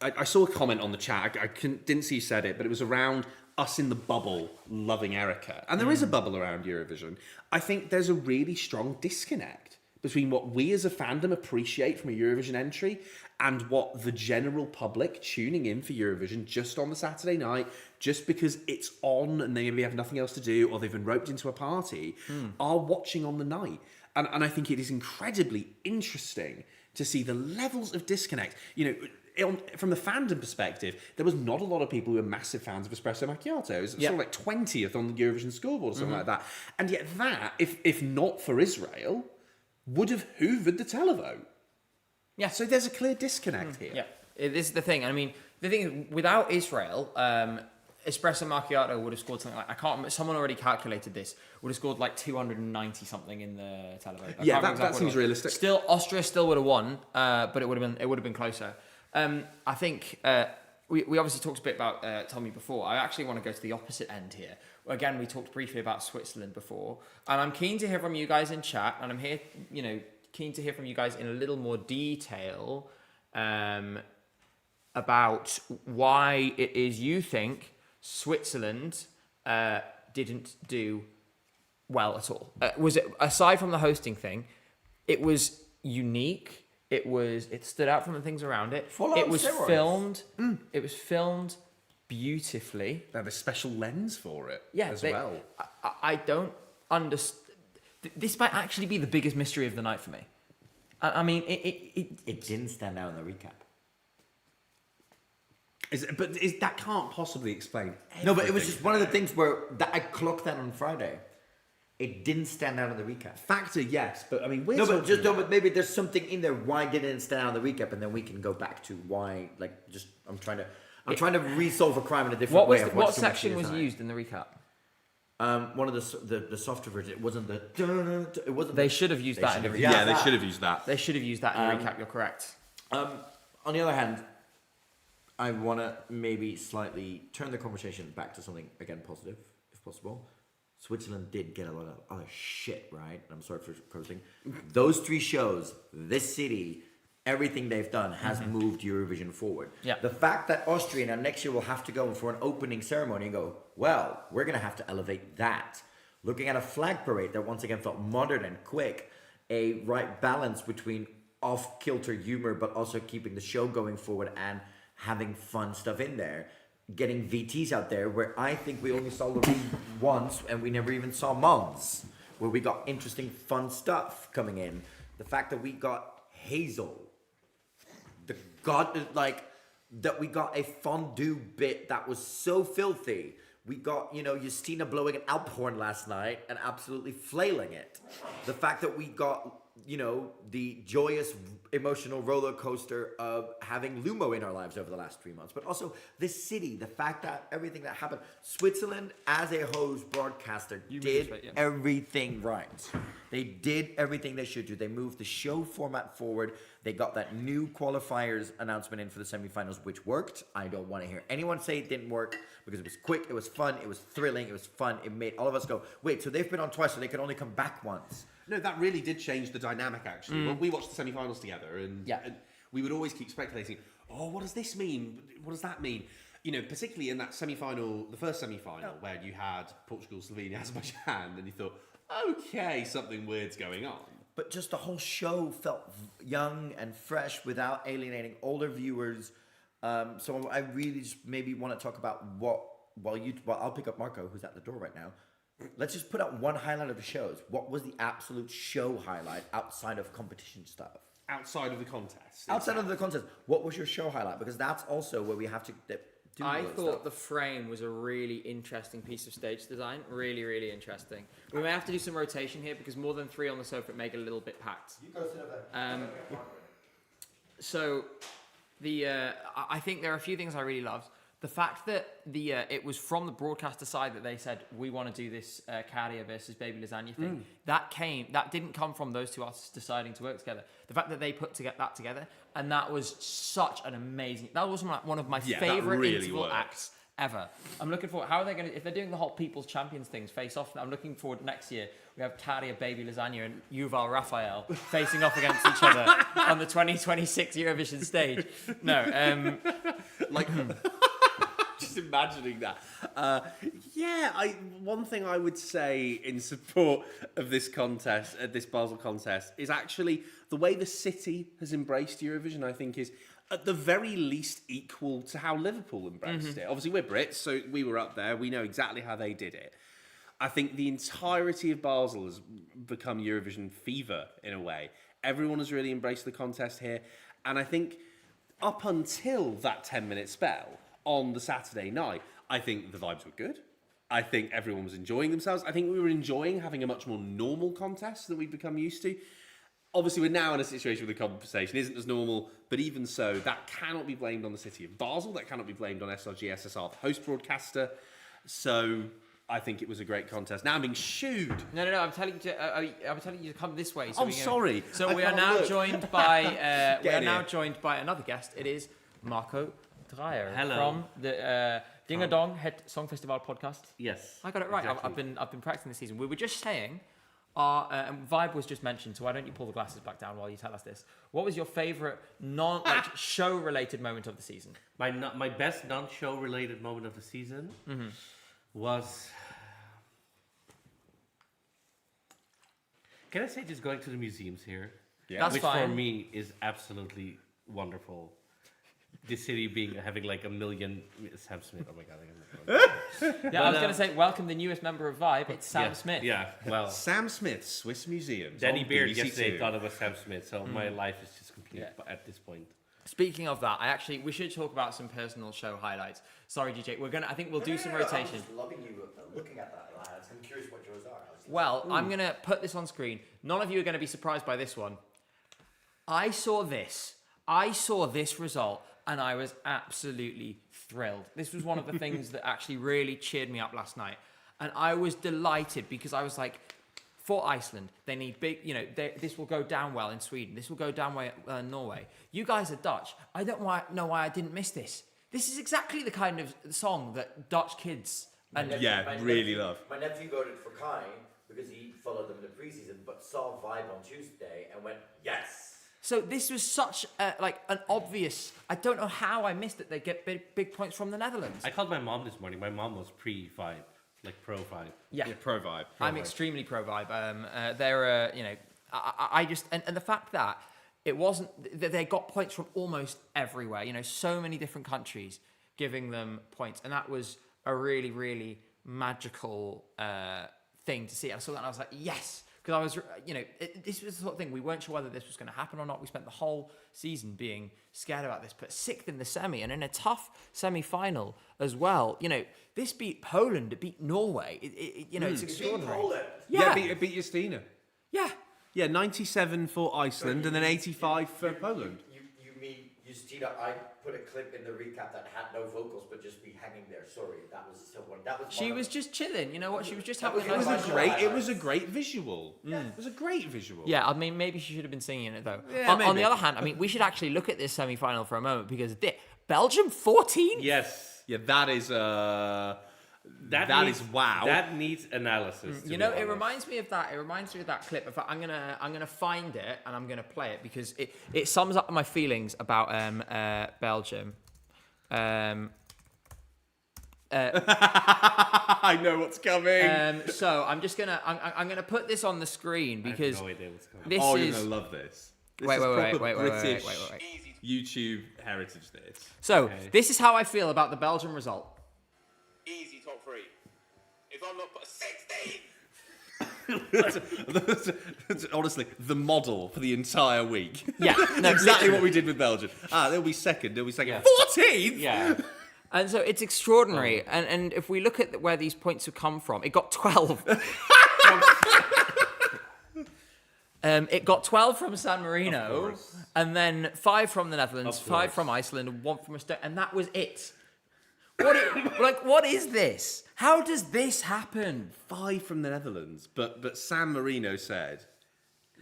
I saw a comment on the chat. I didn't see you said it, but it was around us in the bubble loving Erica. And there is a bubble around Eurovision. I think there's a really strong disconnect between what we as a fandom appreciate from a Eurovision entry and what the general public tuning in for Eurovision just on the Saturday night, just because it's on and they maybe have nothing else to do or they've been roped into a party, are watching on the night. And I think it is incredibly interesting to see the levels of disconnect. From the fandom perspective, there was not a lot of people who were massive fans of Espresso Macchiato. It was sort of like 20th on the Eurovision scoreboard or something like that. And yet that, if not for Israel, would have hoovered the televote. Yeah. So there's a clear disconnect here. Yeah, this is the thing. I mean, the thing is, without Israel, Espresso Macchiato would have scored something like, I can't remember, someone already calculated this, would have scored like 290 something in the televote. Yeah, that seems realistic. Still, Austria still would have won, but it would have been closer. I think we obviously talked a bit about Tommy before. I actually want to go to the opposite end here. Again, we talked briefly about Switzerland before, and I'm keen to hear from you guys in chat, and I'm here, keen to hear from you guys in a little more detail about why it is you think Switzerland didn't do well at all. Was it, aside from the hosting thing, it was unique? It stood out from the things around it. It was filmed. It was filmed beautifully. They have a special lens for it well. I don't understand. This might actually be the biggest mystery of the night for me. I mean, It didn't stand out in the recap. That can't possibly explain everything. No, but it was just one of the things where I clocked that on Friday. It didn't stand out in the recap. Factor, yes, but I mean, but maybe there's something in there. Why didn't it stand out in the recap? And then we can go back to why. I'm trying to resolve a crime in a different way. What section was used in the recap? One of the softer version. It wasn't the. It wasn't. They should have used that in the recap. Yeah, they should have used that. They should have used that in the recap. You're correct. On the other hand, I want to maybe slightly turn the conversation back to something again positive, if possible. Switzerland did get a lot of other shit, right? I'm sorry for cursing. Those 3 shows, this city, everything they've done has moved Eurovision forward. Yeah. The fact that Austria now next year will have to go for an opening ceremony and go, well, we're going to have to elevate that. Looking at a flag parade that once again felt modern and quick, a right balance between off-kilter humor but also keeping the show going forward and having fun stuff in there. Getting VTs out there where I think we only saw Loreen once and we never even saw Mons, where we got interesting, fun stuff coming in. The fact that we got Hazel, that we got a fondue bit that was so filthy. We got, Justina blowing an Alp horn last night and absolutely flailing it. The fact that we got, the joyous, emotional roller coaster of having Lumo in our lives over the last 3 months. But also this city, the fact that everything that happened. Switzerland, as a host broadcaster, did everything right. They did everything they should do. They moved the show format forward. They got that new qualifiers announcement in for the semifinals, which worked. I don't want to hear anyone say it didn't work because it was quick, it was fun, it was thrilling, it was fun. It made all of us go, wait, so they've been on twice, so they can only come back once. No, that really did change the dynamic, actually. Well, we watched the semi-finals together, and we would always keep speculating, what does this mean? What does that mean? Particularly in that semi-final, the first semi-final, where you had Portugal, Slovenia, Azerbaijan, and you thought, okay, something weird's going on. But just the whole show felt young and fresh without alienating older viewers. So I really just maybe want to talk about I'll pick up Marco, who's at the door right now. Let's just put out one highlight of the shows. What was the absolute show highlight outside of competition stuff? Outside of the contest. Outside of the contest, what was your show highlight? Because that's also where we have to do I thought stuff. the frame was a really interesting piece of stage design. Really, really interesting. We may have to do some rotation here because more than 3 on the sofa make it a little bit packed. You go sit over. So, I think there are a few things I really loved. The fact that it was from the broadcaster side that they said we want to do this Carrier versus Baby Lasagna thing. That didn't come from those 2 artists deciding to work together. The fact that they put that together, and that was such an amazing. That was one of my favorite really interval worked. acts ever. I'm looking forward. How are they going to? If they're doing the whole People's Champions things face off, I'm looking forward next year. We have Carrier, Baby Lasagna, and Yuval Raphael facing off against each other on the 2026 Eurovision stage. No, Just imagining that. Yeah, one thing I would say in support of this contest, this Basel contest, is actually the way the city has embraced Eurovision. I think is at the very least equal to how Liverpool embraced it. Obviously, we're Brits, so we were up there. We know exactly how they did it. I think the entirety of Basel has become Eurovision fever in a way. Everyone has really embraced the contest here, and I think up until that 10-minute spell on the Saturday night, I think the vibes were good. I think everyone was enjoying themselves. I think we were enjoying having a much more normal contest than we've become used to. Obviously, we're now in a situation where the conversation isn't as normal, but even so, that cannot be blamed on the city of Basel. That cannot be blamed on SRG SSR, the host broadcaster. So I think it was a great contest. Now I'm being shooed. No. I'm telling you to come this way. So I'm sorry. So I we are can't now look. joined by Get joined by another guest. It is Marco Dreyer Hello. from the Ding a Dong Het Songfestival podcast. Yes. I got it right. Exactly. I've been practicing this season. We were just saying, our vibe was just mentioned. So why don't you pull the glasses back down while you tell us this? What was your favourite show related moment of the season? My best non-show related moment of the season was. Can I say just going to the museums here? Yeah. That's Which fine. for me is absolutely wonderful. The city having like 1 million. Sam Smith. Oh my god. I was going to say, welcome the newest member of Vibe. It's Sam yeah, Smith. Yeah. Well, Sam Smith, Swiss Museums. Danny on Beard BBC yesterday Two. thought it was Sam Smith, so my life is just complete Yeah. at this point. Speaking of that, we should talk about some personal show highlights. Sorry, DJ. I think we'll do some I'm rotation. just loving you looking at that. I'm curious what yours are. Well, I'm going to put this on screen. None of you are going to be surprised by this one. I saw this result, and I was absolutely thrilled. This was one of the things that actually really cheered me up last night. And I was delighted because I was like, for Iceland, they need big, this will go down well in Sweden. This will go down well in Norway. You guys are Dutch. I don't know why I didn't miss this. This is exactly the kind of song that Dutch kids and really love. My nephew voted for Kai because he followed them in the preseason, but saw Vibe on Tuesday and went, yes. So this was such an obvious. I don't know how I missed it. They get big points from the Netherlands. I called my mom this morning. My mom was pre-5, like pro-5. Yeah, Pro vibe. I'm extremely pro Vibe. They're I just and the fact that it wasn't that they got points from almost everywhere. So many different countries giving them points, and that was a really really magical thing to see. I saw that and I was like, yes. Because I was, this was the sort of thing, we weren't sure whether this was going to happen or not. We spent the whole season being scared about this, but sixth in the semi and in a tough semi-final as well. This beat Poland, it beat Norway. It's extraordinary. Poland. Yeah. it beat Justina. Yeah. Yeah, 97 for Iceland and then 85 for Poland. You mean Justina? I put a clip in the recap that had no vocals, but just be hanging there. Sorry, that was so one. That was. She was just chilling. You know what? She was just having a It was nice a time. great- It was a great visual. It was a great visual. Yeah, I mean, maybe she should have been singing it though. Yeah, on the maybe. other hand, I mean, we should actually look at this semi-final for a moment because Belgium 14. Yes. Yeah, that is wow. That needs analysis. to be It honest. reminds me of that. It reminds me of that clip. In fact, I'm gonna find it and I'm gonna play it because it sums up my feelings about Belgium. I know what's coming. So I'm just gonna I'm gonna put this on the screen because I have no idea what's going on. this Oh, you're is gonna love this. This wait, is wait, proper wait, British wait. YouTube heritage. This. So Okay. this is how I feel about the Belgium result. Easy top three. If I'm not 16. That's honestly the model for the entire week. Yeah, no, exactly what we did with Belgium. They'll be second. Yeah. 14th. Yeah. And so it's extraordinary. And if we look at where these points have come from, it got 12. It got 12 from San Marino, course. and then 5 from the Netherlands, Of 5 course. from Iceland, and 1 from Estonia, and that was it. What is this? How does this happen? 5 from the Netherlands, but San Marino said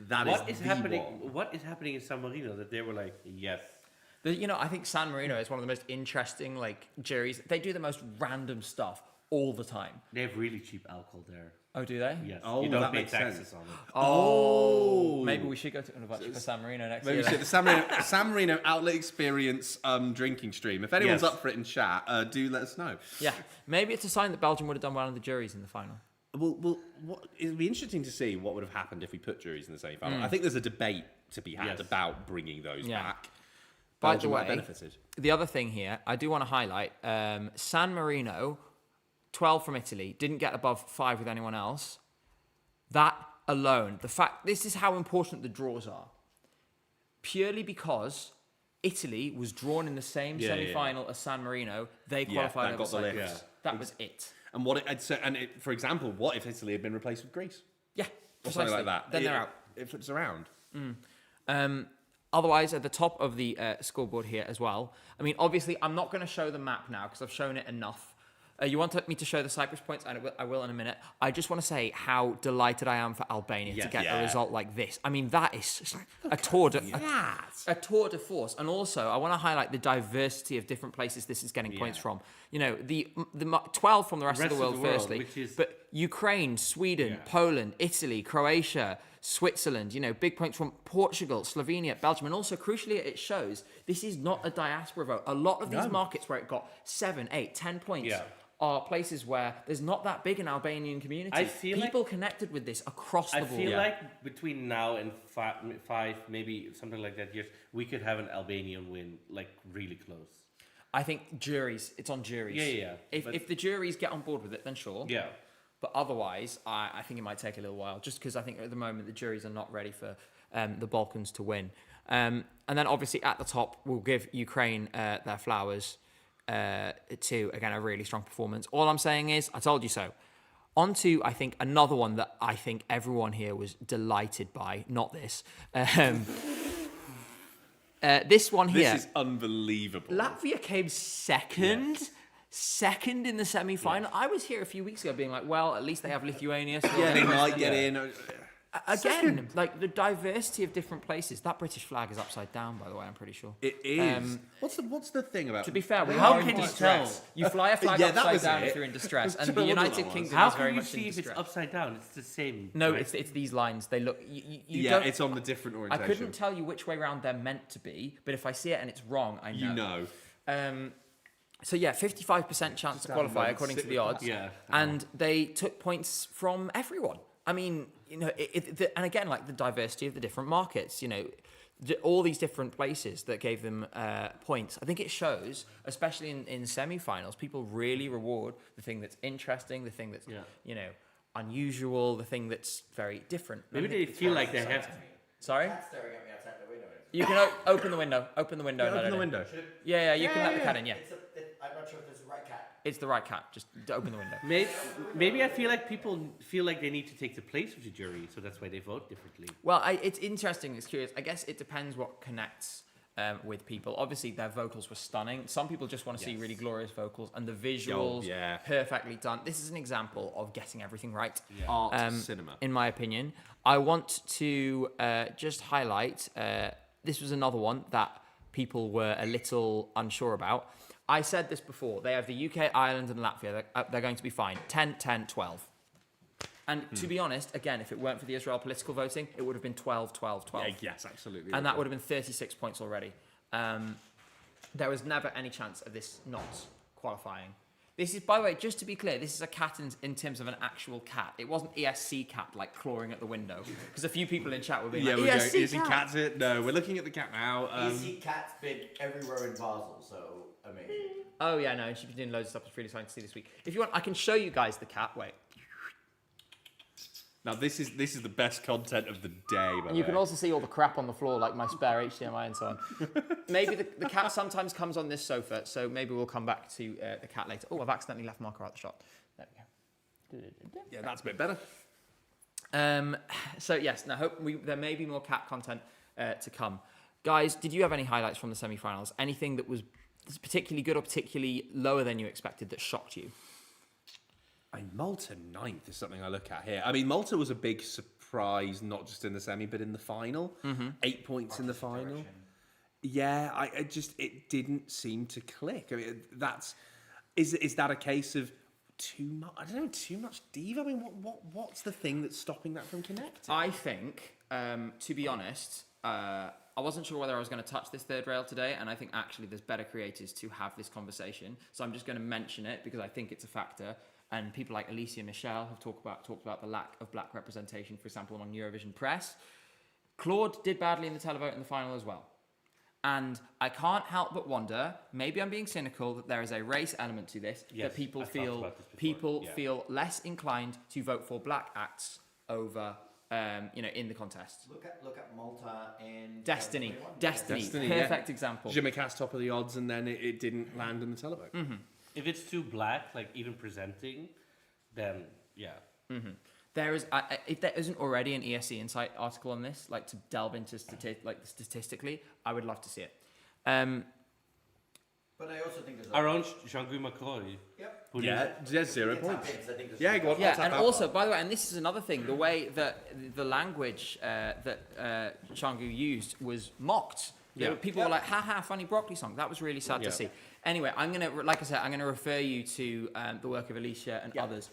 that What is is the happening? one. What is happening in San Marino that they were like, yes? I think San Marino is one of the most interesting juries. They do the most random stuff all the time. They have really cheap alcohol there. Oh, do they? Yes. Oh, you that don't pay makes taxes sense. on it. Oh, maybe we should go to for San Marino next Maybe year. we should the San Marino Outlet Experience drinking stream. If anyone's Yes. up for it in chat, do let us know. Yeah, maybe it's a sign that Belgium would have done well in the juries in the final. Well, it'd be interesting to see what would have happened if we put juries in the semi-final. I think there's a debate to be had Yes. about bringing those Yeah. back. By Belgium the might have way, benefited. the other thing here, I do want to highlight San Marino, 12 from Italy, didn't get above 5 with anyone else. That alone, this is how important the draws are. Purely because Italy was drawn in the same Yeah, semi-final as San Marino, they Yeah, qualified that over got the Cyprus. lift. That was it. And for example, what if Italy had been replaced with Greece Yeah, or precisely. something like that? Then they're out. It flips around. Otherwise, at the top of the scoreboard here as well, I mean, obviously, I'm not going to show the map now because I've shown it enough. You want me to show the Cyprus points? And I will in a minute. I just want to say how delighted I am for Albania to Yes. get Yeah. a result like this. I mean, that is a tour de force. And also, I want to highlight the diversity of different places this is getting points from. You know, the 12 from the rest of the world, firstly. which is- But Ukraine, Sweden, Poland, Italy, Croatia, Switzerland, you know, big points from Portugal, Slovenia, Belgium, and also crucially it shows this is not a diaspora vote. A lot of these markets where it got 7, 8, 10 points are places where there's not that big an Albanian community. I feel People connected with this across the I board. feel like between now and five, maybe something like that years, we could have an Albanian win, like really close. I think juries, it's on juries. Yeah. If the juries get on board with it, then sure. Yeah. But otherwise, I think it might take a little while, just because I think at the moment the juries are not ready for the Balkans to win. And then obviously at the top, we'll give Ukraine their flowers to, again, a really strong performance. All I'm saying is, I told you so. On to, I think, another one that I think everyone here was delighted by, not this. This one here. This is unbelievable. Latvia came second. Second in the semi-final. I was here a few weeks ago being like, well, at least they have Lithuania. So Yeah, they might get in. Again, like the diversity of different places. That British flag is upside down, by the way, I'm pretty sure. It is. What's the thing about? To be fair, we How are in can you distress. tell? You fly a flag Yeah, that upside was down it. if you're in distress. And So the I wonder what United that was. Kingdom How is very can you much see in if it's distress. upside down? It's the same. No, right? it's these lines. They look. You Yeah, don't, it's on the different I orientation. couldn't tell you which way round they're meant to be, but if I see it and it's wrong, I know. You know. So yeah, 55% chance to qualify moment, according sit to the with odds. that. Yeah. And they took points from everyone. I mean, you know, and again, like the diversity of the different markets, you know, all these different places that gave them points. I think it shows, especially in semi-finals, people really reward the thing that's interesting, the thing that's, you know, unusual, the thing that's very different. Maybe they feel like they have. Sorry? Staring at me outside the window. You can open the window. Open the window. Open the window. Yeah, you can let the cat in, yeah. I'm not sure if this is the right cat. It's the right cat. Just open the window. Maybe I feel like people feel like they need to take the place of the jury, so that's why they vote differently. Well, it's interesting. It's curious. I guess it depends what connects with people. Obviously, their vocals were stunning. Some people just want to see really glorious vocals, and the visuals perfectly done. This is an example of getting everything right. Art cinema. In my opinion, I want to just highlight. This was another one that people were a little unsure about. I said this before. They have the UK, Ireland, and Latvia. They're going to be fine. 10, 10, 12. And to be honest, again, if it weren't for the Israel political voting, it would have been 12, 12, 12. Yeah, yes, absolutely. And that would have been 36 points already. There was never any chance of this not qualifying. This is, by the way, just to be clear, this is a cat in terms of an actual cat. It wasn't ESC cat, like clawing at the window. Because a few people in chat were being Yeah, like, we're going, ESC is he cat's it? No, we're looking at the cat now. Easy cat's been everywhere in Basel, so amazing. Oh, yeah, no, she's been doing loads of stuff. It's really exciting to see this week. If you want, I can show you guys the cat. Wait. Now, this is the best content of the day, by the And you way. can also see all the crap on the floor, like my spare HDMI and so on. Maybe the cat sometimes comes on this sofa, so maybe we'll come back to the cat later. Oh, I've accidentally left marker out the shot. There we go. Yeah, that's a bit better. So yes, now there may be more cat content to come. Guys, did you have any highlights from the semi-finals? Anything that was particularly good or particularly lower than you expected that shocked you? I mean, Malta 9th is something I look at here. I mean, Malta was a big surprise, not just in the semi, but in the final. 8 points in the final. Yeah, it didn't seem to click. I mean, is that a case of too much. I don't know, too much diva. I mean, what's the thing that's stopping that from connecting? I think, to be honest, I wasn't sure whether I was going to touch this third rail today, and I think actually there's better creators to have this conversation. So I'm just going to mention it because I think it's a factor. And people like Alicia Michelle have talked about the lack of black representation, for example, among Eurovision press. Claude did badly in the televote in the final as well. And I can't help but wonder, maybe I'm being cynical, that there is a race element to this, Yes, that people I've talked feel about this before, yeah. feel less inclined to vote for black acts over, in the contest. Look at Malta and Destiny, Destiny, perfect example. Jimmy Cass top of the odds, and then it didn't land in the televote. If it's too black, like even presenting, then yeah. There is, if there isn't already an ESC Insight article on this, like to delve into statistically, I would love to see it. But I also think there's Our own Jean-Guy Macron. Yep. Who There's 0 It's points. happened, I think there's Yeah, some- go on. Yeah, I'll tap and out. also, by the way, and this is another thing, the way that the language that Changu used was mocked. Yeah. People were like, haha, funny broccoli song. That was really sad Yeah. to see. Anyway, I'm going to, like I said, I'm going to refer you to the work of Alicia and others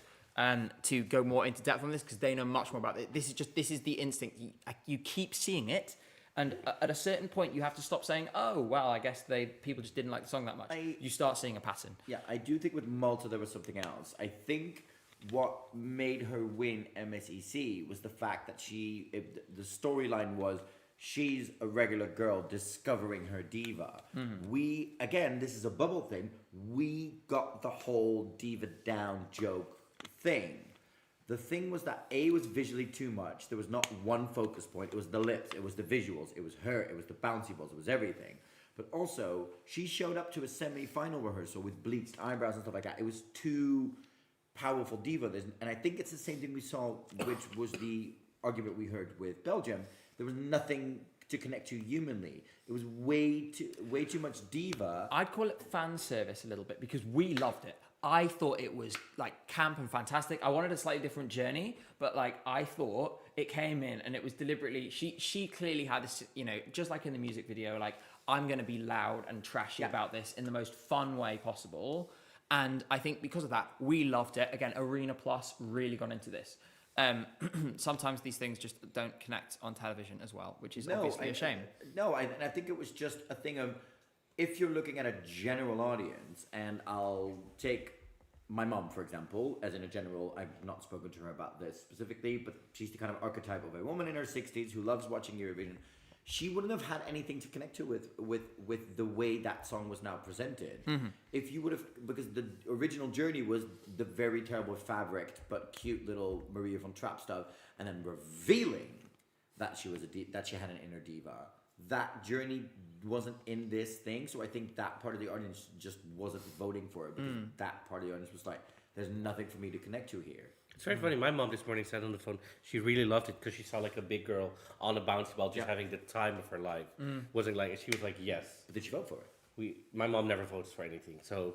to go more into depth on this because they know much more about it. This is the instinct. You keep seeing it. And at a certain point, you have to stop saying, "Oh, well, I guess people just didn't like the song that much." You start seeing a pattern. Yeah, I do think with Malta there was something else. I think what made her win MSEC was the fact that the storyline was she's a regular girl discovering her diva. We, again, this is a bubble thing. We got the whole diva down joke thing. The thing was that A was visually too much. There was not one focus point. It was the lips. It was the visuals. It was her. It was the bouncy balls. It was everything. But also, she showed up to a semi-final rehearsal with bleached eyebrows and stuff like that. It was too powerful diva. And I think it's the same thing we saw, which was the argument we heard with Belgium. There was nothing to connect to humanly. It was way too much diva. I'd call it fan service a little bit because we loved it. I thought it was like camp and fantastic. I wanted a slightly different journey, but like I thought it came in and it was deliberately. She clearly had this, just like in the music video, like I'm going to be loud and trashy about this in the most fun way possible. And I think because of that, we loved it. Again, Arena Plus really got into this. Sometimes these things just don't connect on television as well, which is obviously a shame. And I think it was just a thing of, if you're looking at a general audience, and I'll take my mom, for example, as in a general, I've not spoken to her about this specifically, but she's the kind of archetype of a woman in her 60s who loves watching Eurovision. She wouldn't have had anything to connect to with the way that song was now presented. If you would have, because the original journey was the very terrible fabric but cute little Maria von Trapp stuff, and then revealing that she was that she had an inner diva. That journey wasn't in this thing, so I think that part of the audience just wasn't voting for it because that part of the audience was like, "There's nothing for me to connect to here." It's very funny. My mom this morning said on the phone she really loved it because she saw like a big girl on a bouncy ball just having the time of her life. Wasn't like she was like yes. But did she vote for it? My mom never votes for anything, so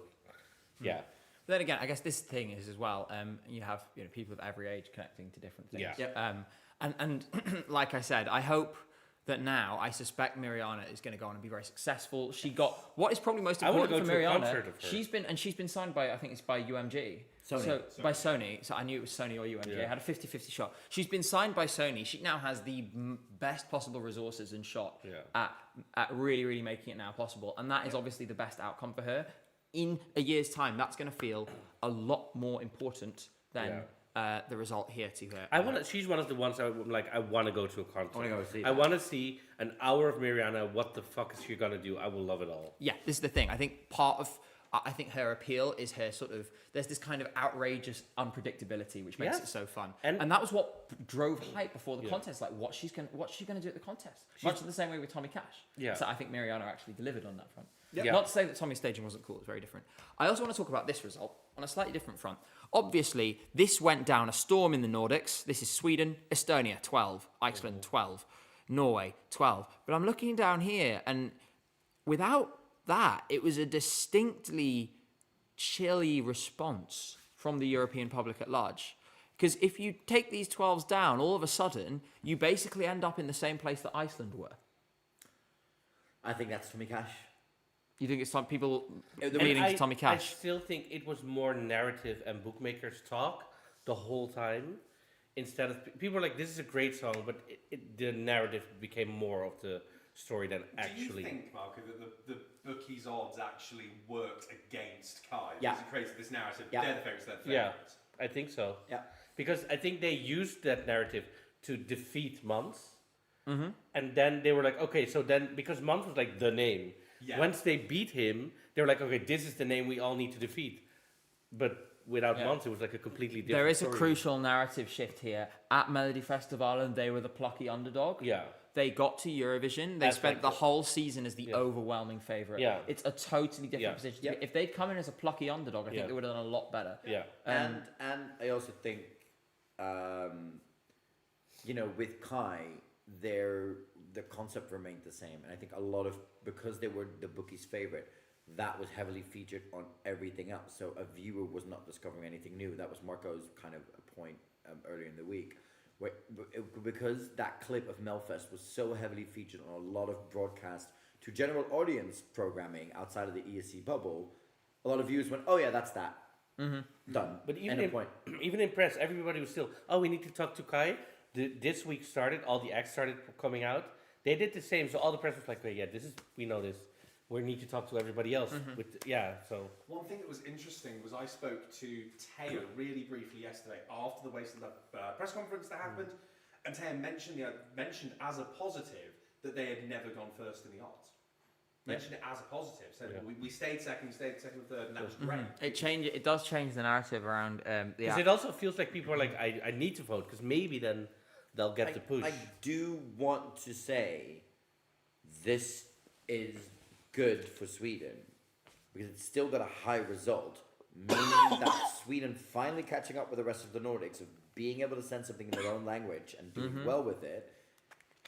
yeah. Then again, I guess this thing is as well. You have people of every age connecting to different things. Yeah. And like I said, I hope that now I suspect Mariana is going to go on and be very successful. She got what is probably most I wanna important go for to a Mariana. concert of her. She's been signed by, I think it's by UMG. Sony. By Sony. So I knew it was Sony or UMG. Yeah. I had a 50-50 shot. She's been signed by Sony. She now has the best possible resources and shot at really, really making it now possible. And that is obviously the best outcome for her. In a year's time, that's going to feel a lot more important than the result here to her. She's one of the ones I want to go to a concert. I wanna go see I that. want to see an hour of Mariana. What the fuck is she gonna do? I will love it all. Yeah, this is the thing. I think I think her appeal is her sort of, there's this kind of outrageous unpredictability which makes it so fun. And that was what drove hype before the contest, like what's she going to do at the contest? Much in the same way with Tommy Cash. Yeah. So I think Mariana actually delivered on that front. Yeah. Not to say that Tommy's staging wasn't cool, it's very different. I also want to talk about this result on a slightly different front. Obviously, this went down a storm in the Nordics. This is Sweden, Estonia, 12, Iceland, 12, Norway, 12. But I'm looking down here, and without that, it was a distinctly chilly response from the European public at large. Because if you take these 12s down, all of a sudden, you basically end up in the same place that Iceland were. I think that's Tommy Cash. You think it's some people the- leaning to Tommy I Cash? still think it was more narrative and bookmakers talk the whole time, instead of people were like, "This is a great song," but the narrative became more of the story than actually. Do you think, Marco, that the bookies' odds actually worked against Kai? Yeah. Because it created this narrative. Yeah. They're the favourites. They're the Yeah, favourites. I think so. Yeah. Because I think they used that narrative to defeat Mons. And then they were like, okay, so then, because Mons was like the name, Yeah. once they beat him, they were like, okay, this is the name we all need to defeat. But without Yeah. Mons, it was like a completely different There is a story. crucial narrative shift here. At Melody Festival, and they were the plucky underdog. Yeah. They got to Eurovision. They As spent like the the- whole season as the Yeah. overwhelming favourite. Yeah. It's a totally different Yeah. position. Yeah. If they'd come in as a plucky underdog, I think Yeah. they would have done a lot better. Yeah. And I also think, with Kai, the concept remained the same, and I think a lot of, because they were the bookies' favorite, that was heavily featured on everything else. So a viewer was not discovering anything new. That was Marco's kind of a point earlier in the week, where because that clip of Melfest was so heavily featured on a lot of broadcast to general audience programming outside of the ESC bubble, a lot of viewers went, "Oh yeah, that's that." Done. But even End of in, point. even in press, everybody was still, oh, we need to talk to Kai. This week started, all the acts started coming out. They did the same, so all the press was like, "Wait, yeah, we know this. We need to talk to everybody else." So One thing that was interesting was I spoke to Teo really briefly yesterday after the Wasteland press conference that happened, and Teo mentioned as a positive that they had never gone first in the odds. Mentioned it as a positive. Said we stayed second and third, and that was great. It does change the narrative around the because it also feels like people are like, I need to vote, because maybe then they'll get the push. I do want to say this is good for Sweden because it's still got a high result, meaning that Sweden finally catching up with the rest of the Nordics of being able to send something in their own language and doing well with it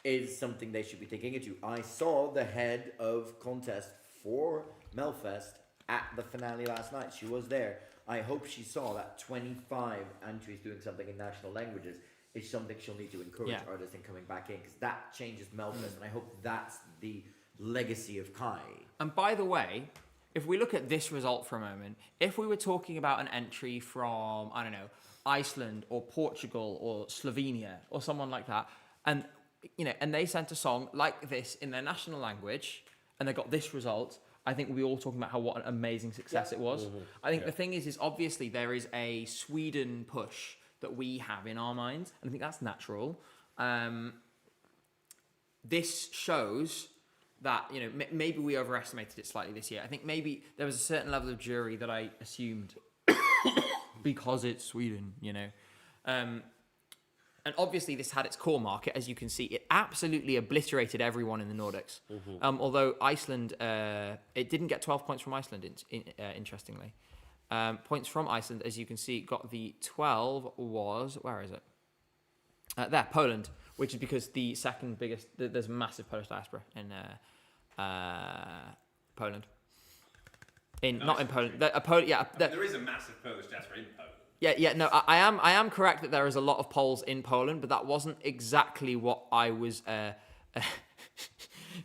is something they should be taking into. I saw the head of contest for Melfest at the finale last night. She was there. I hope she saw that 25 entries doing something in national languages is something she'll need to encourage artists in coming back in, because that changes Melfest, and I hope that's the legacy of Kai. And by the way, if we look at this result for a moment, if we were talking about an entry from, I don't know, Iceland or Portugal or Slovenia or someone like that, and they sent a song like this in their national language and they got this result, I think we'll be all talking about what an amazing success it was. I think the thing is obviously there is a Sweden push that we have in our minds, and I think that's natural. This shows that maybe we overestimated it slightly this year. I think maybe there was a certain level of jury that I assumed because it's Sweden, and obviously this had its core market, as you can see. It absolutely obliterated everyone in the Nordics. Although Iceland, it didn't get 12 points from Iceland, interestingly. Points from Iceland, as you can see, got the 12 was, where is it? There, Poland, which is because the second biggest, there's a massive Polish diaspora in Poland. Not in Poland. There is a massive Polish diaspora in Poland. No, I am correct that there is a lot of Poles in Poland, but that wasn't exactly what I was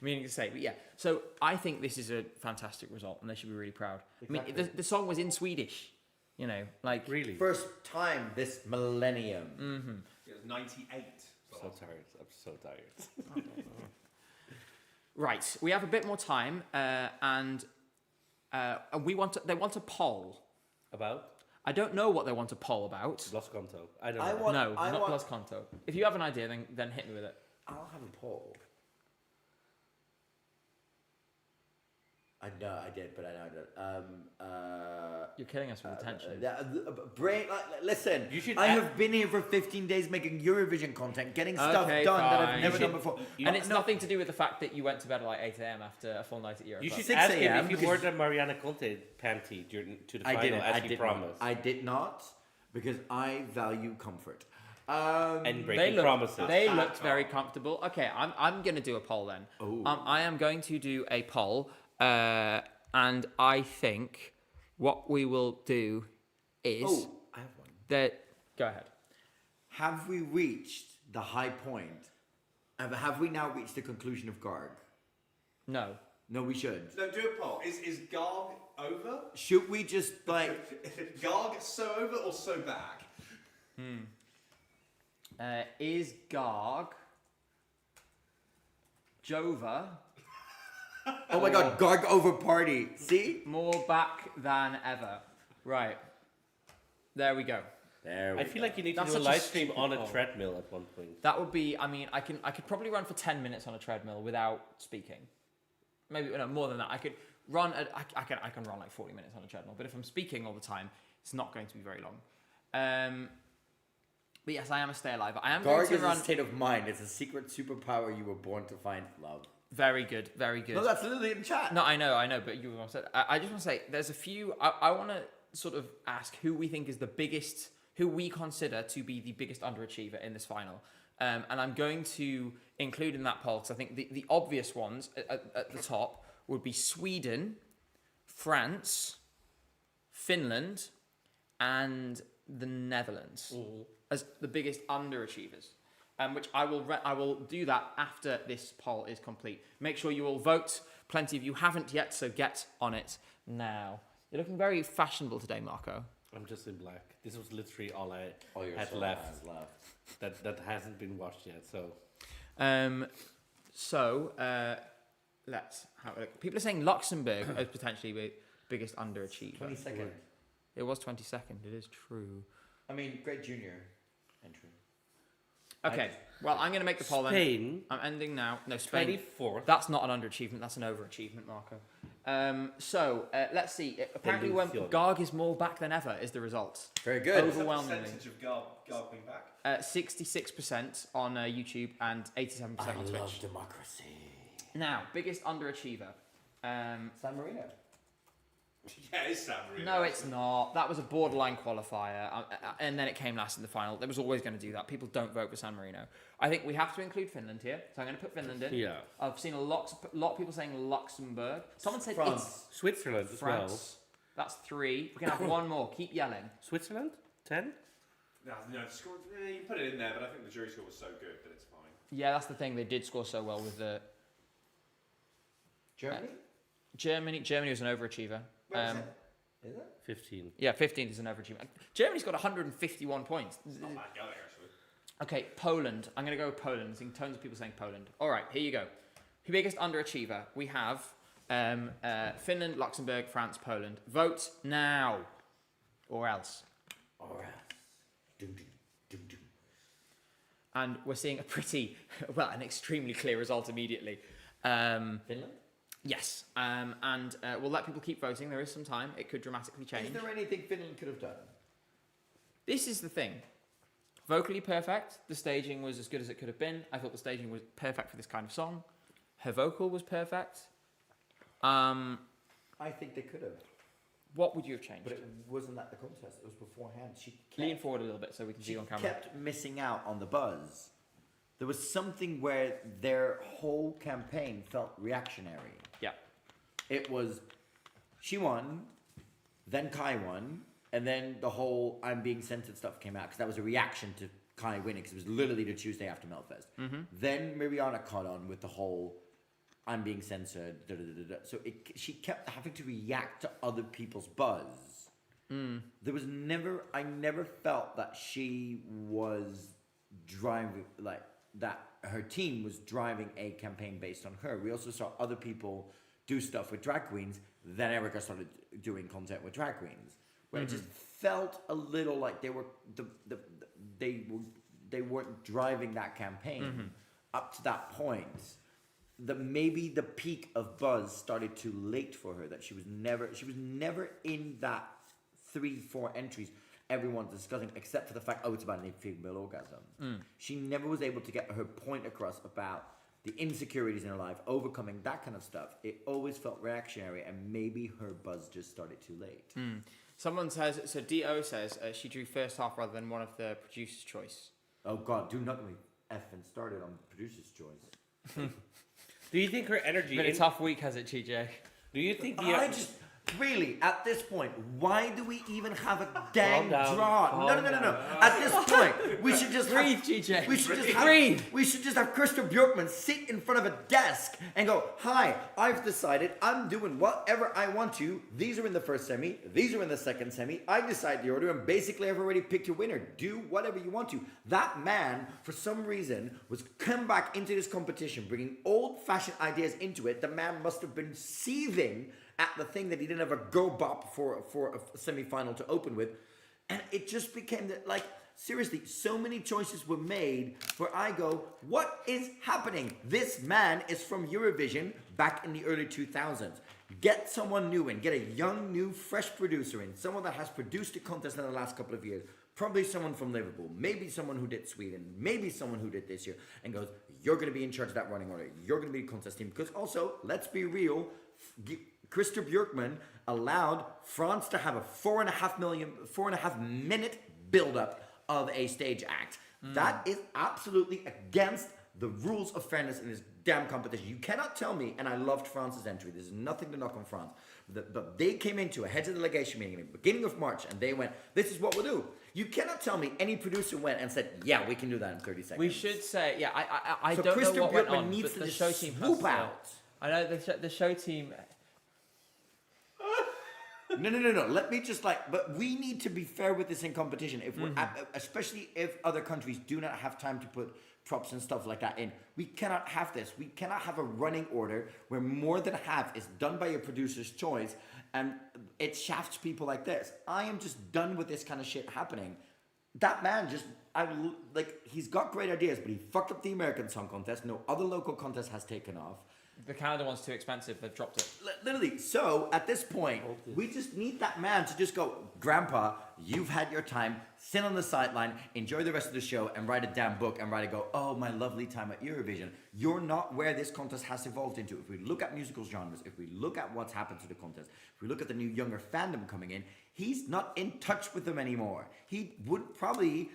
meaning to say. But yeah, so I think this is a fantastic result, and they should be really proud. Exactly. I mean, the song was in Swedish, Really? First time this millennium. It was 98. So tired. I'm so tired. Right, we have a bit more time, and they want a poll. About? I don't know what they want a poll about. Los Conto. I don't know. Not Plus Conto. If you have an idea, then hit me with it. I'll have a poll. I know I did, but I know I don't. You're killing us with attention. Brain, listen. You should I add- have been here for 15 days making Eurovision content, getting stuff Okay, done that fine. I've never You done should- before. And it's nothing to do with the fact that you went to bed at like 8 a.m. after a full night at Europe. You should 6 ask him a.m. if you because- wore the Mariana Conte panty to the I final, didn't. as I he did promised. not. I did not, because I value comfort. And breaking promises. They looked very comfortable. Okay, I'm going to do a poll then. I am going to do a poll, and I think what we will do is I have one. that. Go ahead. Have we reached the high point? Have we now reached the conclusion of Garg? No. No, we should. No, do a poll. Is Garg over? Should we just like? Garg so over or so back? Is Garg Jova Oh my God, Garg over party. See? more back than ever? Right. There we go. There I feel like you need to That's do a such a live stream stupid on a poll. treadmill at one point. That would be. I mean, I could probably run for 10 minutes on a treadmill without speaking. Maybe no more than that. I could run. I can run like 40 minutes on a treadmill. But if I'm speaking all the time, it's not going to be very long. But yes, I am a stay alive. I am going Garg to is run. a state of mind. It's a secret superpower you were born to find, love. Very good. Very good. No, that's literally in chat. No, I know, but you said. I just want to say there's a few. I want to sort of ask who we think is the biggest, who we consider to be the biggest underachiever in this final. And I'm going to include in that poll because I think the obvious ones at the top would be Sweden, France, Finland, and the Netherlands as the biggest underachievers. Which I will do that after this poll is complete. Make sure you all vote. Plenty of you haven't yet, so get on it now. You're looking very fashionable today, Marco. I'm just in black. This was literally all I Oh, you're had so left. left. That hasn't been washed yet. So Let's have a look. People are saying Luxembourg as potentially the biggest underachiever. 22nd. It was 22nd. It is true. I mean, great junior entry. Okay. Well, I'm going to make the poll then. Spain, I'm ending now. No, Spain. 24th. That's not an underachievement. That's an overachievement, Marco. Let's see. Apparently, when Delusion. Garg is more back than ever is the result. Very good. Overwhelmingly. Percentage of Garg being back? 66% on YouTube and 87% on Twitch. democracy. Now, biggest underachiever. San Marino. Yeah, it's San Marino. No, it's not. That was a borderline qualifier, and then it came last in the final. There was always going to do that. People don't vote for San Marino. I think we have to include Finland here, so I'm going to put Finland in. Yeah. I've seen a lot of people saying Luxembourg. Someone said France. Switzerland it's as well. France. That's 3. We can have one more. Keep yelling. Switzerland, 10. No, the score, you can put it in there, but I think the jury score was so good that it's fine. Yeah, that's the thing. They did score so well with the Germany? Germany. Germany was an overachiever. Where is it? Is it? 15. Yeah, 15 is an overachievement. Germany's got 151 points. It's not bad going, actually. Okay, Poland. I'm going to go with Poland. I'm seeing tons of people saying Poland. All right, here you go. The biggest underachiever. We have Finland, Luxembourg, France, Poland. Vote now. Or else. Or else. Dum, dum, dum, dum. And we're seeing a pretty, well, an extremely clear result immediately. Finland? Yes. And we'll let people keep voting. There is some time. It could dramatically change. Is there anything Finland could have done? This is the thing. Vocally perfect. The staging was as good as it could have been. I thought the staging was perfect for this kind of song. Her vocal was perfect. I think they could have. What would you have changed? But it wasn't at the contest. It was beforehand. She Lean kept, forward a little bit so we can see she you on camera. kept missing out on the buzz. There was something where their whole campaign felt reactionary. Yeah. It was, she won, then Kai won, and then the whole I'm being censored stuff came out because that was a reaction to Kai winning because it was literally the Tuesday after Melfest. Mm-hmm. Then Mariana caught on with the whole I'm being censored. Da, da, da, da. So she kept having to react to other people's buzz. There was never, I never felt that she was driving, like that her team was driving a campaign based on her. We also saw other people do stuff with drag queens. Then Erica started doing content with drag queens, where it just felt a little like they were they weren't driving that campaign up to that point. Maybe the peak of buzz started too late for her. That she was never in that 3-4 entries everyone's discussing, except for the fact, it's about an female orgasm. She never was able to get her point across about the insecurities in her life, overcoming that kind of stuff. It always felt reactionary, and maybe her buzz just started too late. Someone says, so D.O. says she drew first half rather than one of the producer's choice. Oh God, do not get me effing started on producer's choice. Do you think her energy? Been a tough week, has it, GJ? Do you think I just Really, at this point, why do we even have a dang down, draw? calm No. down. At this point, we should just Breathe, have, GJ. We should just Breathe. have, we should just have Christopher Bjorkman sit in front of a desk and go, "Hi, I've decided I'm doing whatever I want to. These are in the first semi. These are in the second semi. I decide the order, and basically I've already picked your winner. Do whatever you want to." That man, for some reason, was come back into this competition, bringing old-fashioned ideas into it. The man must have been seething at the thing that he didn't have a go bop for a semi-final to open with, and it just became that, like, seriously, so many choices were made where I go, what is happening? This man is from Eurovision back in the early 2000s. Get someone new in, get a young, new, fresh producer in, someone that has produced a contest in the last couple of years, probably someone from Liverpool, maybe someone who did Sweden, maybe someone who did this year, and goes, you're going to be in charge of that running order, you're going to be a contest team, because also, let's be real, Christer Björkman allowed France to have a 4.5 minute build-up of a stage act. That is absolutely against the rules of fairness in this damn competition. You cannot tell me, and I loved France's entry, there's nothing to knock on France, but they came into a heads of delegation meeting in the beginning of March, and they went, this is what we'll do. You cannot tell me any producer went and said, yeah, we can do that in 30 seconds. We should say, yeah, I So don't Christer know what went Bjorkman on, needs but to the just show team has swoop to. out. I know the show team. No. Let me just but we need to be fair with this in competition. If we're, especially if other countries do not have time to put props and stuff like that in, we cannot have this. We cannot have a running order where more than half is done by a producer's choice, and it shafts people like this. I am just done with this kind of shit happening. That man he's got great ideas, but he fucked up the American Song Contest. No other local contest has taken off. The Canada one's too expensive. They've dropped it. Literally. So at this point, we just need that man to just go, Grandpa, you've had your time. Sit on the sideline, enjoy the rest of the show, and write a damn book and write go, oh, my lovely time at Eurovision. You're not where this contest has evolved into. If we look at musical genres, if we look at what's happened to the contest, if we look at the new younger fandom coming in, he's not in touch with them anymore. He probably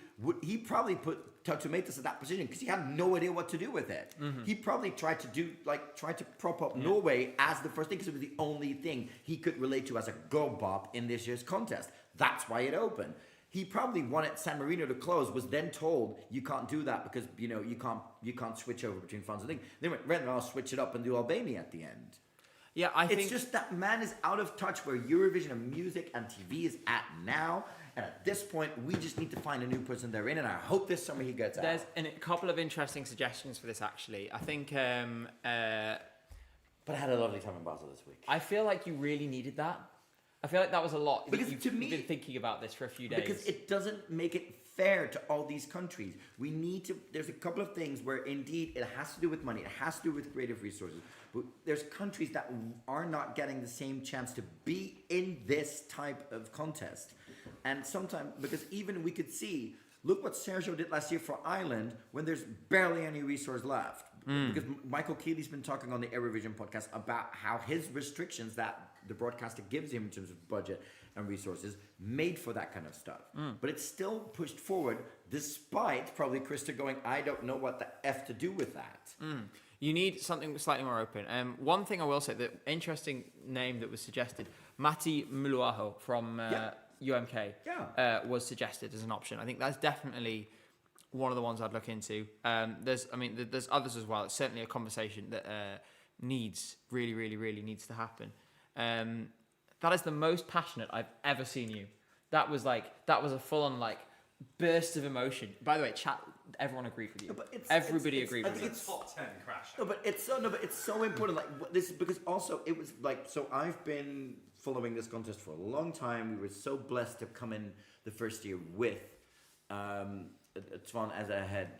put Tomatoes in that position because he had no idea what to do with it. He probably tried to prop up Norway as the first thing because it was the only thing he could relate to as a go bop in this year's contest. That's why it opened. He probably wanted San Marino to close, was then told you can't do that because you can't switch over between France and things. They went, right, I'll switch it up and do Albania at the end. Yeah, I think It's just that man is out of touch where Eurovision and music and TV is at now. And at this point, we just need to find a new person they're in. And I hope this summer he gets there's out. a couple of interesting suggestions for this, actually. I think But I had a lovely time in Basel this week. I feel like you really needed that. I feel like that was a lot. Because you've to me- been thinking about this for a few days. Because it doesn't make it fair to all these countries. We need to, there's a couple of things where indeed it has to do with money, it has to do with creative resources. But there's countries that are not getting the same chance to be in this type of contest. And sometimes, because even we could see, look what Sergio did last year for Ireland when there's barely any resource left. Because Michael Keeley's been talking on the Eurovision podcast about how his restrictions that the broadcaster gives him in terms of budget and resources made for that kind of stuff. But it's still pushed forward despite probably Krista going, I don't know what the F to do with that. You need something slightly more open. One thing I will say, the interesting name that was suggested, Matti Muluaho from UMK was suggested as an option. I think that's definitely one of the ones I'd look into. There's others as well. It's certainly a conversation that really needs to happen. That is the most passionate I've ever seen you. That was a full-on burst of emotion. By the way, chat. Everyone agreed with you. No, Everybody agreed with you. Top 10 crash. No, but it's so important. This is because also it was so I've been following this contest for a long time. We were so blessed to come in the first year with Twan as a head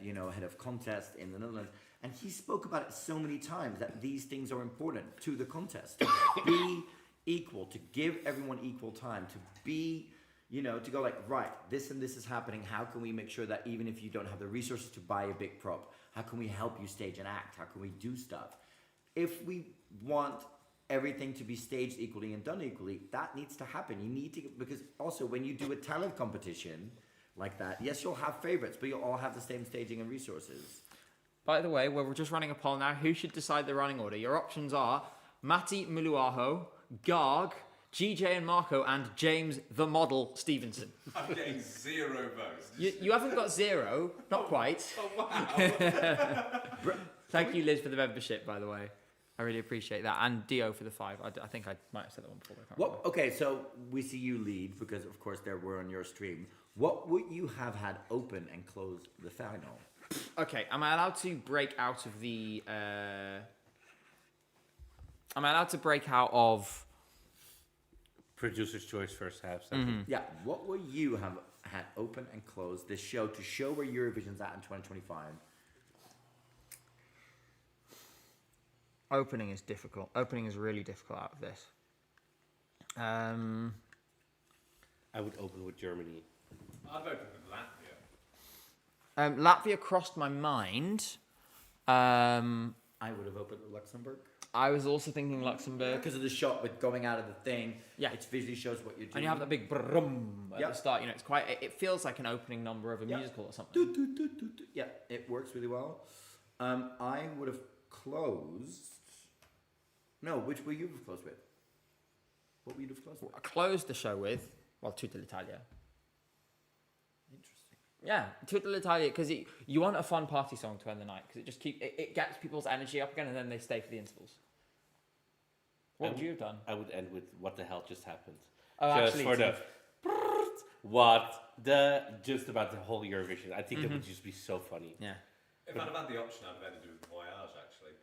of contest in the Netherlands, and he spoke about it so many times that these things are important to the contest. To be equal, to give everyone equal time, to be. To go right, this and this is happening. How can we make sure that even if you don't have the resources to buy a big prop, how can we help you stage an act? How can we do stuff? If we want everything to be staged equally and done equally, that needs to happen. You need to, because also when you do a talent competition like that, yes, you'll have favorites, but you'll all have the same staging and resources. By the way, we're just running a poll now. Who should decide the running order? Your options are Matti Muluaho, Garg, GJ and Marco, and James the Model Stevenson. I'm getting 0 votes. You haven't got 0, not quite. Oh, wow. Thank you, Liz, for the membership, by the way. I really appreciate that. And Dio for the 5. I think I might have said that one before. But I can't remember. Okay, so we see you lead because, of course, there were on your stream. What would you have had open and close the final? Okay, am I allowed to break out of the... Am I allowed to break out of... Producer's choice first half. Second. Yeah, what would you have had open and close this show to show where Eurovision's at in 2025? Opening is difficult. Opening is really difficult out of this. I would open with Germany. I've opened with Latvia. Latvia crossed my mind. I would have opened with Luxembourg. I was also thinking Luxembourg. Because of the shot with going out of the thing. Yeah. It visually shows what you're doing. And you have that big brum at Yep. the start. You know, it's quite. It feels like an opening number of a Yep. musical or something. Do, do, do, do, do. Yeah, it works really well. I would have closed... No, which would you have closed with? What would you have closed with? I closed the show with Tutta l'Italia. Interesting. Yeah, Tutta l'Italia, because you want a fun party song to end the night because it just it gets people's energy up again and then they stay for the intervals. What would you have done? I would end with what the hell just happened. Oh, Just actually, for the just about the whole Eurovision. I think it would just be so funny. Yeah. If I'd have had the option, I'd have ended with Voyage, actually.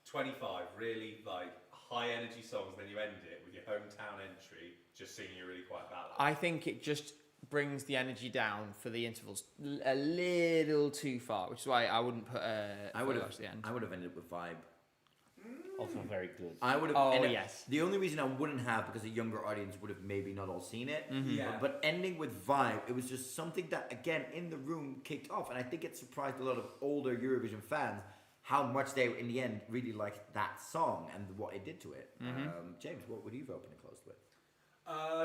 25 really, like, high energy songs, then you end it with your hometown entry, just singing a really quiet ballad. I think it just brings the energy down for the intervals a little too far, which is why I wouldn't put I would Voyage have. at the end. I would have ended with Vibe. Also very good. I would have. Oh, ended- yes. The only reason I wouldn't have because a younger audience would have maybe not all seen it. Yeah. But ending with Vibe, it was just something that again in the room kicked off, and I think it surprised a lot of older Eurovision fans how much they in the end really liked that song and what it did to it. James, what would you have opened and closed with?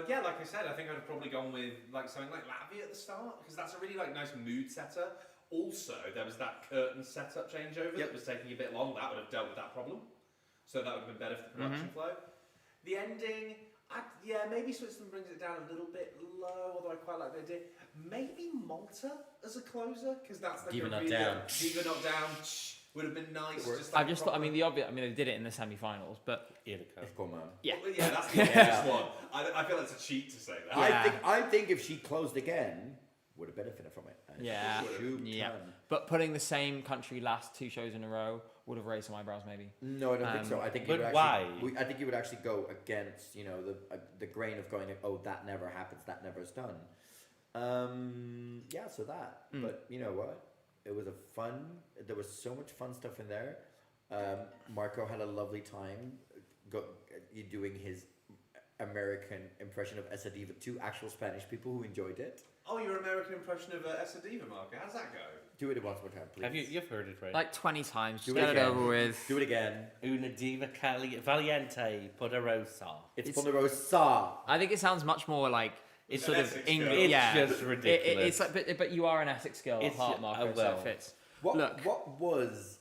Yeah, like I said, I think I'd have probably gone with like something like Latvia at the start because that's a really like nice mood setter. Also, there was that curtain setup changeover that was taking a bit long. That would have dealt with that problem, so that would have been better for the production flow. The ending, maybe Switzerland brings it down a little bit low, although I quite like the idea. Maybe Malta as a closer because that's like Diva a Not really Down. Diva Not Down would have been nice. Just I've just thought. I mean, the obvious. I mean, they did it in the semi-finals, but Come on. yeah. Well, yeah, that's the obvious one. I feel it's a cheat to say that. Yeah. I think if she closed again, would have benefited from it. Yeah, Shoot yeah. ton. But putting the same country last 2 shows in a row would have raised some eyebrows, maybe. No, I don't think so. I think you but would why? actually. I think you would actually go against, the grain of going, oh, that never happens, that never is done. Yeah, so that. But you know what? It was a fun. There was so much fun stuff in there. Marco had a lovely time doing his American impression of Esa Diva to actual Spanish people who enjoyed it. Oh, your American impression of Esa Diva, Marco. How's that go? Do it once more time, please. You've heard it, right? Like 20 times. Do Just it get it again. over with. Do it again. Una diva valiente poderosa. It's It's- Ponderosa. I think it sounds much more like It's sort an of Essex English. girl. Yeah, It's just ridiculous. It's like, but you are an Essex girl at It's heart, ju- Marco, oh, so well. it fits. What Look. what was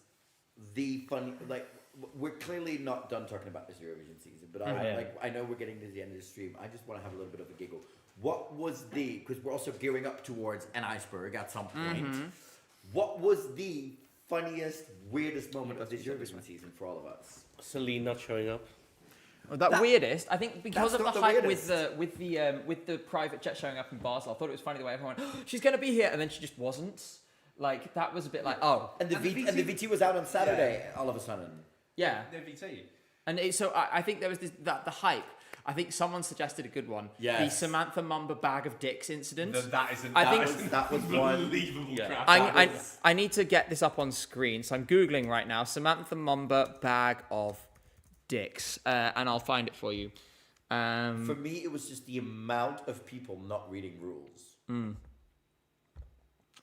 the funny we're clearly not done talking about this Eurovision season, but I know we're getting to the end of the stream. I just want to have a little bit of a giggle. What was because we're also gearing up towards an iceberg at some point. What was the funniest, weirdest moment of this Eurovision season for all of us? Celine not showing up. Well, that weirdest, I think, because That's of the not the hype weirdest. with the private jet showing up in Basel. I thought it was funny the way everyone went, she's going to be here, and then she just wasn't. Like, that was a bit like, oh, And the VT was out on Saturday all of a sudden. yeah. No VT. And so I think there was the hype. I think someone suggested a good one. Yes. The Samantha Mumba bag of dicks incident. That is an I think- That was one. unbelievable crap. I need to get this up on screen, so I'm Googling right now. Samantha Mumba bag of dicks, and I'll find it for you. For me, it was just the amount of people not reading rules.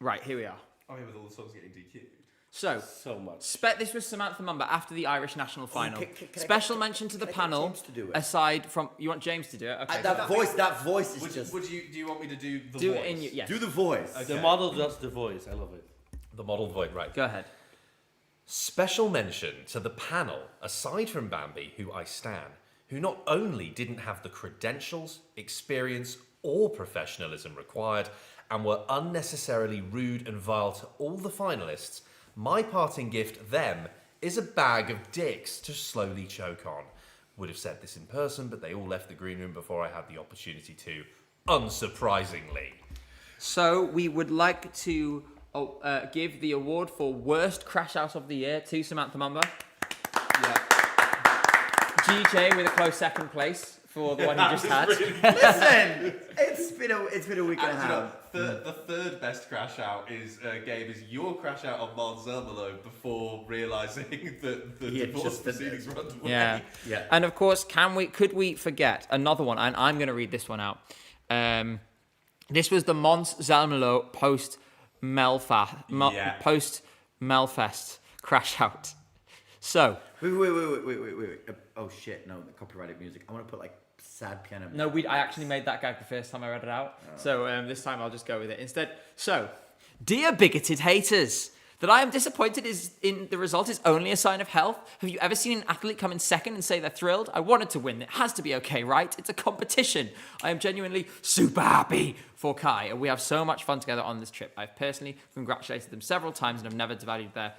Right, here we are. Oh, yeah, with all the songs getting DQ'd. So, So much. this was Samantha Mumba after the Irish national final. can I Special get- mention to the can I get panel. James to do it? Aside from, you want James to do it? Okay. That voice is just. Do you want me to do the do voice? it in your Do the voice. Okay. The model does the voice. I love it. The model voice, right. Go ahead. Special mention to the panel, aside from Bambi, who I stan, who not only didn't have the credentials, experience, or professionalism required, and were unnecessarily rude and vile to all the finalists, my parting gift them is a bag of dicks to slowly choke on. Would have said this in person, but they all left the green room before I had the opportunity to, unsurprisingly. So we would like to give the award for worst crash out of the year to Samantha Mumba. Yeah. GJ with a close second place for the one he just had. Listen, it's been a week and a Actually, half. the third best crash out is Gabe, is your crash out on Mark Zermelo before realising that the He had divorce just been- proceedings were underway. Yeah. Yeah. And of course, could we forget another one? And I'm going to read this one out. This was the Mons Zalmelo post Melfest crash out. So Wait. Oh shit! No, the copyrighted music. I want to put like sad piano. no, I actually made that gag the first time I read it out. So this time I'll just go with it instead. So, dear bigoted haters, that I am disappointed in the result is only a sign of health. Have you ever seen an athlete come in second and say they're thrilled? I wanted to win. It has to be okay, right? It's a competition. I am genuinely super happy for Kai, and we have so much fun together on this trip. I've personally congratulated them several times and have never devalued their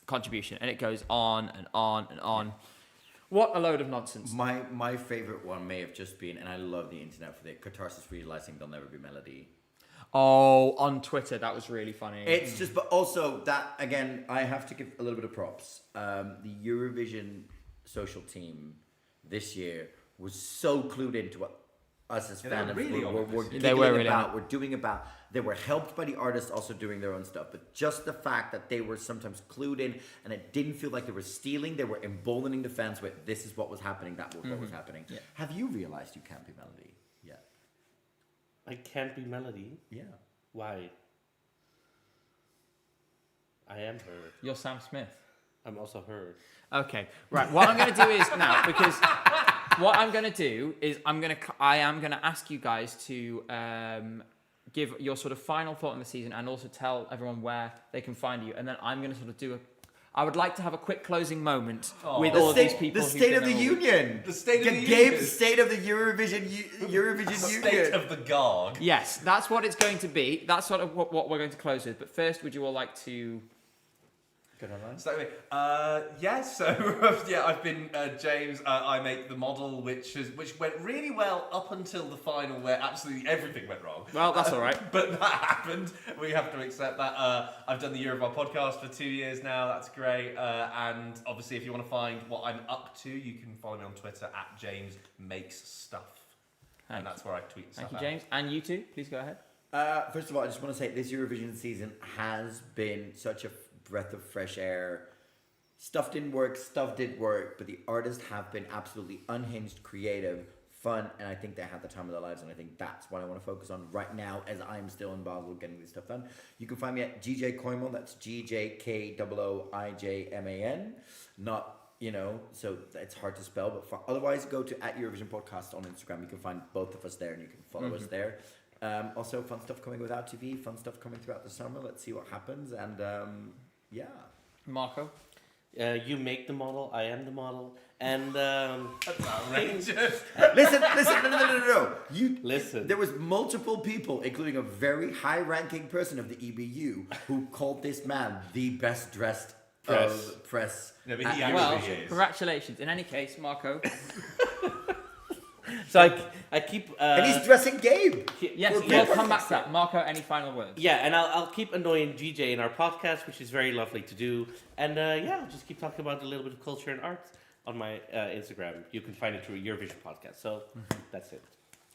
contribution. And it goes on and on and on. What a load of nonsense. My favorite one may have just been, and I love the internet for the catharsis realizing there'll never be melody. Oh, on Twitter, that was really funny. It's just, but also that again, I have to give a little bit of props. The Eurovision social team this year was so clued into what us as Yeah, they were fans really on it were this year. They were giggling really on about. We're doing about. They were helped by the artists also doing their own stuff, but just the fact that they were sometimes clued in and it didn't feel like they were stealing. They were emboldening the fans with this is what was happening. That was what was happening. Yeah. Have you realized you can't be melody? Yeah. I can't be Melody. Yeah. Why? I am her. You're Sam Smith. I'm also her. Okay, right. What I'm going to do is now, because what I'm going to do is I am going to ask you guys to give your sort of final thought on the season and also tell everyone where they can find you. And then I'm going to sort of I would like to have a quick closing moment with all of these people. The who've State been of the there all week. Union. The State of the Gabe's Union. State of the Eurovision State Union. of the Gog. Yes, that's what it's going to be. That's sort of what we're going to close with. But first, would you all like to go online? So, I've been James. I make the model, which went really well up until the final, where absolutely everything went wrong. Well, that's all right. But that happened. We have to accept that. I've done the Eurovision podcast for 2 years now. That's great. And obviously, if you want to find what I'm up to, you can follow me on Twitter at James Makes Stuff, and that's where I tweet stuff. Thank you, James. And you too. Please go ahead. First of all, I just want to say this Eurovision season has been such a breath of fresh air. Stuff didn't work, stuff did work, but the artists have been absolutely unhinged, creative, fun, and I think they had the time of their lives, and I think that's what I want to focus on right now as I'm still in Basel getting this stuff done. You can find me at GJ Koiman, that's GJKOOIJMAN, not, so it's hard to spell, but otherwise go to at Eurovision Podcast on Instagram. You can find both of us there, and you can follow us there. Also, fun stuff coming without TV, fun stuff coming throughout the summer. Let's see what happens, and yeah. Marco. You make the model, I am the model, and That's outrageous. Listen, no. Listen. There was multiple people, including a very high-ranking person of the EBU, who called this man the best dressed press. No, but he at actually Well, is. congratulations. In any case, Marco. so I keep. And he's dressing Gabe. Yes, we'll come back to that. Marco, any final words? Yeah, and I'll keep annoying GJ in our podcast, which is very lovely to do. And I'll just keep talking about a little bit of culture and art on my Instagram. You can find it through Eurovision podcast. So that's it.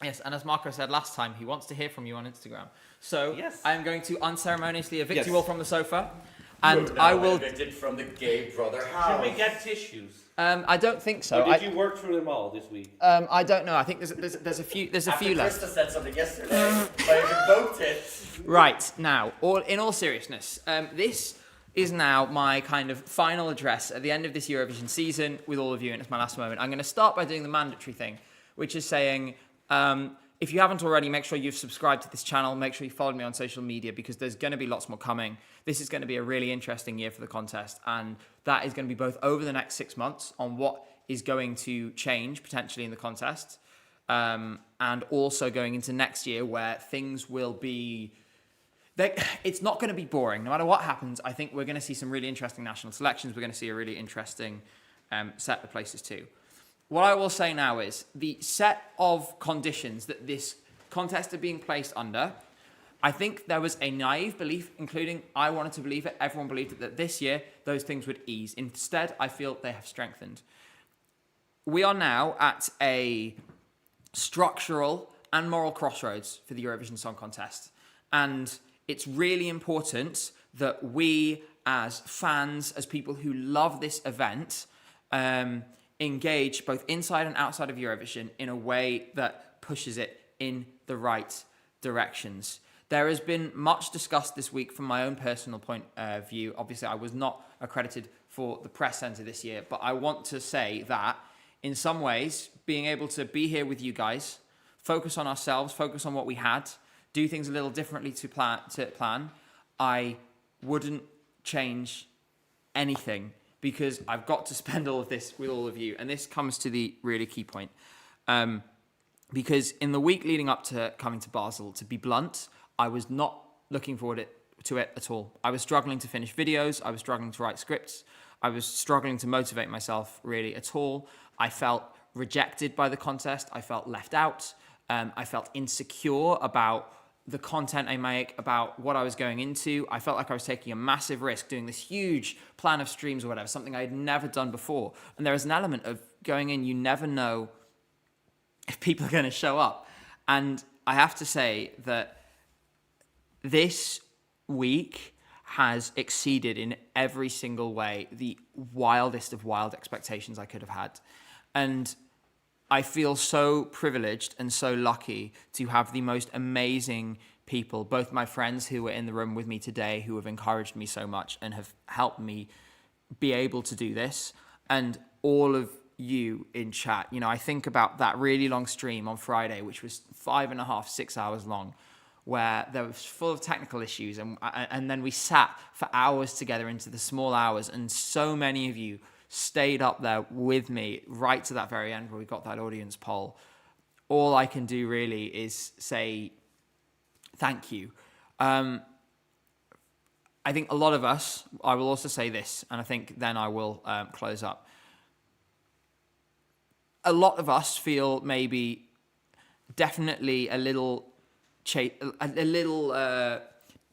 Yes, and as Marco said last time, he wants to hear from you on Instagram. So Yes. I am going to unceremoniously evict Yes. you all from the sofa, and I will. Evicted from the Gabe brother Should house. we get tissues? I don't think so. Or did you work through them all this week? I don't know. I think there's a few left. Krista said something yesterday, but I invoked it. Right now, in all seriousness, this is now my kind of final address at the end of this Eurovision season with all of you, and it's my last moment. I'm going to start by doing the mandatory thing, which is saying if you haven't already, make sure you've subscribed to this channel. Make sure you follow me on social media because there's going to be lots more coming. This is going to be a really interesting year for the contest. And that is going to be both over the next 6 months on what is going to change potentially in the contest. And also going into next year where things will be... It's not going to be boring. No matter what happens, I think we're going to see some really interesting national selections. We're going to see a really interesting set of places too. What I will say now is the set of conditions that this contest are being placed under, I think there was a naive belief, including I wanted to believe it, everyone believed it, that this year those things would ease. Instead, I feel they have strengthened. We are now at a structural and moral crossroads for the Eurovision Song Contest. And it's really important that we, as fans, as people who love this event, engage both inside and outside of Eurovision in a way that pushes it in the right directions. There has been much discussed this week from my own personal point of view. Obviously, I was not accredited for the press centre this year, but I want to say that in some ways, being able to be here with you guys, focus on ourselves, focus on what we had, do things a little differently to plan, I wouldn't change anything because I've got to spend all of this with all of you. And this comes to the really key point. Because in the week leading up to coming to Basel, to be blunt, I was not looking forward to it at all. I was struggling to finish videos. I was struggling to write scripts. I was struggling to motivate myself really at all. I felt rejected by the contest. I felt left out. I felt insecure about the content I make, about what I was going into. I felt like I was taking a massive risk doing this huge plan of streams or whatever, something I had never done before. And there is an element of going in, you never know if people are going to show up. And I have to say that this week has exceeded in every single way the wildest of wild expectations I could have had. And I feel so privileged and so lucky to have the most amazing people, both my friends who were in the room with me today, who have encouraged me so much and have helped me be able to do this, and all of you in chat. You know, I think about that really long stream on Friday, which was 5.5, 6 hours long, where there was full of technical issues, and then we sat for hours together into the small hours, and so many of you stayed up there with me right to that very end where we got that audience poll. All I can do really is say thank you. I think a lot of us, I will also say this, and I think then I will close up. A lot of us feel maybe definitely a little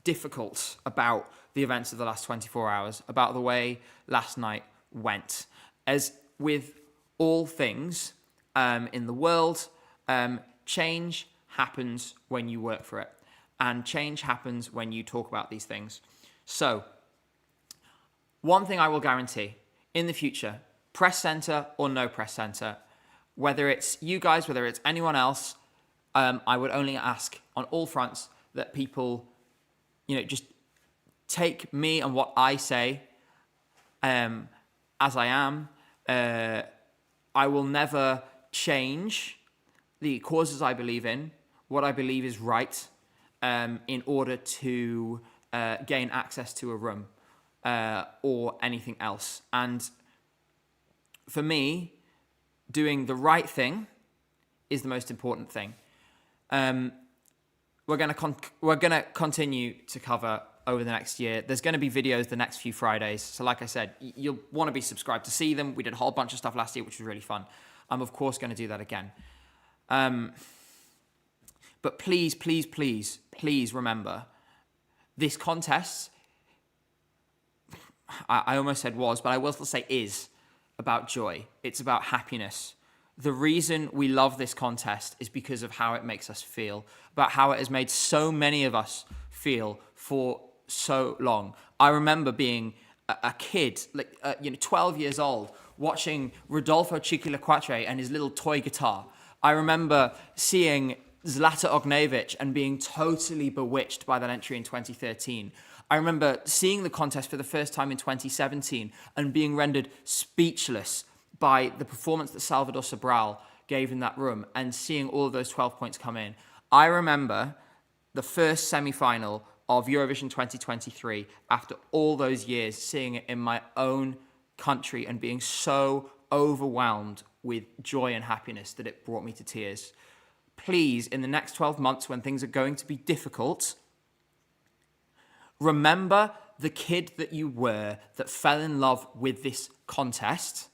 difficult about the events of the last 24 hours, about the way last night went. As with all things in the world, change happens when you work for it, and change happens when you talk about these things. So, one thing I will guarantee, in the future, press centre or no press centre, whether it's you guys, whether it's anyone else, I would only ask on all fronts that people, just take me and what I say as I am. I will never change the causes I believe in, what I believe is right, in order to gain access to a room or anything else. And for me, doing the right thing is the most important thing. We're gonna continue to cover over the next year. There's going to be videos the next few Fridays. So like I said, you'll want to be subscribed to see them. We did a whole bunch of stuff last year, which was really fun. I'm of course going to do that again. But please, please, please, please remember, this contest, I almost said was, but I will still say is, about joy. It's about happiness. The reason we love this contest is because of how it makes us feel, about how it has made so many of us feel for so long. I remember being a kid, 12 years old, watching Rodolfo Cicciolaquatre and his little toy guitar. I remember seeing Zlata Ognjević and being totally bewitched by that entry in 2013. I remember seeing the contest for the first time in 2017 and being rendered speechless by the performance that Salvador Sobral gave in that room and seeing all of those 12 points come in. I remember the first semi-final of Eurovision 2023, after all those years, seeing it in my own country and being so overwhelmed with joy and happiness that it brought me to tears. Please, in the next 12 months when things are going to be difficult, remember the kid that you were that fell in love with this contest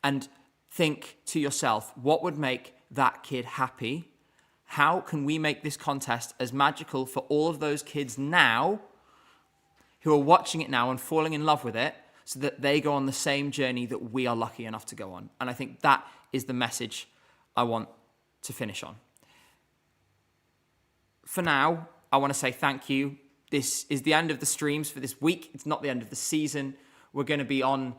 and think to yourself, what would make that kid happy? How can we make this contest as magical for all of those kids now who are watching it now and falling in love with it so that they go on the same journey that we are lucky enough to go on? And I think that is the message I want to finish on. For now, I want to say thank you. This is the end of the streams for this week. It's not the end of the season. We're going to be on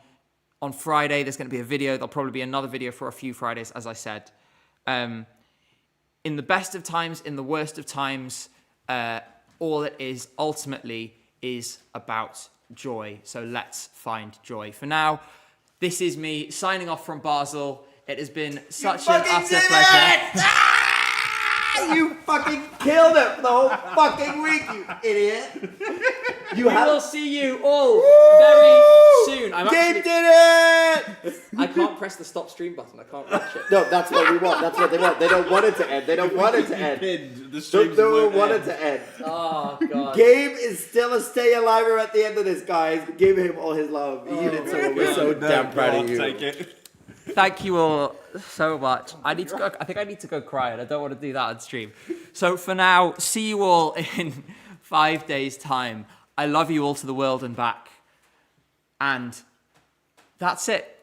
Friday. There's going to be a video. There'll probably be another video for a few Fridays, as I said. In the best of times, in the worst of times, all it is ultimately is about joy. So let's find joy. For now, this is me signing off from Basel. It has been such an utter pleasure. You fucking killed it for the whole fucking week, you idiot. We will see you all very soon. Gabe did it! I can't press the stop stream button. I can't watch it. No, that's what we want. That's what they want. They don't want it to end. They don't want it to end. They don't want it to end. Oh, God. Gabe is still a stay aliver at the end of this, guys. Give him all his love. You did so well. We're so damn proud of you. Take it. Thank you all so much. I think I need to go cry, and I don't want to do that on stream. So for now, see you all in 5 days' time. I love you all to the world and back. And that's it.